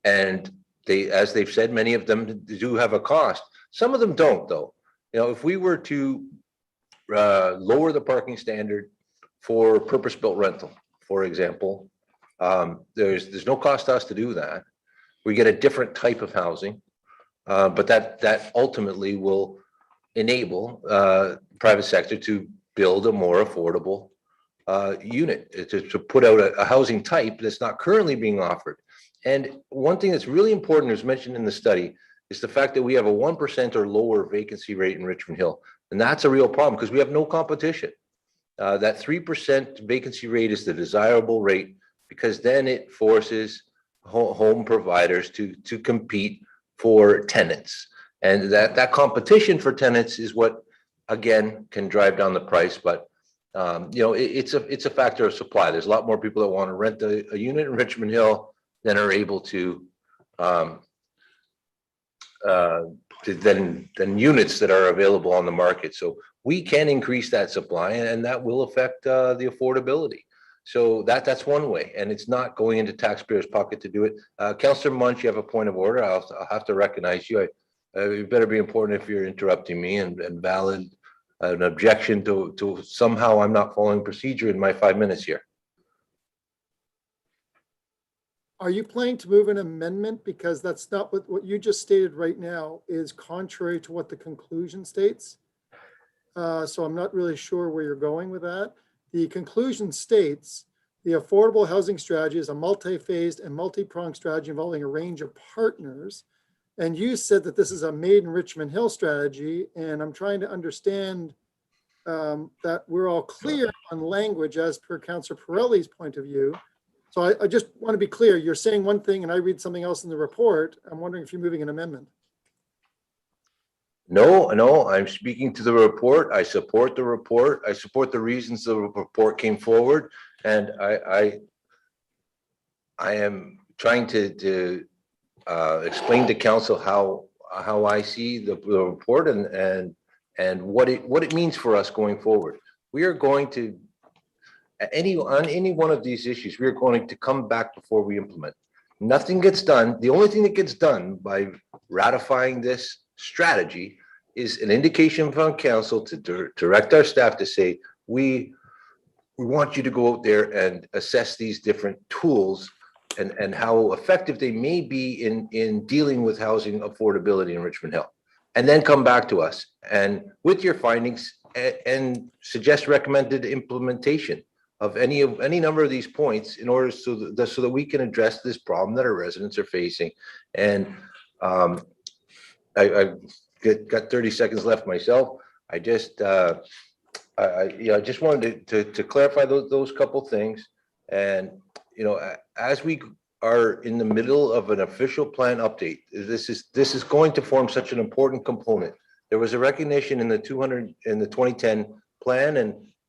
And as they've said, many of them do have a cost. Some of them don't, though. If we were to lower the parking standard for purpose-built rental, for example, there's no cost to us to do that. We get a different type of housing, but that ultimately will enable private sector to build a more affordable unit, to put out a housing type that's not currently being offered. And one thing that's really important, as mentioned in the study, is the fact that we have a 1% or lower vacancy rate in Richmond Hill. And that's a real problem because we have no competition. That 3% vacancy rate is the desirable rate, because then it forces home providers to compete for tenants. And that competition for tenants is what, again, can drive down the price. But it's a factor of supply. There's a lot more people that want to rent a unit in Richmond Hill than are able to than units that are available on the market. So we can increase that supply, and that will affect the affordability. So that's one way, and it's not going into taxpayers' pocket to do it. Councillor Munch, you have a point of order. I'll have to recognize you. It better be important if you're interrupting me, and valid an objection to somehow I'm not following procedure in my 5 minutes here. Are you planning to move an amendment? Because that's not what you just stated right now is contrary to what the conclusion states. So I'm not really sure where you're going with that. The conclusion states the affordable housing strategy is a multi-phased and multi-pronged strategy involving a range of partners. And you said that this is a made in Richmond Hill strategy. And I'm trying to understand that we're all clear on language as per Councillor Pirelli's point of view. So I just want to be clear. You're saying one thing and I read something else in the report. I'm wondering if you're moving an amendment. No, I'm speaking to the report. I support the report. I support the reasons the report came forward. And I am trying to explain to council how I see the report and what it means for us going forward. We are going to, on any one of these issues, we are going to come back before we implement. Nothing gets done. The only thing that gets done by ratifying this strategy is an indication from council to direct our staff to say, we want you to go out there and assess these different tools and how effective they may be in dealing with housing affordability in Richmond Hill. And then come back to us and with your findings and suggest recommended implementation of any number of these points in order so that we can address this problem that our residents are facing. And I've got 30 seconds left myself. I just wanted to clarify those couple things. And as we are in the middle of an official plan update, this is going to form such an important component. There was a recognition in the 2010 plan,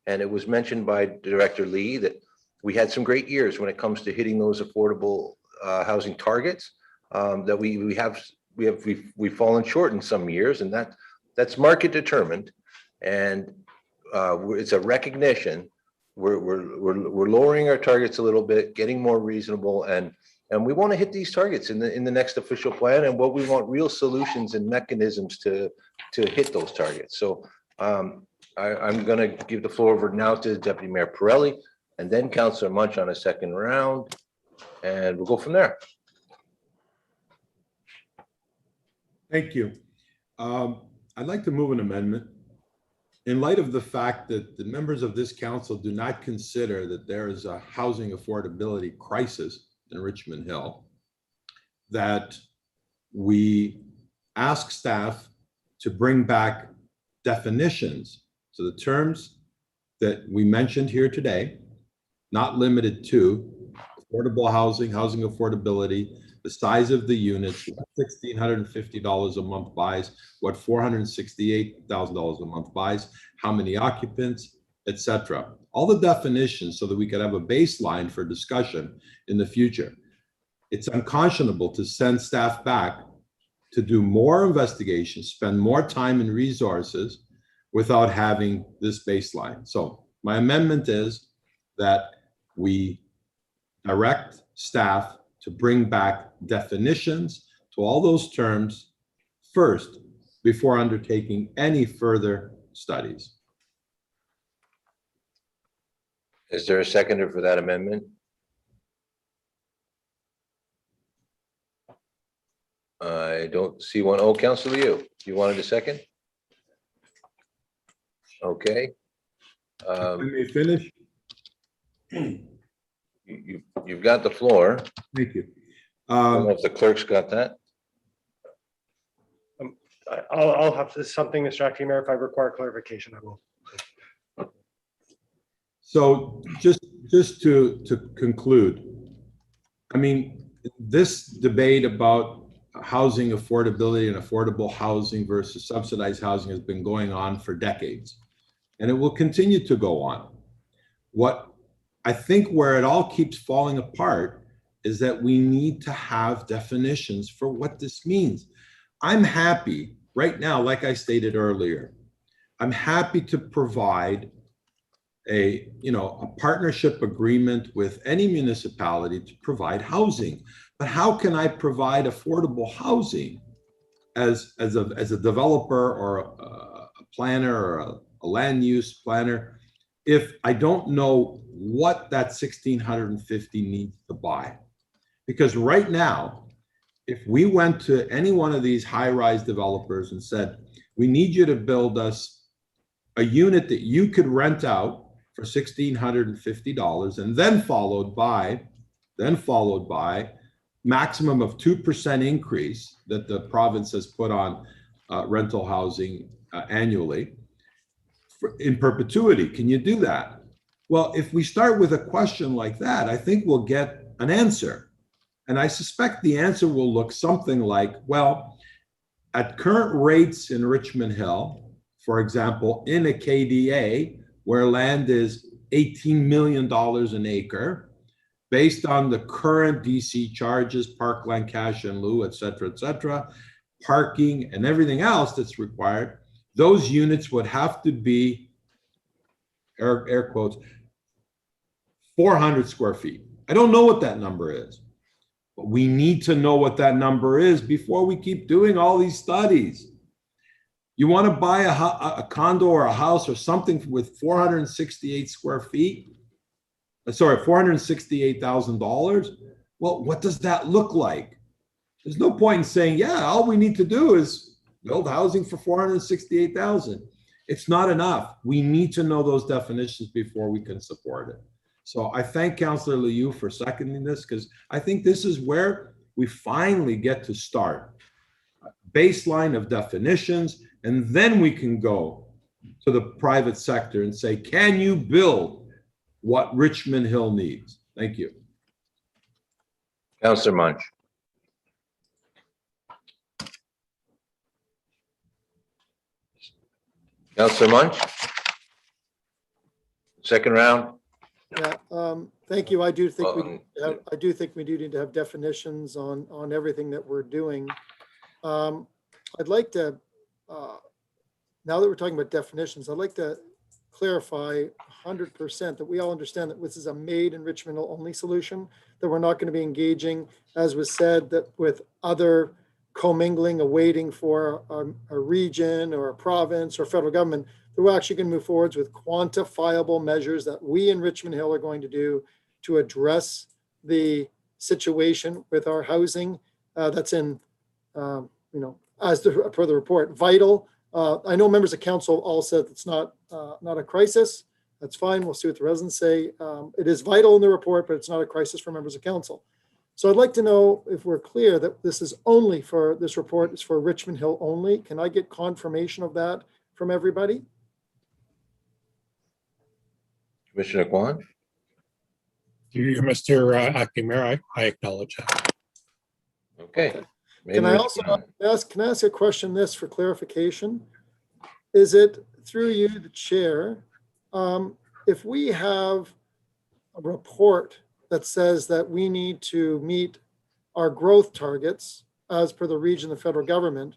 and it was mentioned by Director Lee that we had some great years when it comes to hitting those affordable housing targets. That we've fallen short in some years, and that's market determined, and it's a recognition. We're lowering our targets a little bit, getting more reasonable, and we want to hit these targets in the next official plan. And what we want real solutions and mechanisms to hit those targets. So I'm going to give the floor over now to Deputy Mayor Pirelli, and then Councillor Munch on a second round, and we'll go from there. Thank you. I'd like to move an amendment. In light of the fact that the members of this council do not consider that there is a housing affordability crisis in Richmond Hill, that we ask staff to bring back definitions to the terms that we mentioned here today, not limited to affordable housing, housing affordability, the size of the units, what $1,650 a month buys, what $468,000 a month buys, how many occupants, etc. All the definitions so that we could have a baseline for discussion in the future. It's unconscionable to send staff back to do more investigations, spend more time and resources without having this baseline. So my amendment is that we direct staff to bring back definitions to all those terms first before undertaking any further studies. Is there a seconder for that amendment? I don't see one. Oh, Councillor Liu, you wanted a second? Okay. Let me finish. You've got the floor. Thank you. I don't know if the clerk's got that. I'll have something, Mr. Acting Mayor, if I require clarification, I will. So just to conclude, I mean, this debate about housing affordability and affordable housing versus subsidized housing has been going on for decades, and it will continue to go on. What I think where it all keeps falling apart is that we need to have definitions for what this means. I'm happy right now, like I stated earlier, I'm happy to provide a partnership agreement with any municipality to provide housing. But how can I provide affordable housing as a developer or a planner or a land use planner if I don't know what that $1,650 needs to buy? Because right now, if we went to any one of these high-rise developers and said, we need you to build us a unit that you could rent out for $1,650, and then followed by maximum of 2% increase that the province has put on rental housing annually in perpetuity. Can you do that? Well, if we start with a question like that, I think we'll get an answer. And I suspect the answer will look something like, well, at current rates in Richmond Hill, for example, in a KDA where land is $18 million an acre, based on the current DC charges, parkland, cash and lieu, et cetera, parking and everything else that's required, those units would have to be, air quotes, 400 square feet. I don't know what that number is, but we need to know what that number is before we keep doing all these studies. You want to buy a condo or a house or something with 468 square feet? Sorry, $468,000. Well, what does that look like? There's no point in saying, yeah, all we need to do is build housing for 468,000. It's not enough. We need to know those definitions before we can support it. So I thank Councillor Liu for seconding this, because I think this is where we finally get to start. Baseline of definitions, and then we can go to the private sector and say, can you build what Richmond Hill needs? Thank you. Councillor Munch. Councillor Munch? Second round? Yeah, thank you. I do think we do need to have definitions on everything that we're doing. I'd like to, now that we're talking about definitions, I'd like to clarify 100% that we all understand that this is a made in Richmond Hill only solution, that we're not going to be engaging, as was said, that with other commingling, awaiting for a region or a province or federal government, that we're actually going to move forwards with quantifiable measures that we in Richmond Hill are going to do to address the situation with our housing that's in, as per the report, vital. I know members of council all said it's not a crisis. That's fine. We'll see what the residents say. It is vital in the report, but it's not a crisis for members of council. So I'd like to know if we're clear that this is only for, this report is for Richmond Hill only. Can I get confirmation of that from everybody? Commissioner Kwan? Mr. Acting Mayor, I acknowledge that. Okay. Can I also ask a question this for clarification? Is it through you, the chair, if we have a report that says that we need to meet our growth targets as per the region, the federal government,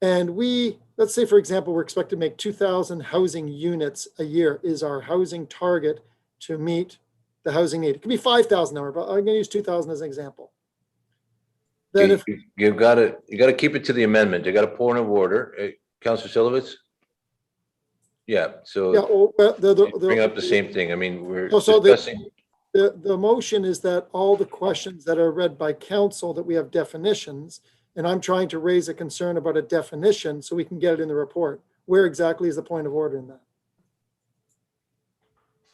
and we, let's say, for example, we're expected to make 2,000 housing units a year is our housing target to meet the housing need. It could be 5,000 number, but I'm going to use 2,000 as an example. Then if you got to keep it to the amendment. You got a point of order. Councillor Silovitz? Yeah, so yeah, well, bring up the same thing. I mean, we're so discussing. The motion is that all the questions that are read by council, that we have definitions, and I'm trying to raise a concern about a definition so we can get it in the report. Where exactly is the point of order in that?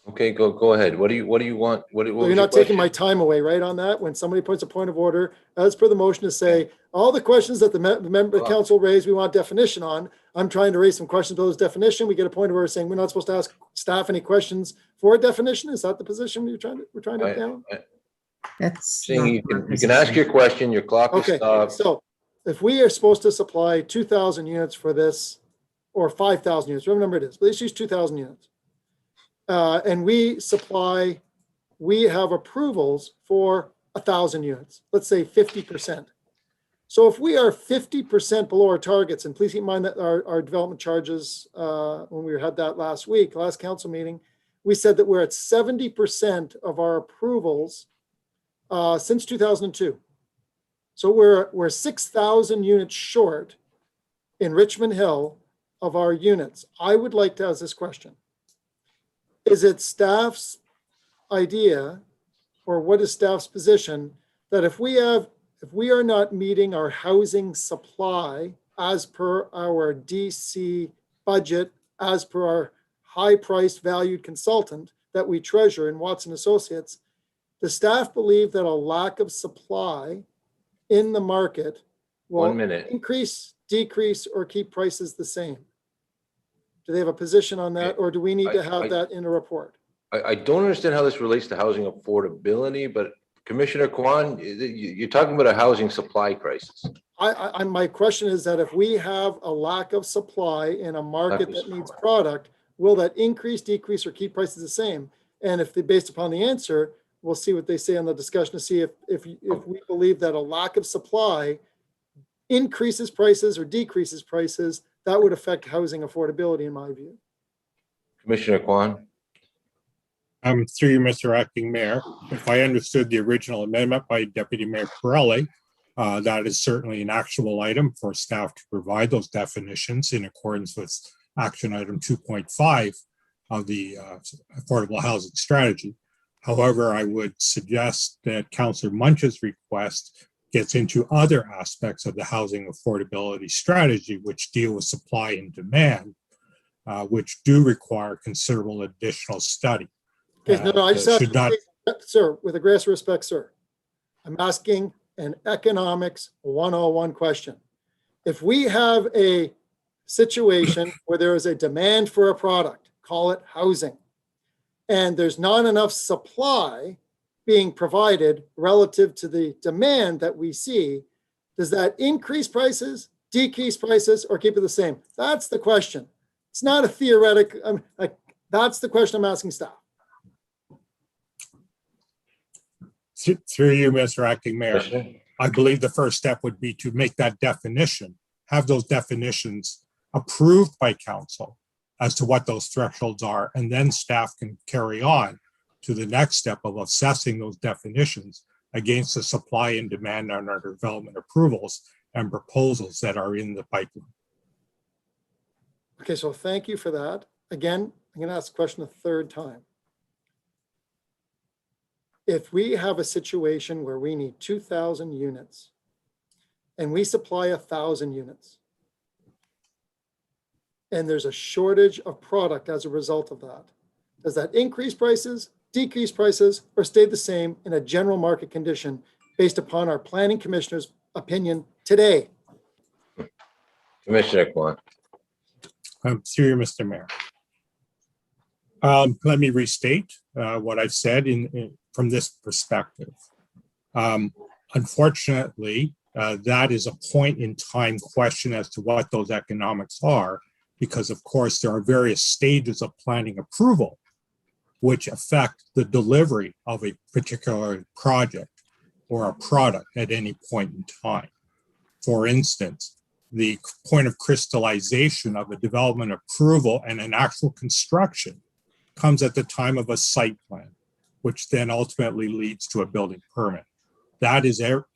Okay, go ahead. What do you want? What You're not taking my time away, right, on that? When somebody puts a point of order, as per the motion to say, all the questions that the member council raised, we want definition on. I'm trying to raise some questions about those definition. We get a point of order saying we're not supposed to ask staff any questions for a definition. Is that the position we're trying to get down? That's saying you can ask your question. Your clock is stopped. So if we are supposed to supply 2,000 units for this, or 5,000 units, whatever number it is, but let's use 2,000 units. And we have approvals for 1,000 units, let's say 50%. So if we are 50% below our targets, and please keep in mind that our development charges, when we had that last council meeting, we said that we're at 70% of our approvals since 2002. So we're 6,000 units short in Richmond Hill of our units. I would like to ask this question. Is it staff's idea, or what is staff's position, that if we are not meeting our housing supply as per our DC budget, as per our high-priced valued consultant that we treasure in Watson Associates, the staff believe that a lack of supply in the market will 1 minute. increase, decrease, or keep prices the same. Do they have a position on that, or do we need to have that in a report? I don't understand how this relates to housing affordability, but Commissioner Kwan, you're talking about a housing supply crisis. My question is that if we have a lack of supply in a market that needs product, will that increase, decrease, or keep prices the same? And if they, based upon the answer, we'll see what they say on the discussion to see if we believe that a lack of supply increases prices or decreases prices, that would affect housing affordability in my view. Commissioner Kwan. Through you, Mr. Acting Mayor, if I understood the original amendment by Deputy Mayor Pirelli, that is certainly an actual item for staff to provide those definitions in accordance with action item 2.5 of the affordable housing strategy. However, I would suggest that Councillor Munch's request gets into other aspects of the housing affordability strategy, which deal with supply and demand, which do require considerable additional study. Okay, no, I just have to, sir, with the greatest respect, sir, I'm asking an economics 101 question. If we have a situation where there is a demand for a product, call it housing, and there's not enough supply being provided relative to the demand that we see, does that increase prices, decrease prices, or keep it the same? That's the question. It's not a theoretic, that's the question I'm asking staff. Through you, Mr. Acting Mayor, I believe the first step would be to make that definition, have those definitions approved by council as to what those thresholds are, and then staff can carry on to the next step of assessing those definitions against the supply and demand on our development approvals and proposals that are in the pipeline. Okay, so thank you for that. Again, I'm going to ask the question a third time. If we have a situation where we need 2,000 units and we supply 1,000 units, and there's a shortage of product as a result of that, does that increase prices, decrease prices, or stay the same in a general market condition based upon our planning commissioner's opinion today? Commissioner Kwan. Through you, Mr. Mayor. Let me restate what I've said from this perspective. Unfortunately, that is a point in time question as to what those economics are, because of course there are various stages of planning approval which affect the delivery of a particular project or a product at any point in time. For instance, the point of crystallization of a development approval and an actual construction comes at the time of a site plan, which then ultimately leads to a building permit. That is the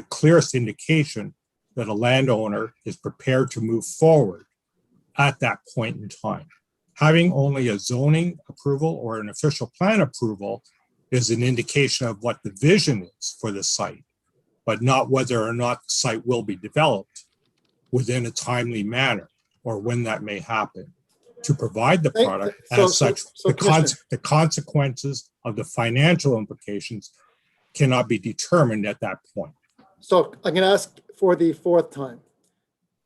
clearest indication that a landowner is prepared to move forward at that point in time. Having only a zoning approval or an official plan approval is an indication of what the vision is for the site, but not whether or not the site will be developed within a timely manner or when that may happen. To provide the product the consequences of the financial implications cannot be determined at that point. So I'm going to ask for the fourth time.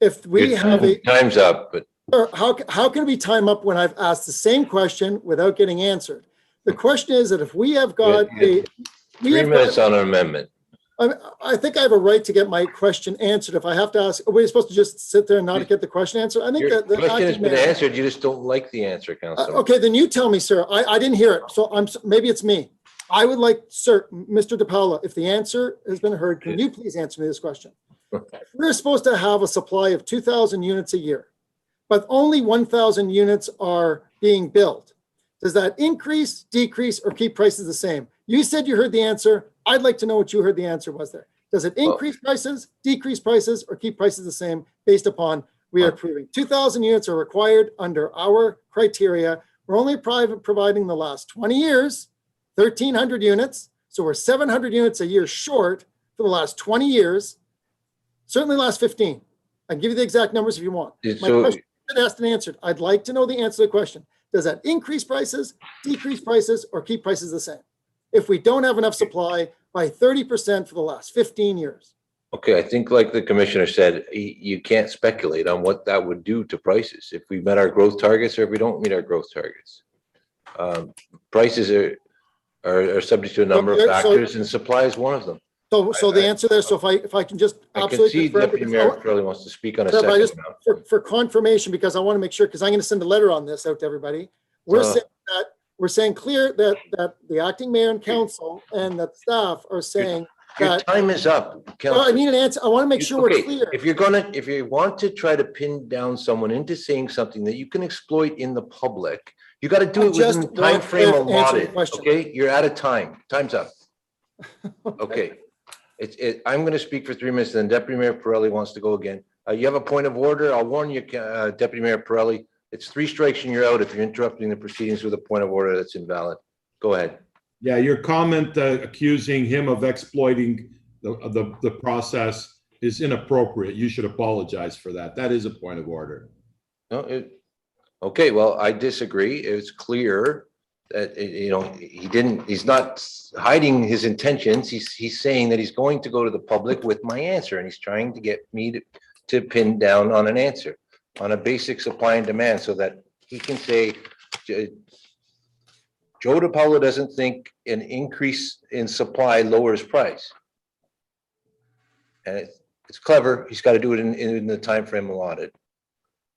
If we have a time's up, but how can we time up when I've asked the same question without getting answered? The question is that if we have got 3 minutes on an amendment. I think I have a right to get my question answered. If I have to ask, are we supposed to just sit there and not get the question answered? I think that the question has been answered. You just don't like the answer, Councilor. Okay, then you tell me, sir. I didn't hear it, so maybe it's me. I would like, sir, Mr. DePaula, if the answer has been heard, can you please answer me this question? We're supposed to have a supply of 2,000 units a year, but only 1,000 units are being built. Does that increase, decrease, or keep prices the same? You said you heard the answer. I'd like to know what you heard the answer was there. Does it increase prices, decrease prices, or keep prices the same based upon we are approving? 2,000 units are required under our criteria. We're only providing the last 20 years, 1,300 units. So we're 700 units a year short for the last 20 years, certainly last 15. I can give you the exact numbers if you want. My question is asked and answered. I'd like to know the answer to the question. Does that increase prices, decrease prices, or keep prices the same? If we don't have enough supply by 30% for the last 15 years. Okay, I think like the commissioner said, you can't speculate on what that would do to prices if we met our growth targets or if we don't meet our growth targets. Prices are subject to a number of factors, and supply is one of them. So the answer there, so if I can just I can see Deputy Mayor Curley wants to speak on a second now. For confirmation, because I want to make sure, because I'm going to send a letter on this out to everybody. We're saying clear that the acting mayor and council and the staff are saying Your that. time is up. Well, I need an answer. I want to make sure we're Okay, clear. if you want to try to pin down someone into saying something that you can exploit in the public, you got to do it within the time frame allotted. Okay, you're out of time. Time's up. Okay. I'm going to speak for 3 minutes, then Deputy Mayor Pirelli wants to go again. You have a point of order. I'll warn you, Deputy Mayor Pirelli, it's 3 strikes and you're out if you're interrupting the proceedings with a point of order that's invalid. Go ahead. Yeah, your comment accusing him of exploiting the process is inappropriate. You should apologize for that. That is a point of order. No, okay, well, I disagree. It's clear that, he's not hiding his intentions. He's saying that he's going to go to the public with my answer, and he's trying to get me to pin down on an answer on a basic supply and demand so that he can say, Joe DiPaolo doesn't think an increase in supply lowers price. And it's clever. He's got to do it in the time frame allotted.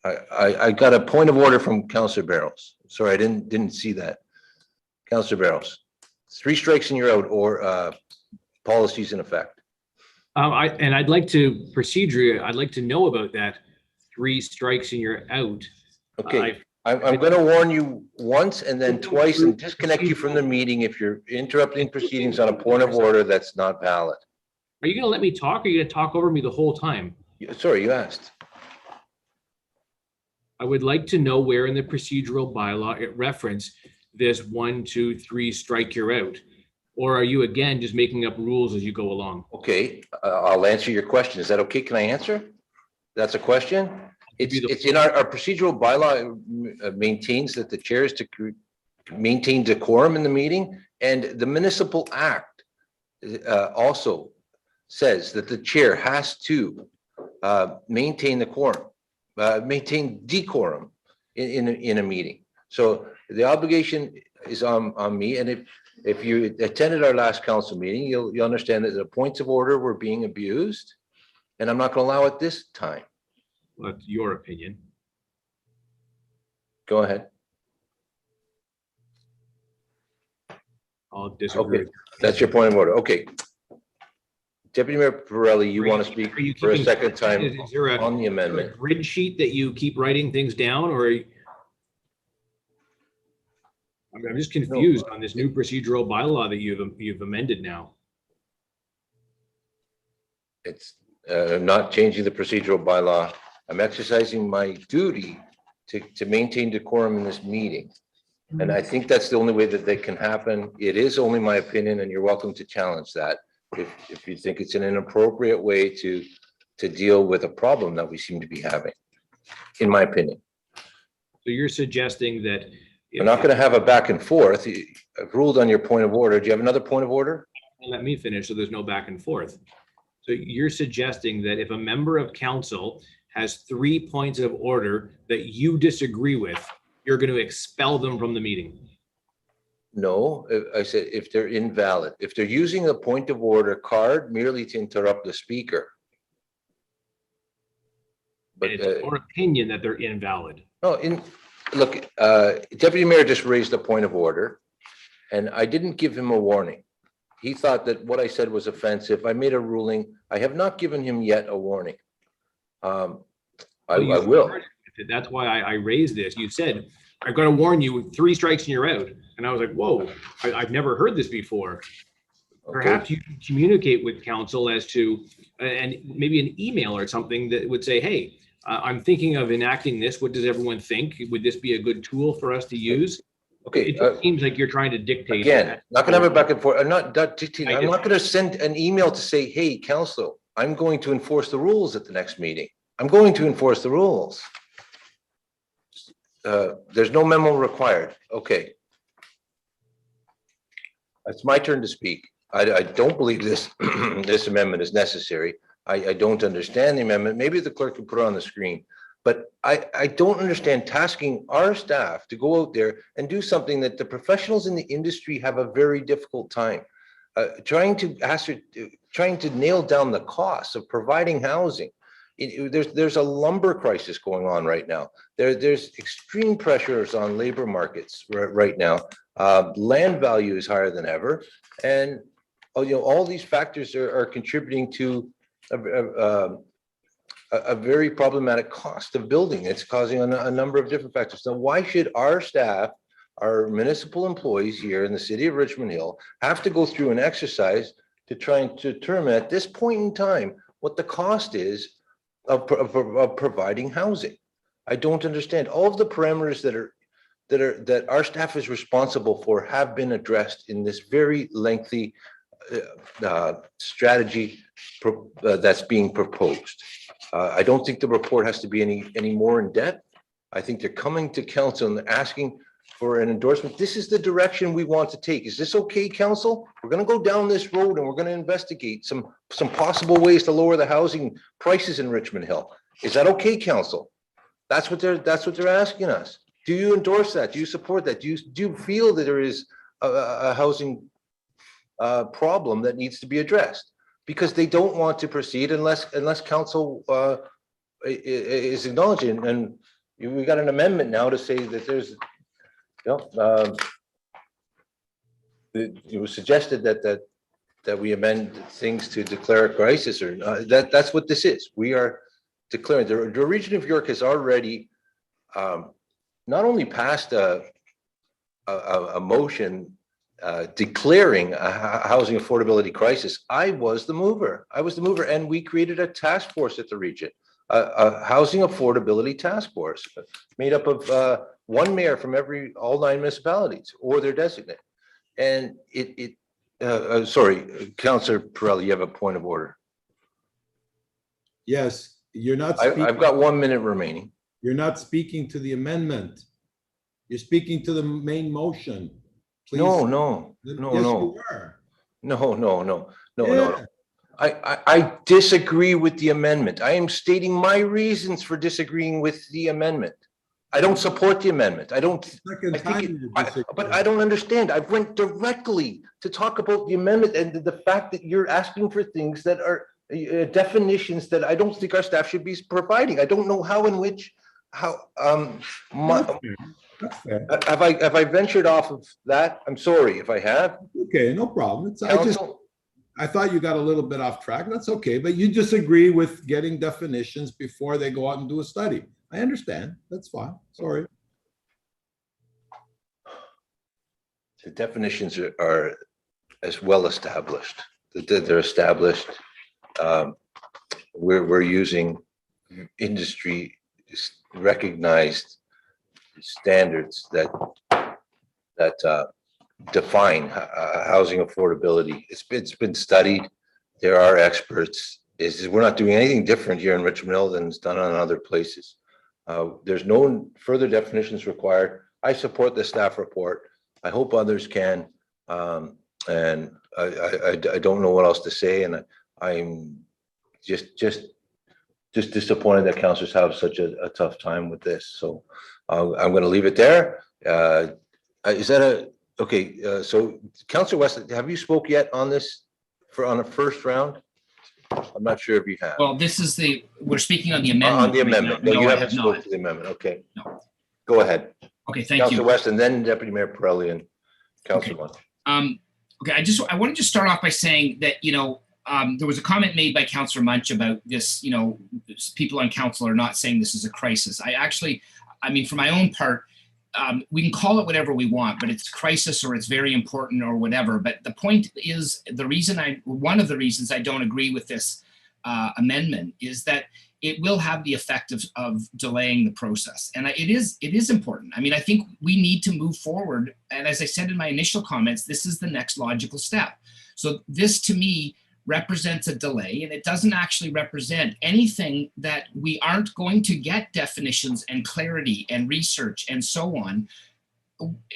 I got a point of order from Councillor Barrows. Sorry, I didn't see that. Councillor Barrows, 3 strikes and you're out, or policies in effect. I'd like to know about that 3 strikes and you're out. Okay, I'm going to warn you once and then twice and disconnect you from the meeting if you're interrupting proceedings on a point of order that's not valid. Are you going to let me talk, or are you going to talk over me the whole time? Sorry, you asked. I would like to know where in the procedural bylaw it referenced this 1, 2, 3 strike you're out. Or are you again just making up rules as you go along? Okay, I'll answer your question. Is that okay? Can I answer? That's a question? It's in our procedural bylaw maintains that the chair is to maintain decorum in the meeting, and the municipal act also says that the chair has to maintain the quorum, maintain decorum in a meeting. So the obligation is on me, and if you attended our last council meeting, you'll understand that the points of order were being abused, and I'm not going to allow it this time. Well, that's your opinion. Go ahead. I'll disagree. Okay, that's your point of order. Okay. Deputy Mayor Pirelli, you want to speak for a second time on the amendment? A grid sheet that you keep writing things down, or I'm just confused on this new procedural bylaw that you've amended now. It's not changing the procedural bylaw. I'm exercising my duty to maintain decorum in this meeting. And I think that's the only way that can happen. It is only my opinion, and you're welcome to challenge that if you think it's an inappropriate way to deal with a problem that we seem to be having, in my opinion. So you're suggesting that we're not going to have a back and forth. I've ruled on your point of order. Do you have another point of order? Let me finish so there's no back and forth. So you're suggesting that if a member of council has 3 points of order that you disagree with, you're going to expel them from the meeting? No, I said if they're invalid, if they're using a point of order card merely to interrupt the speaker. But it's your opinion that they're invalid. No, look, Deputy Mayor just raised a point of order, and I didn't give him a warning. He thought that what I said was offensive. I made a ruling. I have not given him yet a warning. I will. That's why I raised this. You said, I've got to warn you, 3 strikes and you're out. And I was like, whoa, I've never heard this before. Perhaps you can communicate with council as to, and maybe an email or something that would say, hey, I'm thinking of enacting this. What does everyone think? Would this be a good tool for us to use? Okay, It just seems like you're trying to dictate. again, that. not gonna have it back and forth. I'm not dictating. I'm just- not gonna send an email to say, hey, council, I'm going to enforce the rules at the next meeting. I'm going to enforce the rules. There's no memo required. Okay. It's my turn to speak. I don't believe this, this amendment is necessary. I don't understand the amendment. Maybe the clerk can put it on the screen. But I don't understand tasking our staff to go out there and do something that the professionals in the industry have a very difficult time. Trying to nail down the costs of providing housing. There's a lumber crisis going on right now. There's extreme pressures on labor markets right now. Land value is higher than ever, and all these factors are contributing to a very problematic cost of building. It's causing a number of different factors. So why should our staff, our municipal employees here in the city of Richmond Hill, have to go through an exercise to try and determine at this point in time what the cost is of providing housing? I don't understand. All of the parameters that our staff is responsible for have been addressed in this very lengthy strategy that's being proposed. I don't think the report has to be any more in depth. I think they're coming to council and asking for an endorsement. This is the direction we want to take. Is this okay, council? We're going to go down this road and we're going to investigate some possible ways to lower the housing prices in Richmond Hill. Is that okay, council? That's what they're asking us. Do you endorse that? Do you support that? Do you feel that there is a housing problem that needs to be addressed? Because they don't want to proceed unless council is acknowledging. And we got an amendment now to say that there's, it was suggested that we amend things to declare a crisis, or that's what this is. We are declaring. The region of York has already not only passed a motion declaring a housing affordability crisis. I was the mover, and we created a task force at the region, a housing affordability task force made up of one mayor from all 9 municipalities or their designate. And sorry, Councillor Pirelli, you have a point of order. Yes, you're not speaking. I've got 1 minute remaining. You're not speaking to the amendment. You're speaking to the main motion. Please. No. Yes, you were. No. I disagree with the amendment. I am stating my reasons for disagreeing with the amendment. I don't support the amendment. But I don't understand. I went directly to talk about the amendment and the fact that you're asking for things that are definitions that I don't think our staff should be providing. I don't know have I ventured off of that? I'm sorry if I have. Okay, no problem. Council? I thought you got a little bit off track. That's okay, but you disagree with getting definitions before they go out and do a study. I understand. That's fine. Sorry. The definitions are as well established. They're established. We're using industry recognized standards that define housing affordability. It's been studied. There are experts. We're not doing anything different here in Richmond Hill than it's done on other places. There's no further definitions required. I support the staff report. I hope others can. And I don't know what else to say. And I'm just disappointed that councillors have such a tough time with this. So I'm going to leave it there. Is that okay? So Councillor West, have you spoke yet on this on a first round? I'm not sure if you have. Well, we're speaking on the amendment. On the amendment. No, you haven't spoken to the amendment. Okay. No. Go ahead. Okay, thank you. Councillor West, and then Deputy Mayor Pirelli and Councillor Munch. Okay, I wanted to start off by saying that, there was a comment made by Councillor Munch about this, people on council are not saying this is a crisis. For my own part, we can call it whatever we want, but it's a crisis or it's very important or whatever. But the point is, one of the reasons I don't agree with this amendment is that it will have the effect of delaying the process. And it is important. I mean, I think we need to move forward. And as I said in my initial comments, this is the next logical step. So this to me represents a delay, and it doesn't actually represent anything that we aren't going to get definitions and clarity and research and so on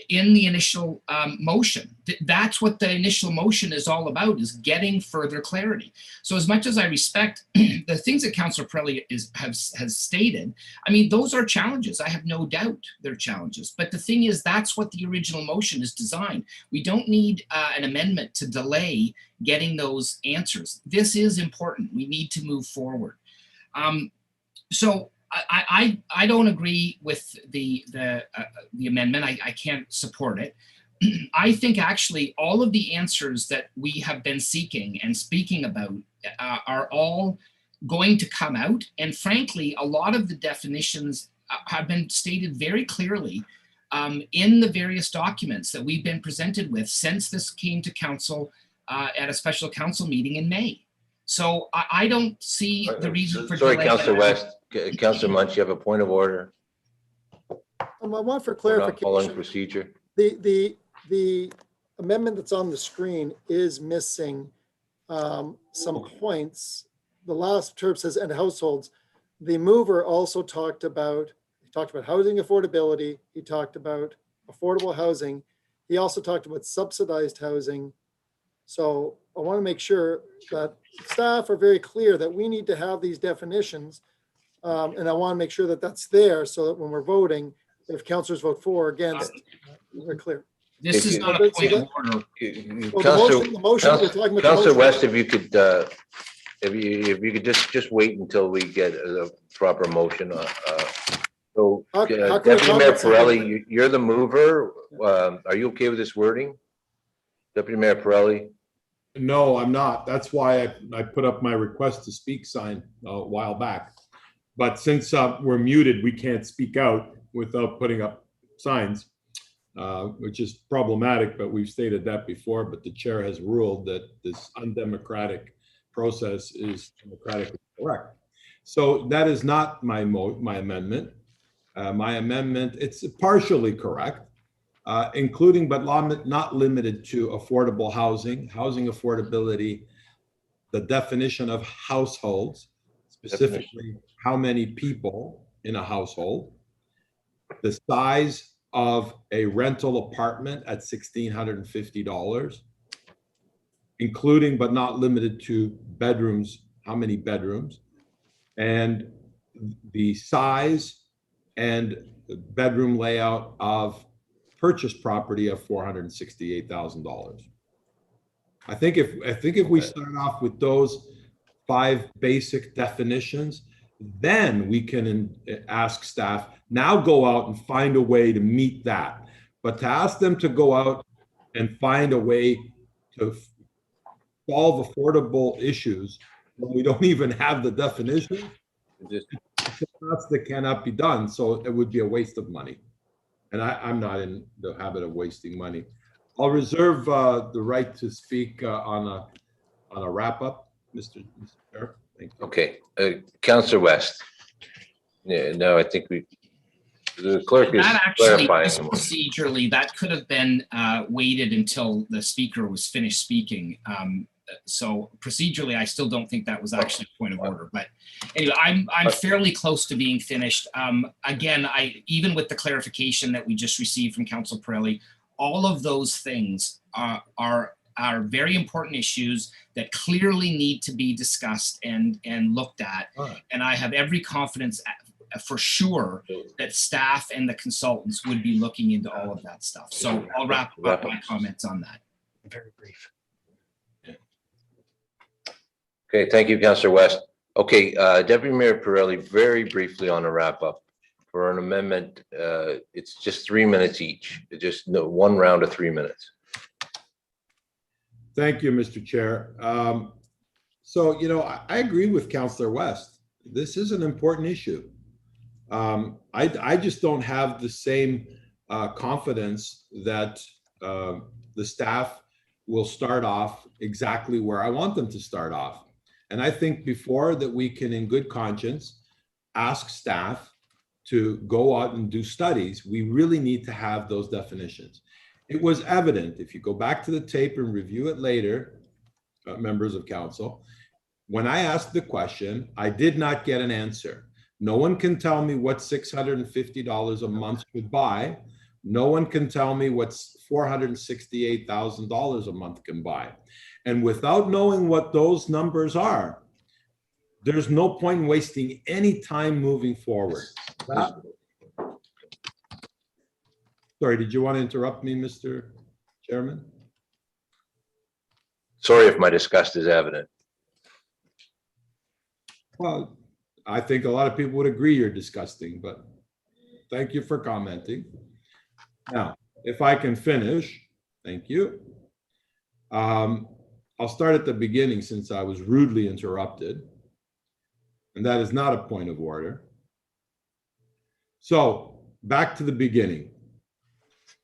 in the initial motion. That's what the initial motion is all about, is getting further clarity. So as much as I respect the things that Councillor Pirelli has stated, I mean, those are challenges. I have no doubt they're challenges. But the thing is, that's what the original motion is designed. We don't need an amendment to delay getting those answers. This is important. We need to move forward. So I don't agree with the amendment. I can't support it. I think actually all of the answers that we have been seeking and speaking about are all going to come out. And frankly, a lot of the definitions have been stated very clearly in the various documents that we've been presented with since this came to council at a special council meeting in May. So I don't see the reason for Sorry, delay. Councillor West. Councillor Munch, you have a point of order? I want for We're not following clarification. procedure. The amendment that's on the screen is missing some points. The last term says and households. The mover also talked about housing affordability. He talked about affordable housing. He also talked about subsidized housing. So I want to make sure that staff are very clear that we need to have these definitions. And I want to make sure that that's there so that when we're voting, if councillors vote for or against, we're clear. This is not a point of order. The motion, we're talking about the Councillor motion. West, if you could just wait until we get a proper motion. So How can we Deputy talk Mayor about something Pirelli, you're the mover. Are you okay with this wording? Deputy Mayor Pirelli? No, I'm not. That's why I put up my request to speak sign a while back. But since we're muted, we can't speak out without putting up signs, which is problematic, but we've stated that before. But the chair has ruled that this undemocratic process is democratically correct. So that is not my amendment. My amendment, it's partially correct, including but not limited to affordable housing, housing affordability, the definition of households, specifically how many people in a household, the size of a rental apartment at $1,650, including but not limited to bedrooms, how many bedrooms, and the size and bedroom layout of purchase property of $468,000. I think if we start off with those 5 basic definitions, then we can ask staff, now go out and find a way to meet that. But to ask them to go out and find a way to solve affordable issues when we don't even have the definition, that cannot be done. So it would be a waste of money. And I'm not in the habit of wasting money. I'll reserve the right to speak on a wrap up, Mr. Chair. Thank you. Okay, Councillor West. Yeah, no, I think the clerk is That actually, clarifying. procedurally, that could have been waited until the speaker was finished speaking. So procedurally, I still don't think that was actually a point of order. But anyway, I'm fairly close to being finished. Again, even with the clarification that we just received from Councillor Pirelli, all of those things are very important issues that clearly need to be discussed and looked at. And I have every confidence for sure that staff and the consultants would be looking into all of that stuff. So I'll wrap up my comments on that. Very brief. Okay, thank you, Councillor West. Okay, Deputy Mayor Pirelli, very briefly on a wrap up. For an amendment, it's just 3 minutes each. It's just one round of 3 minutes. Thank you, Mr. Chair. So, I agree with Councillor West. This is an important issue. I just don't have the same confidence that the staff will start off exactly where I want them to start off. And I think before that we can, in good conscience, ask staff to go out and do studies, we really need to have those definitions. It was evident, if you go back to the tape and review it later, members of council, when I asked the question, I did not get an answer. No one can tell me what $650 a month would buy. No one can tell me what $468,000 a month can buy. And without knowing what those numbers are, there's no point in wasting any time moving forward. Sorry, did you want to interrupt me, Mr. Chairman? Sorry if my disgust is evident. Well, I think a lot of people would agree you're disgusting, but thank you for commenting. Now, if I can finish, thank you. I'll start at the beginning since I was rudely interrupted, and that is not a point of order. So back to the beginning.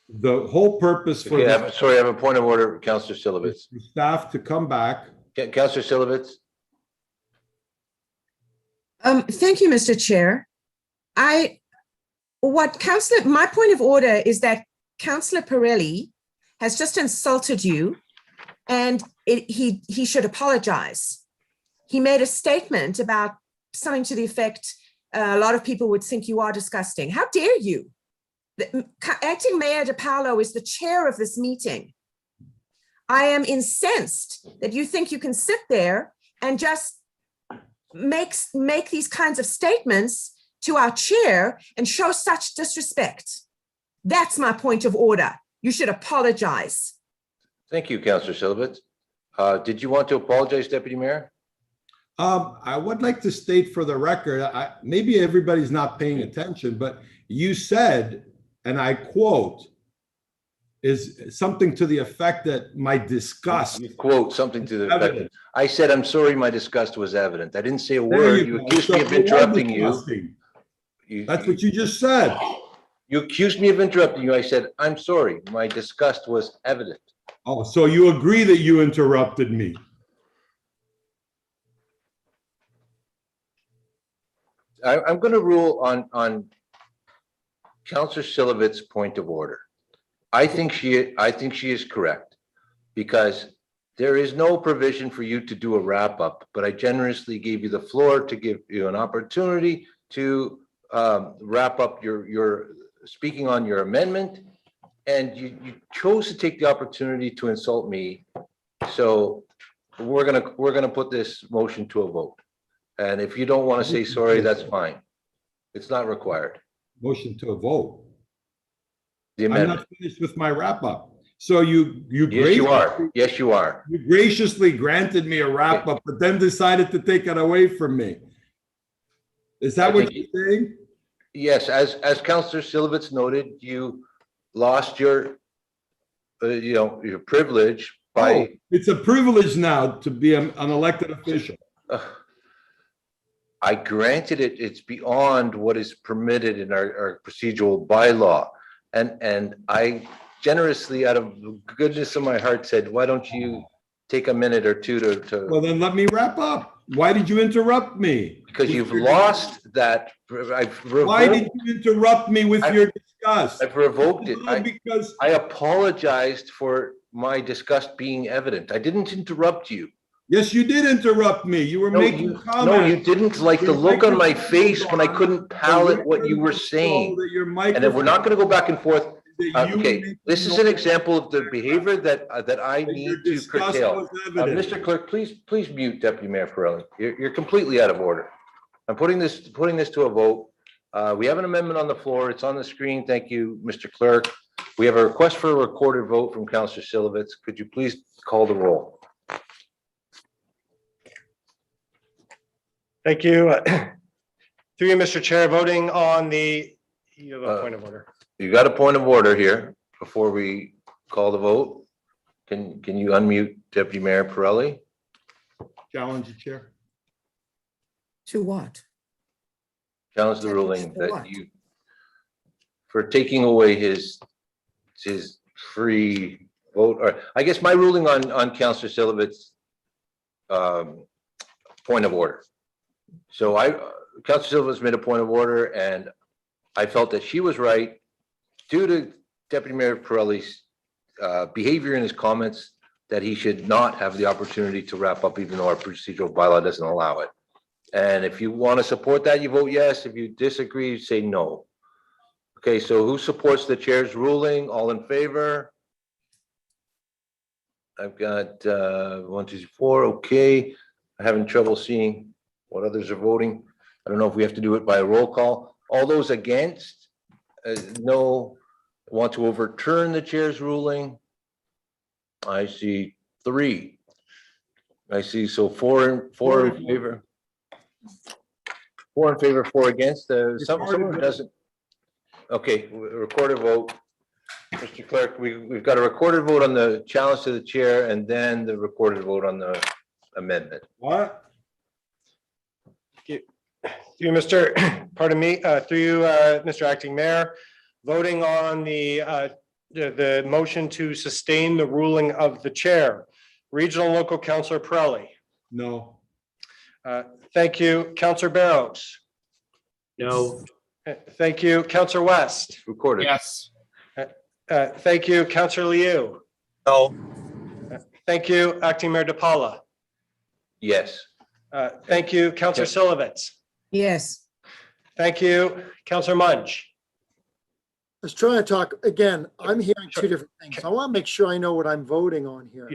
The whole purpose for Sorry, I have a point of order, Councillor Silovitz. staff to come back. Councillor Silovitz. Thank you, Mr. Chair. My point of order is that Councillor Pirelli has just insulted you, and he should apologize. He made a statement about something to the effect, a lot of people would think you are disgusting. How dare you? Acting Mayor DiPaolo is the chair of this meeting. I am incensed that you think you can sit there and just make these kinds of statements to our chair and show such disrespect. That's my point of order. You should apologize. Thank you, Councillor Silovitz. Did you want to apologize, Deputy Mayor? I would like to state for the record, maybe everybody's not paying attention, but you said, and I quote, is something to the effect that my disgust. You quote something to the effect. Evident. I said, I'm sorry, my disgust was evident. I didn't say a word. You accused me of interrupting you. That's what you just said. You accused me of interrupting you. I said, I'm sorry, my disgust was evident. Oh, so you agree that you interrupted me? I'm going to rule on Councillor Silovitz's point of order. I think she is correct, because there is no provision for you to do a wrap up, but I generously gave you the floor to give you an opportunity to wrap up your speaking on your amendment, and you chose to take the opportunity to insult me. So we're gonna put this motion to a vote. And if you don't want to say sorry, that's fine. It's not required. Motion to a vote. The I'm amendment. not finished with my wrap up. So you Yes, you are. Yes, you are. You graciously granted me a wrap up, but then decided to take it away from me. Is that what you're saying? Yes, as Councillor Silovitz noted, you lost your, your privilege by. Oh, it's a privilege now to be an elected official. I granted it. It's beyond what is permitted in our procedural bylaw, and I generously, out of the goodness of my heart, said, "Why don't you take a minute or two to?" Well, then let me wrap up. Why did you interrupt me? Because you've lost that. Why did you interrupt me with your disgust? I've revoked it. Because I apologized for my disgust being evident. I didn't interrupt you. Yes, you did interrupt me. You were making comments. No, you didn't. Like the look on my face when I couldn't palate what you were saying. And if we're not going to go back and forth. Okay, this is an example of the behavior that I need to curtail. Mr. Clerk, please mute Deputy Mayor Pirelli. You're completely out of order. I'm putting this to a vote. We have an amendment on the floor. It's on the screen. Thank you, Mr. Clerk. We have a request for a recorded vote from Councillor Silovitz. Could you please call the roll? Thank you. Through you, Mr. Chair, voting on the, you have a point of order. You got a point of order here before we call the vote. Can you unmute Deputy Mayor Pirelli? Challenge the chair. To what? Challenge the ruling that you, for taking away his free vote, or I guess my ruling on Councillor Silovitz's point of order. So Councilor Silva's made a point of order, and I felt that she was right due to Deputy Mayor Pirelli's behavior in his comments, that he should not have the opportunity to wrap up, even though our procedural bylaw doesn't allow it. And if you want to support that, you vote yes. If you disagree, you say no. Okay, so who supports the chair's ruling? All in favor? I've got 1, 2, 3, 4. Okay, I'm having trouble seeing what others are voting. I don't know if we have to do it by a roll call. All those against? No. Want to overturn the chair's ruling? I see 3. I see, so 4 in favor. 4 in favor, 4 against. Someone doesn't. Okay, recorded vote. Mr. Clerk, we've got a recorded vote on the challenge to the chair, and then the recorded vote on the amendment. What? Through you, Mr. Pardon me, through you, Mr. Acting Mayor, voting on the motion to sustain the ruling of the chair. Regional Local Councillor Pirelli. No. Thank you, Councillor Barrows. No. Thank you, Councillor West. Recorded. Yes. Thank you, Councillor Liu. No. Thank you, Acting Mayor DePaula. Yes. Thank you, Councillor Silovitz. Yes. Thank you, Councillor Munch. I was trying to talk, again, I'm hearing two different things. I want to make sure I know what I'm voting on here.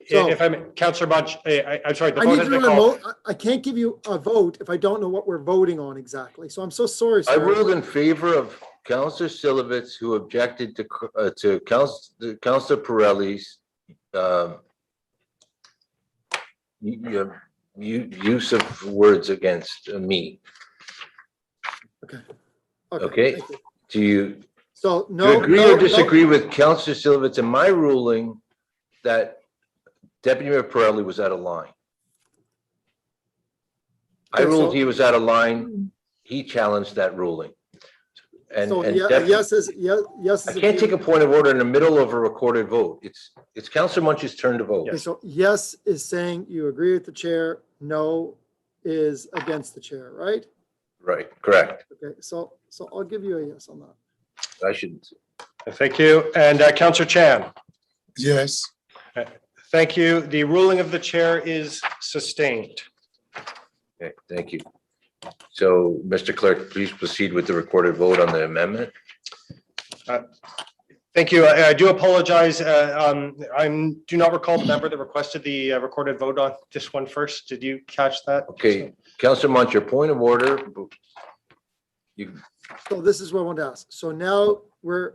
So- If I'm, Councillor Munch, I'm sorry, the I vote need has to been know, called. I can't give you a vote if I don't know what we're voting on exactly. So I'm so sorry, I sir. ruled in favor of Councillor Silovitz, who objected to Councillor Pirelli's use of words against me. Okay. thank you. Do you So do no. you agree no, or disagree with Councillor Silovitz in my ruling that Deputy Mayor Pirelli was out of line? I Okay, ruled so- he was out of line. He challenged that ruling. And, So and yeah, Deputy- yes is, yes. I is can't a- take a point of order in the middle of a recorded vote. It's Councillor Munch's turn to vote. Okay, so yes is saying you agree with the chair, no is against the chair, right? Right, correct. Okay, so I'll give you a yes on that. I shouldn't. Thank you. And Councillor Chan. Yes. Thank you. The ruling of the chair is sustained. Okay, thank you. So, Mr. Clerk, please proceed with the recorded vote on the amendment. Thank you. I do apologize. I do not recall the member that requested the recorded vote on this one first. Did you catch that? Okay, Councillor Munch, your point of order. You, So this is what I want to ask. So now we're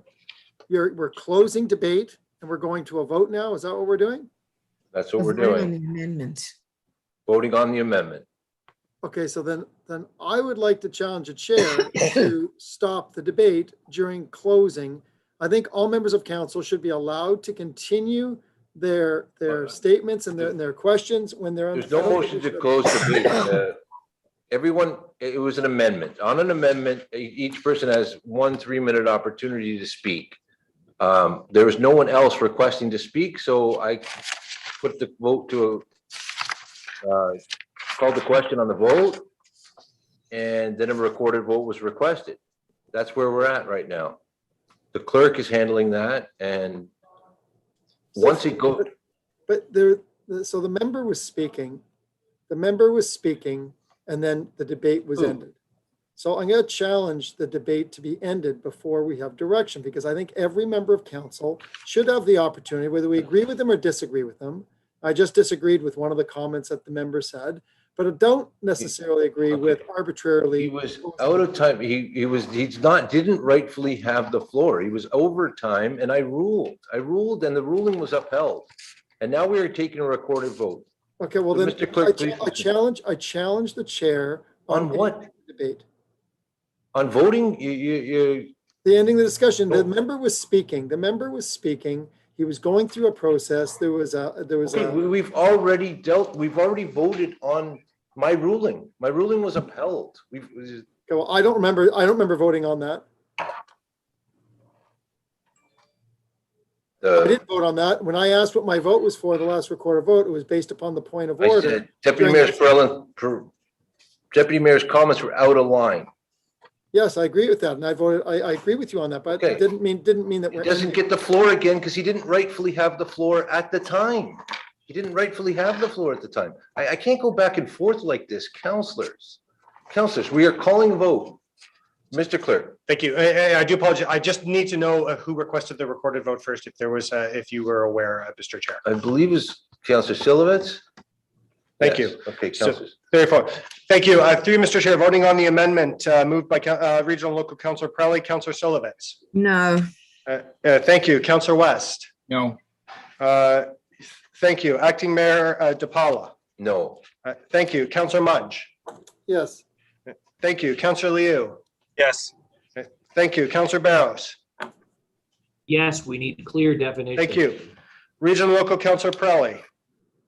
closing debate and we're going to a vote now. Is that what we're doing? that's what we're Vote on doing, the amendment. voting on the amendment. Okay, so then I would like to challenge the chair to stop the debate during closing. I think all members of council should be allowed to continue their statements and their questions when they're. There's no motion to close the debate. Everyone, it was an amendment. On an amendment, each person has 1 3-minute opportunity to speak. There was no one else requesting to speak, so I put the vote to called the question on the vote, and then a recorded vote was requested. That's where we're at right now. The clerk is handling that, and once it goes. But so the member was speaking, and then the debate was ended. So I'm going to challenge the debate to be ended before we have direction, because I think every member of council should have the opportunity, whether we agree with them or disagree with them. I just disagreed with one of the comments that the member said, but I don't necessarily agree with arbitrarily. He was out of time. Didn't rightfully have the floor. He was over time, and I ruled, and the ruling was upheld. And now we are taking a recorded vote. Okay, well So, then, Mr. Clerk, please. I challenge the chair. On what? Debate. On voting, The ending of the discussion, the member was speaking, he was going through a process, okay, we've already voted on my ruling. My ruling was upheld. Well, I don't remember voting on that. I didn't vote on that. When I asked what my vote was for the last recorded vote, it was based upon the point of I order. said Deputy Mayor Deputy Mayor's comments were out of line. Yes, I agree with that. And I voted, I agree with you on that, but Okay. it didn't mean that He we're. doesn't get the floor again because he didn't rightfully have the floor at the time. He didn't rightfully have the floor at the time. I can't go back and forth like this, councillors. Councillors, we are calling a vote. Mr. Clerk. Thank you. I do apologize. I just need to know who requested the recorded vote first, if there was, if you were aware, Mr. Chair. I believe it's Councillor Silovitz. Thank Yes. you. Okay, So- councillors. Very far. Thank you. Through Mr. Chair, voting on the amendment moved by Regional Local Councillor Prelli, Councillor Silovitz. No. Thank you. Councillor West. No. Thank you. Acting Mayor DePaula. No. Thank you. Councillor Mudge. Yes. Thank you. Councillor Liu. Yes. Thank you. Councillor Barros. Yes, we need clear definition. Thank you. Regional Local Councillor Prelli.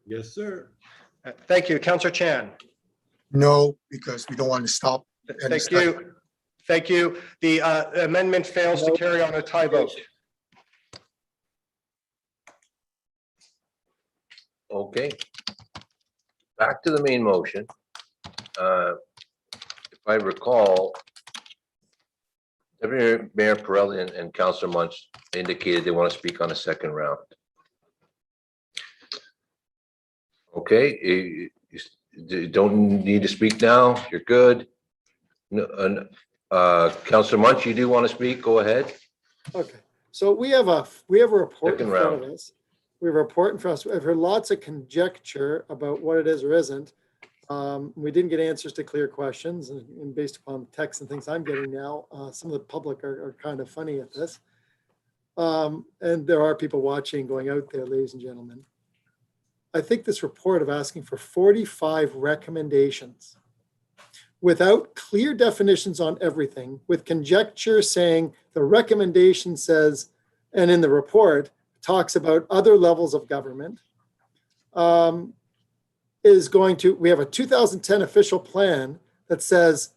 Yes, sir. Thank you. Councillor Chan. No, because we don't want to stop. any Thank you. Thank you. The amendment fails to carry on a tie vote. Okay. Back to the main motion. If I recall, Deputy Mayor Pirelli and Councillor Munch indicated they want to speak on a second round. Okay, you don't need to speak now. You're good. Councillor Munch, you do want to speak? Go ahead. Okay. So we have a report in Second front round. of us. We have a report in front of us. I've heard lots of conjecture about what it is or isn't. We didn't get answers to clear questions, and based upon text and things I'm getting now, some of the public are kind of funny at this. And there are people watching going out there, ladies and gentlemen. I think this report of asking for 45 recommendations without clear definitions on everything, with conjecture saying the recommendation says, and in the report talks about other levels of government, is going to, we have a 2010 official plan that says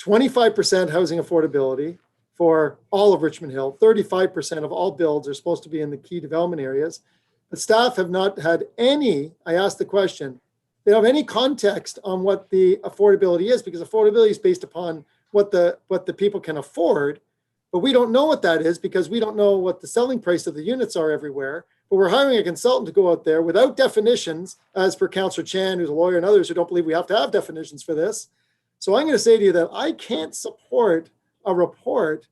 25% housing affordability for all of Richmond Hill, 35% of all builds are supposed to be in the key development areas. The staff have not had any, I asked the question, they don't have any context on what the affordability is, because affordability is based upon what the people can afford, but we don't know what that is because we don't know what the selling price of the units are everywhere. But we're hiring a consultant to go out there without definitions, as per Councillor Chan, who's a lawyer, and others who don't believe we have to have definitions for this. So I'm going to say to you that I can't support a report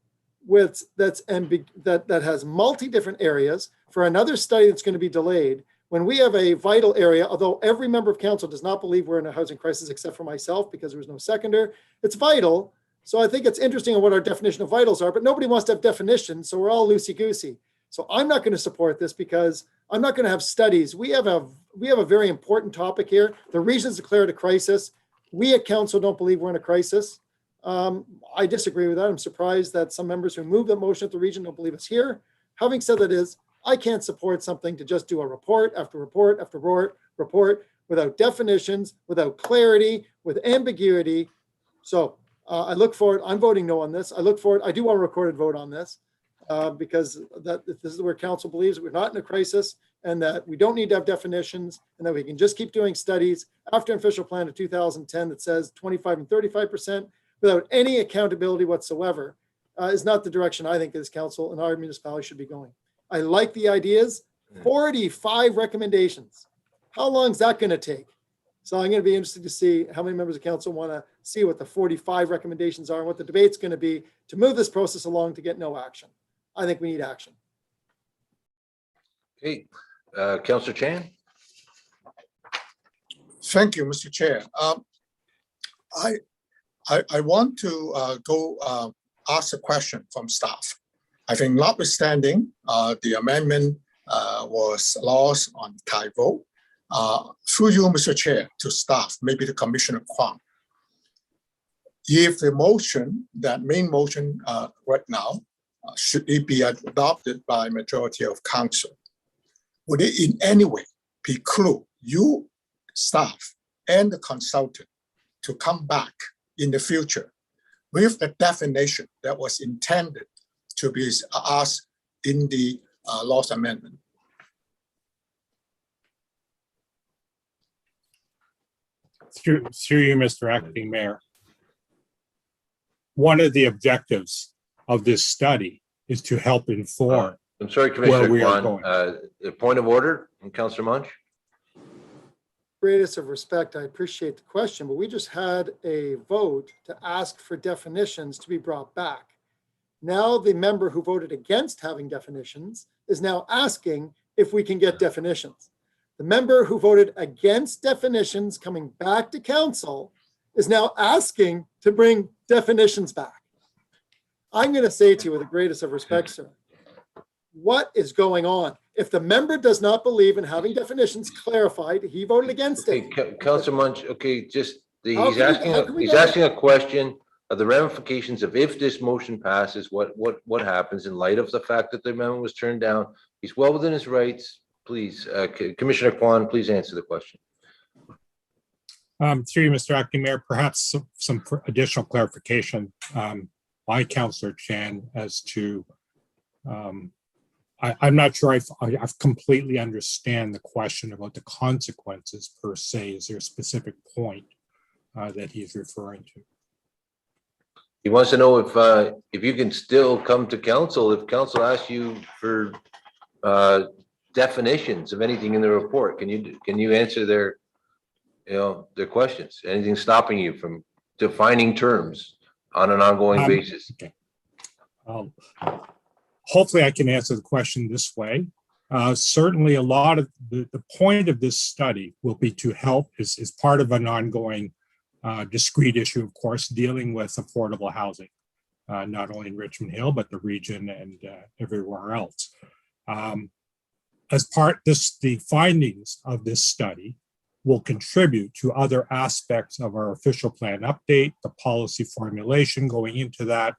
that has multi different areas for another study that's going to be delayed when we have a vital area, although every member of council does not believe we're in a housing crisis except for myself because there was no seconder. It's vital. So I think it's interesting on what our definition of vitals are, but nobody wants to have definitions. So we're all loosey-goosey. So I'm not going to support this because I'm not going to have studies. We have a very important topic here. The region's declared a crisis. We at council don't believe we're in a crisis. I disagree with that. I'm surprised that some members who moved the motion at the region don't believe it's here. Having said that, I can't support something to just do a report after report after report without definitions, without clarity, with ambiguity. So I look forward. I'm voting no on this. I look forward. I do want a recorded vote on this because this is where council believes that we're not in a crisis and that we don't need to have definitions and that we can just keep doing studies after an official plan of 2010 that says 25 and 35% without any accountability whatsoever is not the direction I think this council and our municipality should be going. I like the ideas. 45 recommendations. How long is that going to take? So I'm going to be interested to see how many members of council want to see what the 45 recommendations are and what the debate's going to be to move this process along to get no action. I think we need action. Okay, Councillor Chan. Thank you, Mr. Chair. I want to go ask a question from staff. I think notwithstanding the amendment was lost on tie vote, through you, Mr. Chair, to staff, maybe to Commissioner Kwong. If the motion, that main motion right now, should it be adopted by majority of council, would it in any way preclude you, staff, and the consultant to come back in the future with the definition that was intended to be asked in the law's amendment. Through you, Mr. Acting Mayor. One of the objectives of this study is to help inform I'm sorry, where we Commissioner are Kwan. going. A point of order from Councillor Munch. Greatest of respect, I appreciate the question, but we just had a vote to ask for definitions to be brought back. Now the member who voted against having definitions is now asking if we can get definitions. The member who voted against definitions coming back to council is now asking to bring definitions back. I'm going to say to you with the greatest of respect, sir, what is going on? If the member does not believe in having definitions clarified, he voted against it. Councillor Munch, okay, just, How he's can we asking a question of the ramifications of if this motion passes, what happens in light of the fact that the amendment was turned down. He's well within his rights. Please, Commissioner Kwan, please answer the question. Through you, Mr. Acting Mayor, perhaps some additional clarification by Councillor Chan as to, I'm not sure I've completely understand the question about the consequences per se. Is there a specific point that he's referring to? He wants to know if you can still come to council if council asks you for definitions of anything in the report. Can you answer their questions? Anything stopping you from defining terms on an ongoing basis? Okay. Hopefully I can answer the question this way. Certainly a lot of the point of this study will be to help is part of an ongoing discrete issue, of course, dealing with affordable housing, not only in Richmond Hill, but the region and everywhere else. The findings of this study will contribute to other aspects of our official plan update, the policy formulation going into that,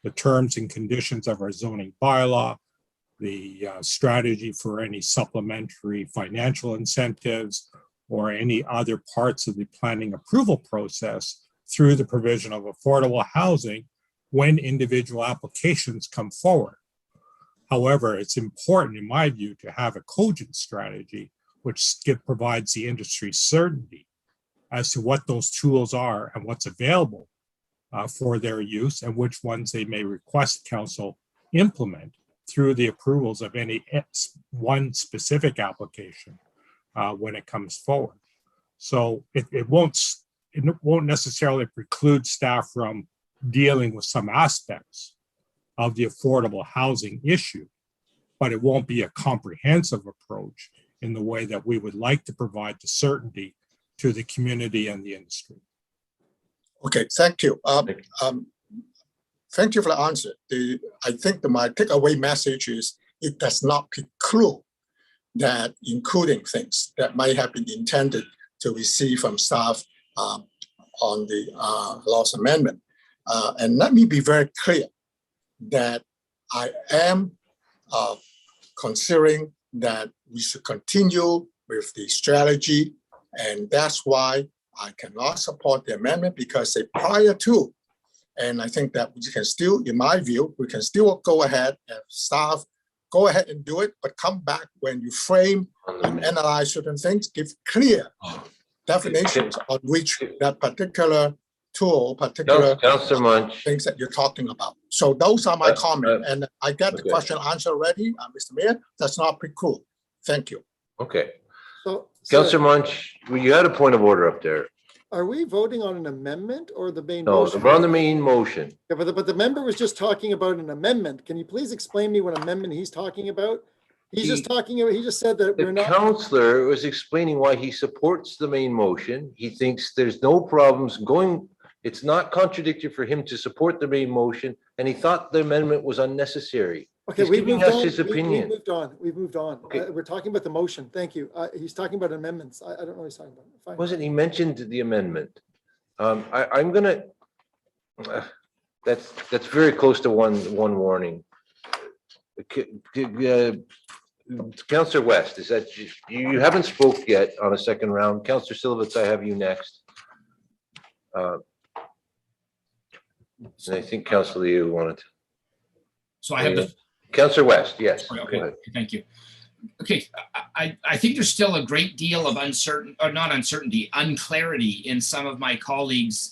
the terms and conditions of our zoning bylaw, the strategy for any supplementary financial incentives, or any other parts of the planning approval process through the provision of affordable housing when individual applications come forward. However, it's important, in my view, to have a cogent strategy which provides the industry certainty as to what those tools are and what's available for their use and which ones they may request council implement through the approvals of any one specific application when it comes forward. So it won't necessarily preclude staff from dealing with some aspects of the affordable housing issue, but it won't be a comprehensive approach in the way that we would like to provide the certainty to the community and the industry. Okay, thank you. Thank you for the answer. I think my takeaway message is it does not preclude that including things that might have been intended to receive from staff on the law's amendment. And let me be very clear that I am considering that we should continue with the strategy, and that's why I cannot support the amendment because they prior to, and I think that we can still, in my view, we can still go ahead and staff go ahead and do it, but come back when you frame and analyze certain things, give clear definitions on which that particular tool, Councillor Munch, things that you're talking about. So those are my comments, and I get the question answered already, Mr. Mayor. That's not preclude. Thank you. okay. So, Councillor Munch, you had a point of order up there. are we voting on an amendment or the main No, motion? we're on the main motion. Yeah, but the member was just talking about an amendment. Can you please explain me what amendment he's talking about? He just said that we're The not. councillor was explaining why he supports the main motion. He thinks there's no problems going, it's not contradictory for him to support the main motion, and he thought the amendment was unnecessary. Okay, He's we've giving moved us on. his opinion. We've moved on. Okay. We're talking about the motion. Thank you. He's talking about amendments. I don't know what he's talking about. Fine. Wasn't he mentioned the amendment? I'm gonna, that's very close to one warning. Councillor West, is that, you haven't spoke yet on a second round. Councillor Silvitz, I have you next. And I think Councillor Liu wanted to. So I have the Councillor West, yes. Okay, Go ahead. thank you. Okay, I think there's still a great deal of unclarity in some of my colleagues'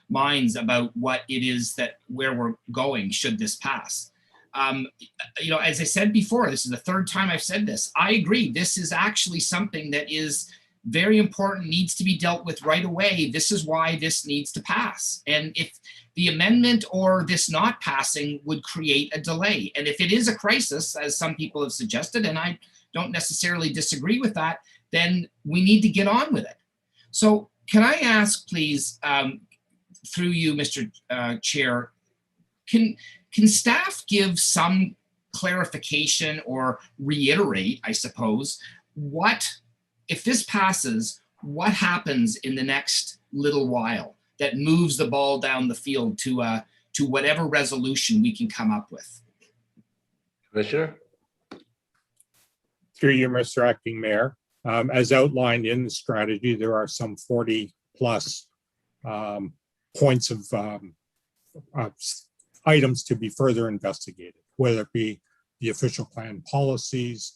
minds about what it is where we're going should this pass. As I said before, this is the third time I've said this. I agree. This is actually something that is very important, needs to be dealt with right away. This is why this needs to pass. And if the amendment or this not passing would create a delay, and if it is a crisis, as some people have suggested, and I don't necessarily disagree with that, then we need to get on with it. So can I ask, please, through you, Mr. Chair, can staff give some clarification or reiterate, I suppose, if this passes, what happens in the next little while that moves the ball down the field to whatever resolution we can come up with? Commissioner? Through you, Mr. Acting Mayor, as outlined in the strategy, there are some 40 plus points of items to be further investigated, whether it be the official plan policies,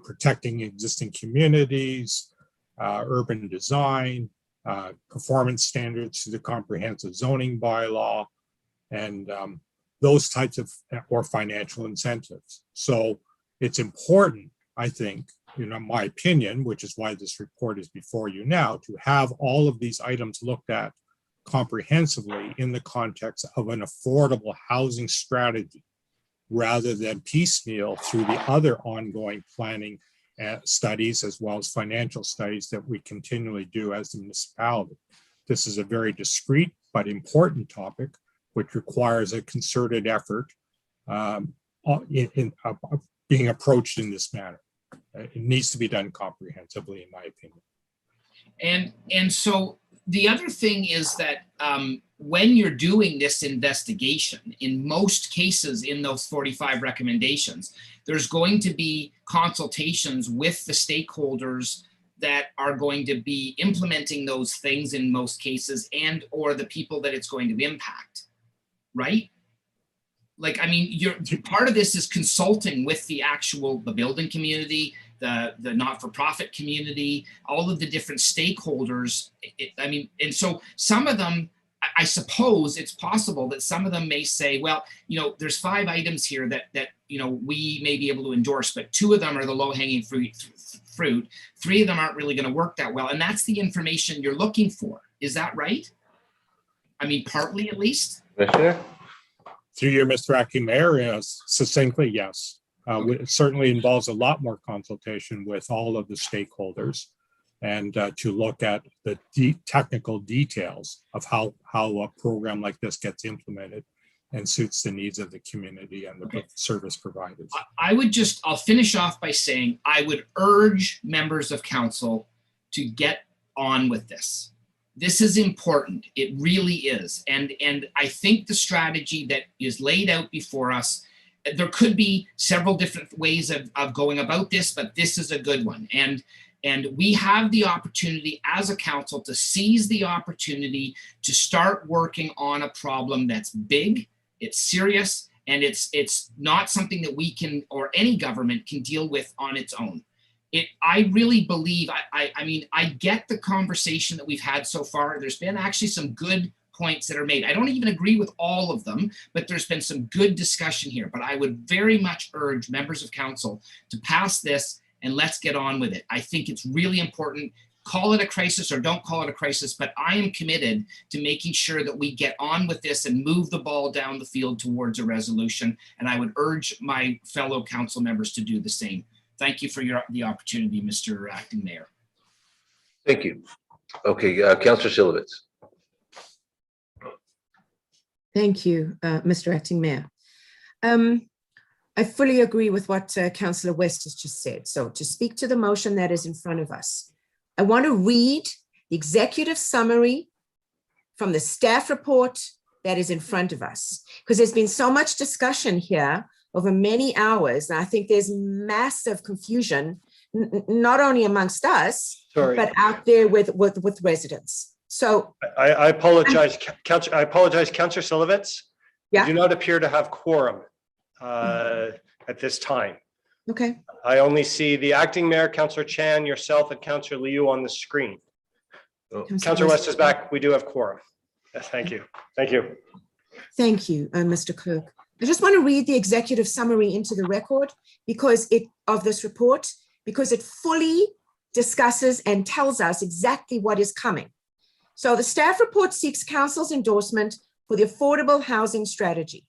protecting existing communities, urban design, performance standards to the comprehensive zoning bylaw, and those types of, or financial incentives. So it's important, I think, my opinion, which is why this report is before you now, to have all of these items looked at comprehensively in the context of an affordable housing strategy, rather than piecemeal through the other ongoing planning studies as well as financial studies that we continually do as a municipality. This is a very discrete but important topic, which requires a concerted effort in being approached in this manner. It needs to be done comprehensively, in my opinion. And so the other thing is that when you're doing this investigation, in most cases in those 45 recommendations, there's going to be consultations with the stakeholders that are going to be implementing those things in most cases, and or the people that it's going to impact, right? Like, I mean, part of this is consulting with the building community, the not-for-profit community, all of the different stakeholders. And so some of them, I suppose it's possible that some of them may say, well, there's 5 items here that we may be able to endorse, but 2 of them are the low-hanging fruit. 3 of them aren't really going to work that well. And that's the information you're looking for. Is that right? I mean, partly at least. Commissioner? Through you, Mr. Acting Mayor, succinctly, yes. It certainly involves a lot more consultation with all of the stakeholders, and to look at the technical details of how a program like this gets implemented and suits the needs of the community and the service providers. I'll finish off by saying I would urge members of council to get on with this. This is important. It really is. And I think the strategy that is laid out before us, there could be several different ways of going about this, but this is a good one. And we have the opportunity as a council to seize the opportunity to start working on a problem that's big, it's serious, and it's not something that we can, or any government can deal with on its own. I really believe, I get the conversation that we've had so far. There's been actually some good points that are made. I don't even agree with all of them, but there's been some good discussion here. But I would very much urge members of council to pass this and let's get on with it. I think it's really important. Call it a crisis or don't call it a crisis, but I am committed to making sure that we get on with this and move the ball down the field towards a resolution. And I would urge my fellow council members to do the same. Thank you for the opportunity, Mr. Acting Mayor. Thank you. Okay, Councillor Silovitz. Thank you, Mr. Acting Mayor. I fully agree with what Councillor West has just said. So to speak to the motion that is in front of us, I want to read the executive summary from the staff report that is in front of us, because there's been so much discussion here over many hours. And I think there's massive confusion, not only amongst us, but out there with residents. So I apologize, Councillor Silovitz. Yeah. You do not appear to have quorum. at this time. Okay. I only see the acting mayor, Councillor Chan, yourself, and Councillor Liu on the screen. Councillor West is back. We do have quorum. Yes, thank you. Thank you. Thank you, Mr. Clerk. I just want to read the executive summary into the record of this report, because it fully discusses and tells us exactly what is coming. So the staff report seeks council's endorsement for the affordable housing strategy.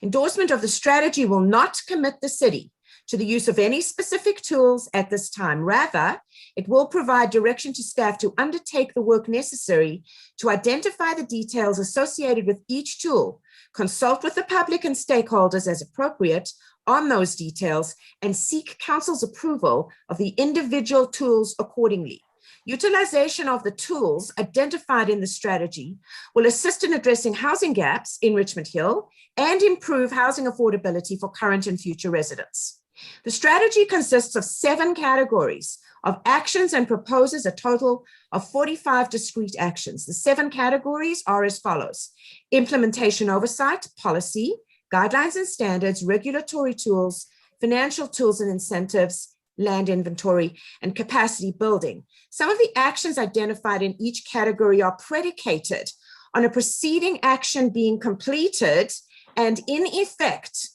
Endorsement of the strategy will not commit the city to the use of any specific tools at this time. Rather, it will provide direction to staff to undertake the work necessary to identify the details associated with each tool, consult with the public and stakeholders as appropriate on those details, and seek council's approval of the individual tools accordingly. Utilization of the tools identified in the strategy will assist in addressing housing gaps in Richmond Hill and improve housing affordability for current and future residents. The strategy consists of 7 categories of actions and proposes a total of 45 discrete actions. The 7 categories are as follows: implementation oversight, policy, guidelines and standards, regulatory tools, financial tools and incentives, land inventory, and capacity building. Some of the actions identified in each category are predicated on a preceding action being completed and in effect,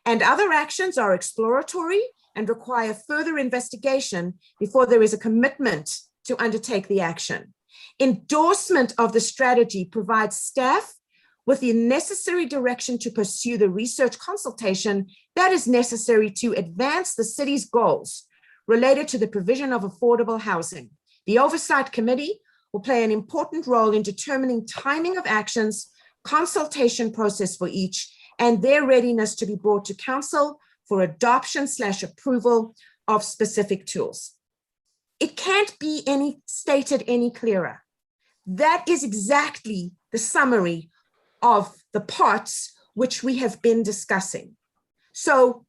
and other actions are exploratory and require further investigation before there is a commitment to undertake the action. Endorsement of the strategy provides staff with the necessary direction to pursue the research consultation that is necessary to advance the city's goals related to the provision of affordable housing. The Oversight Committee will play an important role in determining timing of actions, consultation process for each, and their readiness to be brought to council for adoption/approval of specific tools. It can't be stated any clearer. That is exactly the summary of the parts which we have been discussing. So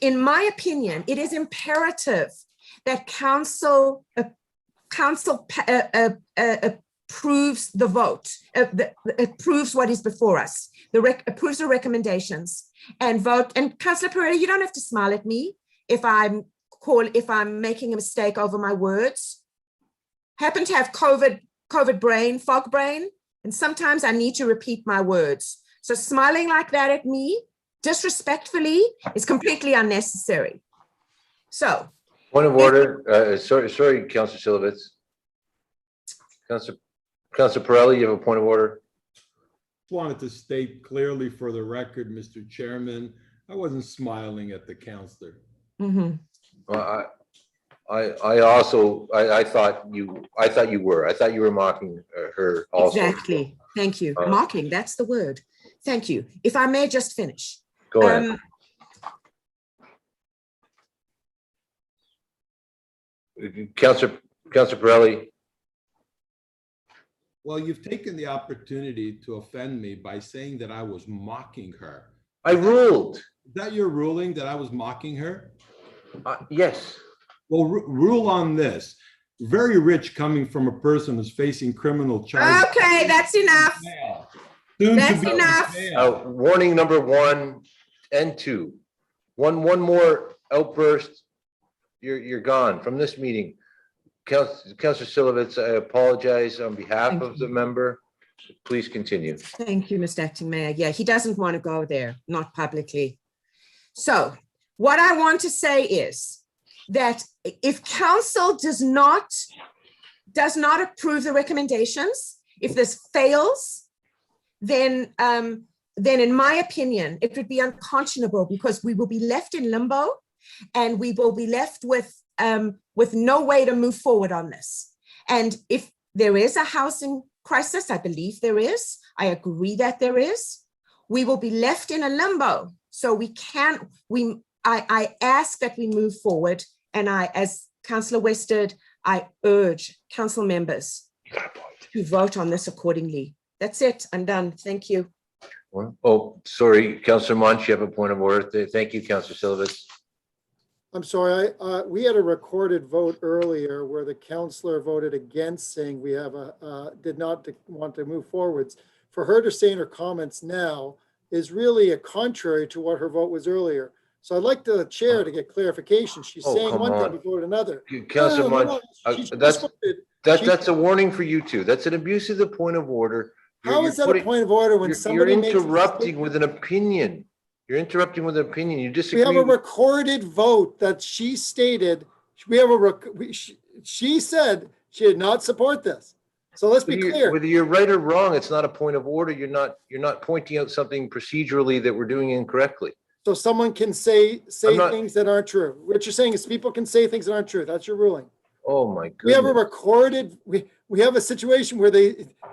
in my opinion, it is imperative that council approves the vote, approves what is before us, approves the recommendations and vote. And Councillor Pereira, you don't have to smile at me if I'm making a mistake over my words. Happen to have COVID brain, fog brain, and sometimes I need to repeat my words. So smiling like that at me, disrespectfully, is completely unnecessary. So. Point of order. Sorry, Councillor Silovitz. Councillor Pirelli, you have a point of order. Wanted to state clearly for the record, Mr. Chairman, I wasn't smiling at the councillor. Mm-hmm. Well, I thought you were. I thought you were mocking her also. Exactly. Thank you. Mocking, that's the word. Thank you. If I may just finish. Go ahead. Councillor Pirelli. Well, you've taken the opportunity to offend me by saying that I was mocking her. I ruled. Is that your ruling, that I was mocking her? Yes. Well, rule on this. Very rich coming from a person who's facing criminal charges. Okay, that's enough. That's enough. Warning number 1 and 2. One more outburst, you're gone from this meeting. Councillor Silovitz, I apologize on behalf of the member. Please continue. Thank you, Mr. Acting Mayor. Yeah, he doesn't want to go there, not publicly. So what I want to say is that if council does not approve the recommendations, if this fails, then in my opinion, it would be unconscionable, because we will be left in limbo and we will be left with no way to move forward on this. And if there is a housing crisis, I believe there is, I agree that there is, we will be left in a limbo. So I ask that we move forward. And as Councillor West did, I urge council members to vote on this accordingly. That's it. I'm done. Thank you. Oh, sorry, Councillor Munch, you have a point of order. Thank you, Councillor Silovitz. I'm sorry, we had a recorded vote earlier where the councillor voted against, saying we have did not want to move forwards. For her to say in her comments now, is really a contrary to what her vote was earlier. So I'd like the chair to get clarification. She's Oh, saying come one on. thing before another. Councillor No, no, Munch, no, she that's voted. that's a warning for you two. That's an abuse of the point of order. How is that a point of order when You're somebody makes a interrupting statement? with an opinion. You're interrupting with an opinion. You We disagree. have a recorded vote that she stated, we have she said she did not support this. So let's be clear. Whether you're right or wrong, it's not a point of order. You're not pointing out something procedurally that we're doing incorrectly. So someone can say not- things that aren't true. What you're saying is people can say things that aren't true. That's your ruling. Oh my We have a goodness. recorded, we have a situation where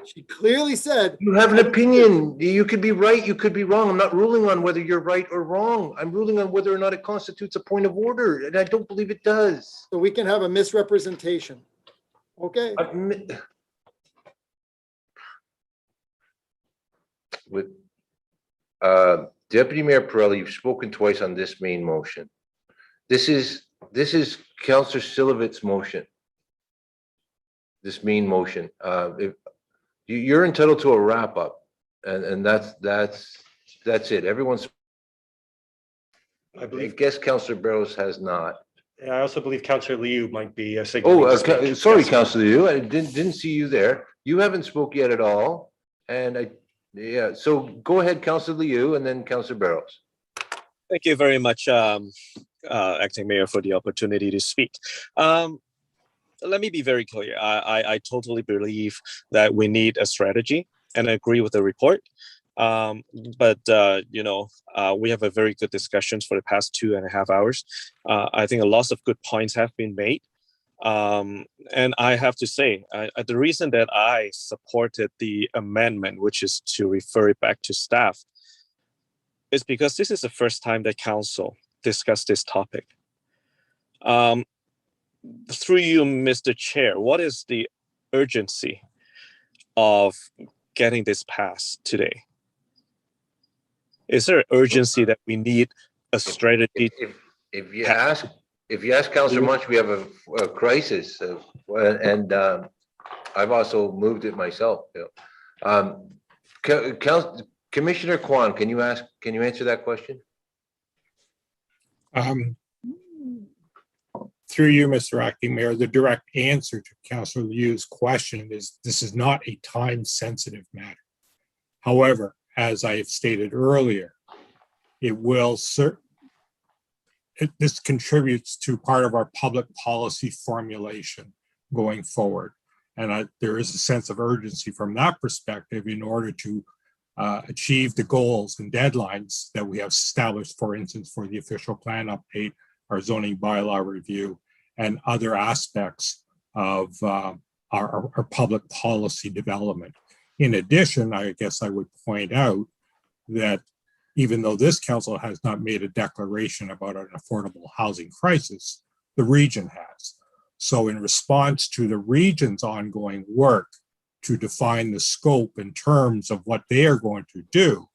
she clearly said. You have an opinion. You could be right. You could be wrong. I'm not ruling on whether you're right or wrong. I'm ruling on whether or not it constitutes a point of order. And I don't believe it does. So we can have a misrepresentation. Okay. With Deputy Mayor Pirelli, you've spoken twice on this main motion. This is Councillor Silovit's motion. This main motion. If you're entitled to a wrap up, and that's it. Everyone's. I guess Councillor Barrows has not. I also believe Councillor Liu might be Oh, signaling. sorry, Councillor Liu. I didn't see you there. You haven't spoke yet at all, and yeah. So go ahead, Councillor Liu, and then Councillor Barrows. Thank you very much, Acting Mayor, for the opportunity to speak. Let me be very clear. I totally believe that we need a strategy, and I agree with the report. But we have a very good discussions for the past 2.5 hours. I think a lot of good points have been made. And I have to say, the reason that I supported the amendment, which is to refer it back to staff, is because this is the first time that council discussed this topic. Through you, Mr. Chair, what is the urgency of getting this passed today? Is there an urgency that we need a strategy? If you ask Councillor Munch, we have a crisis, and I've also moved it myself. Commissioner Kwan, can you answer that question? Through you, Mr. Acting Mayor, the direct answer to Councillor Liu's question is this is not a time-sensitive matter. However, as I have stated earlier, this contributes to part of our public policy formulation going forward. And there is a sense of urgency from that perspective in order to achieve the goals and deadlines that we have established, for instance, for the official plan update, our zoning bylaw review, and other aspects of our public policy development. In addition, I guess I would point out that even though this council has not made a declaration about an affordable housing crisis, the region has. So in response to the region's ongoing work to define the scope in terms of what they are going to do,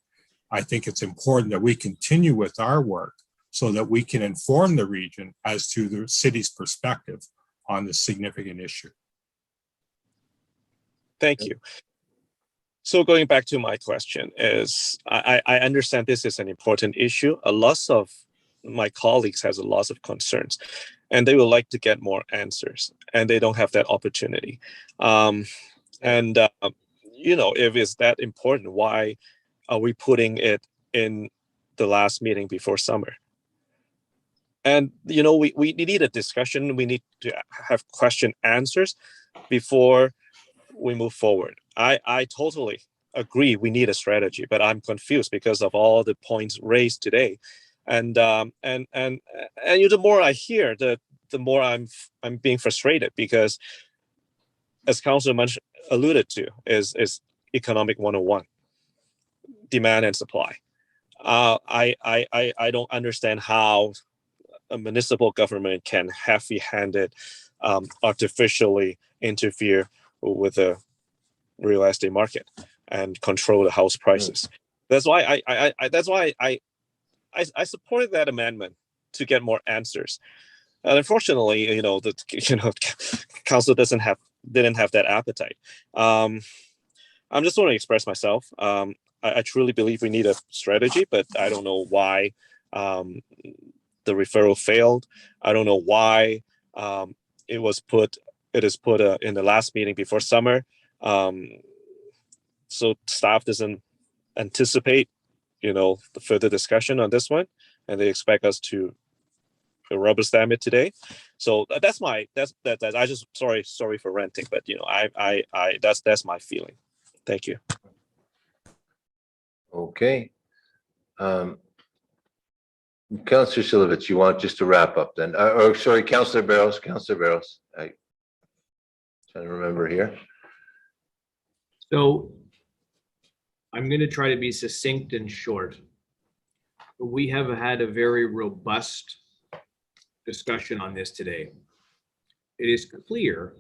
I think it's important that we continue with our work so that we can inform the region as to the city's perspective on this significant issue. Thank you. So going back to my question is, I understand this is an important issue. A lot of my colleagues has a lot of concerns, and they would like to get more answers, and they don't have that opportunity. If it's that important, why are we putting it in the last meeting before summer? And, we need a discussion. We need to have question answers before we move forward. I totally agree we need a strategy, but I'm confused because of all the points raised today. And the more I hear, the more I'm being frustrated because, as Councilor Munch alluded to, is economic 101, demand and supply. I don't understand how a municipal government can heavy-handed artificially interfere with the real estate market and control the house prices. That's why I supported that amendment to get more answers. And unfortunately, council didn't have that appetite. I'm just want to express myself. I truly believe we need a strategy, but I don't know why the referral failed. I don't know why it is put in the last meeting before summer. So staff doesn't anticipate, the further discussion on this one, and they expect us to rubber stamp it today. So that's I just sorry for ranting, but that's my feeling. Thank you. Okay. Councillor Silovitz, you want just to wrap up then? Sorry, Councillor Barrows. I trying to remember here. So I'm going to try to be succinct and short. We have had a very robust discussion on this today. It is clear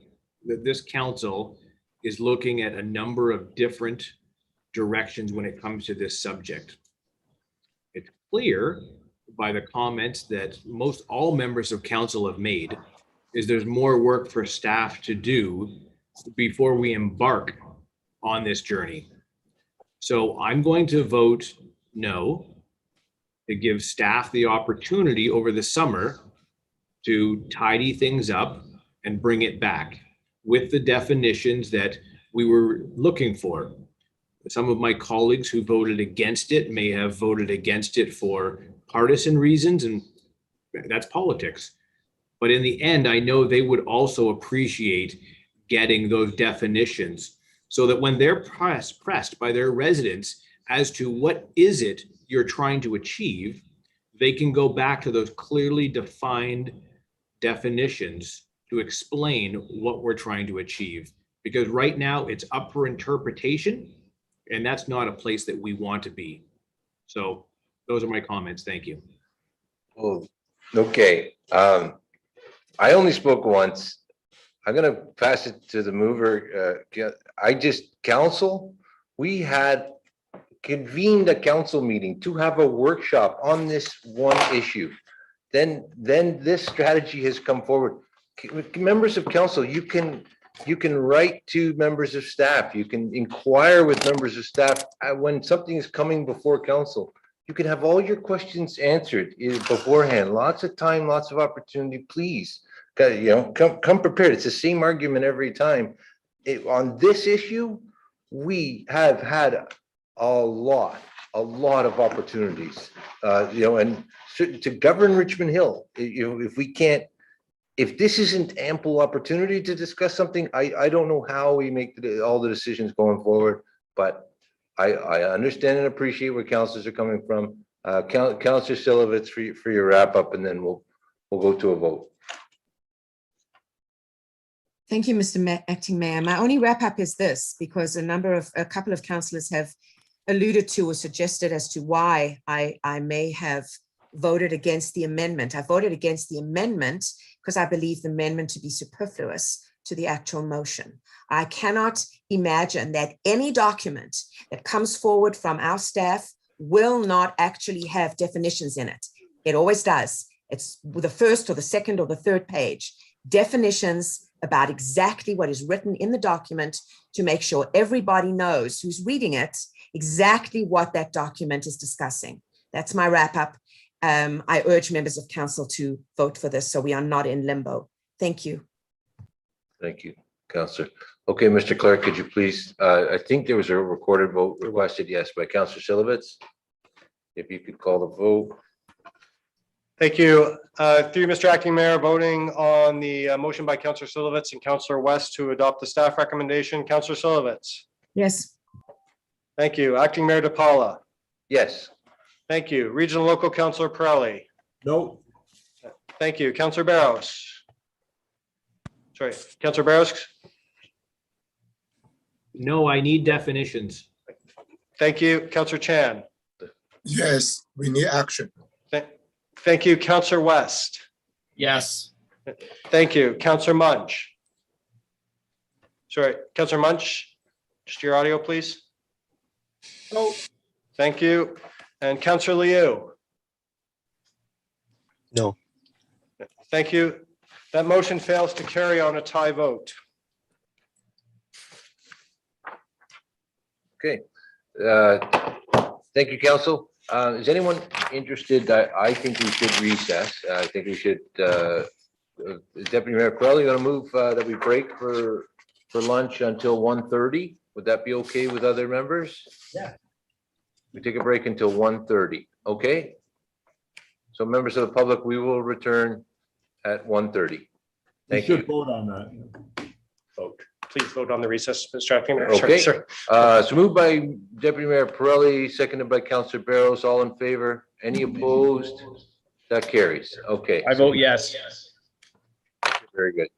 that this council is looking at a number of different directions when it comes to this subject. It's clear by the comments that most all members of council have made is there's more work for staff to do before we embark on this journey. So I'm going to vote no to give staff the opportunity over the summer to tidy things up and bring it back with the definitions that we were looking for. Some of my colleagues who voted against it may have voted against it for partisan reasons, and that's politics. But in the end, I know they would also appreciate getting those definitions so that when they're pressed by their residents as to what is it you're trying to achieve, they can go back to those clearly defined definitions to explain what we're trying to achieve. Because right now it's up for interpretation, and that's not a place that we want to be. So those are my comments. Thank you. Oh, okay. I only spoke once. I'm going to pass it to the mover. Council, we had convened a council meeting to have a workshop on this one issue. Then this strategy has come forward. Members of council, you can write to members of staff. You can inquire with members of staff when something is coming before council. You can have all your questions answered beforehand. Lots of time, lots of opportunity. Please, come prepared. It's the same argument every time. On this issue, we have had a lot of opportunities. And to govern Richmond Hill, if this isn't ample opportunity to discuss something, I don't know how we make all the decisions going forward, but I understand and appreciate where councilors are coming from. Councillor Silovitz for your wrap up, and then we'll go to a vote. Thank you, Mr. Acting Mayor. My only wrap up is this, because a couple of councillors have alluded to or suggested as to why I may have voted against the amendment. I voted against the amendment because I believe the amendment to be superfluous to the actual motion. I cannot imagine that any document that comes forward from our staff will not actually have definitions in it. It always does. It's the first or the second or the third page. Definitions about exactly what is written in the document to make sure everybody knows who's reading it exactly what that document is discussing. That's my wrap up. I urge members of council to vote for this so we are not in limbo. Thank you. Thank you, Councillor. Okay, Mr. Clerk, could you please, I think there was a recorded vote requested, yes, by Councillor Silovitz. If you could call the vote. Thank you. Through Mr. Acting Mayor, voting on the motion by Councillor Silovitz and Councillor West to adopt the staff recommendation. Councillor Silovitz. Yes. Thank you. Acting Mayor DePaula. Yes. Thank you. Regional Local Councillor Pirelli. No. Thank you. Councillor Barrows. Sorry, Councillor Barrows. No, I need definitions. Thank you. Councillor Chan. Yes, we need action. Thank you. Councillor West. Yes. Thank you. Councillor Munch. Sorry, Councillor Munch, just your audio, please. No. Thank you. And Councillor Liu. No. Thank you. That motion fails to carry on a tie vote. Okay, Thank you, council. Is anyone interested? I think we should recess. I think we should, Deputy Mayor Corelli, going to move that we break for lunch until 1:30. Would that be okay with other members? Yeah. We take a break until 1:30. Okay. So members of the public, we will return at 1:30. We Thank you. should vote on that. Vote. Please vote on the recess, Mr. Acting Mayor. Okay. Sir. So moved by Deputy Mayor Pirelli, seconded by Councillor Barrows. All in favor? Any opposed? That carries. Okay. I vote yes. Very good.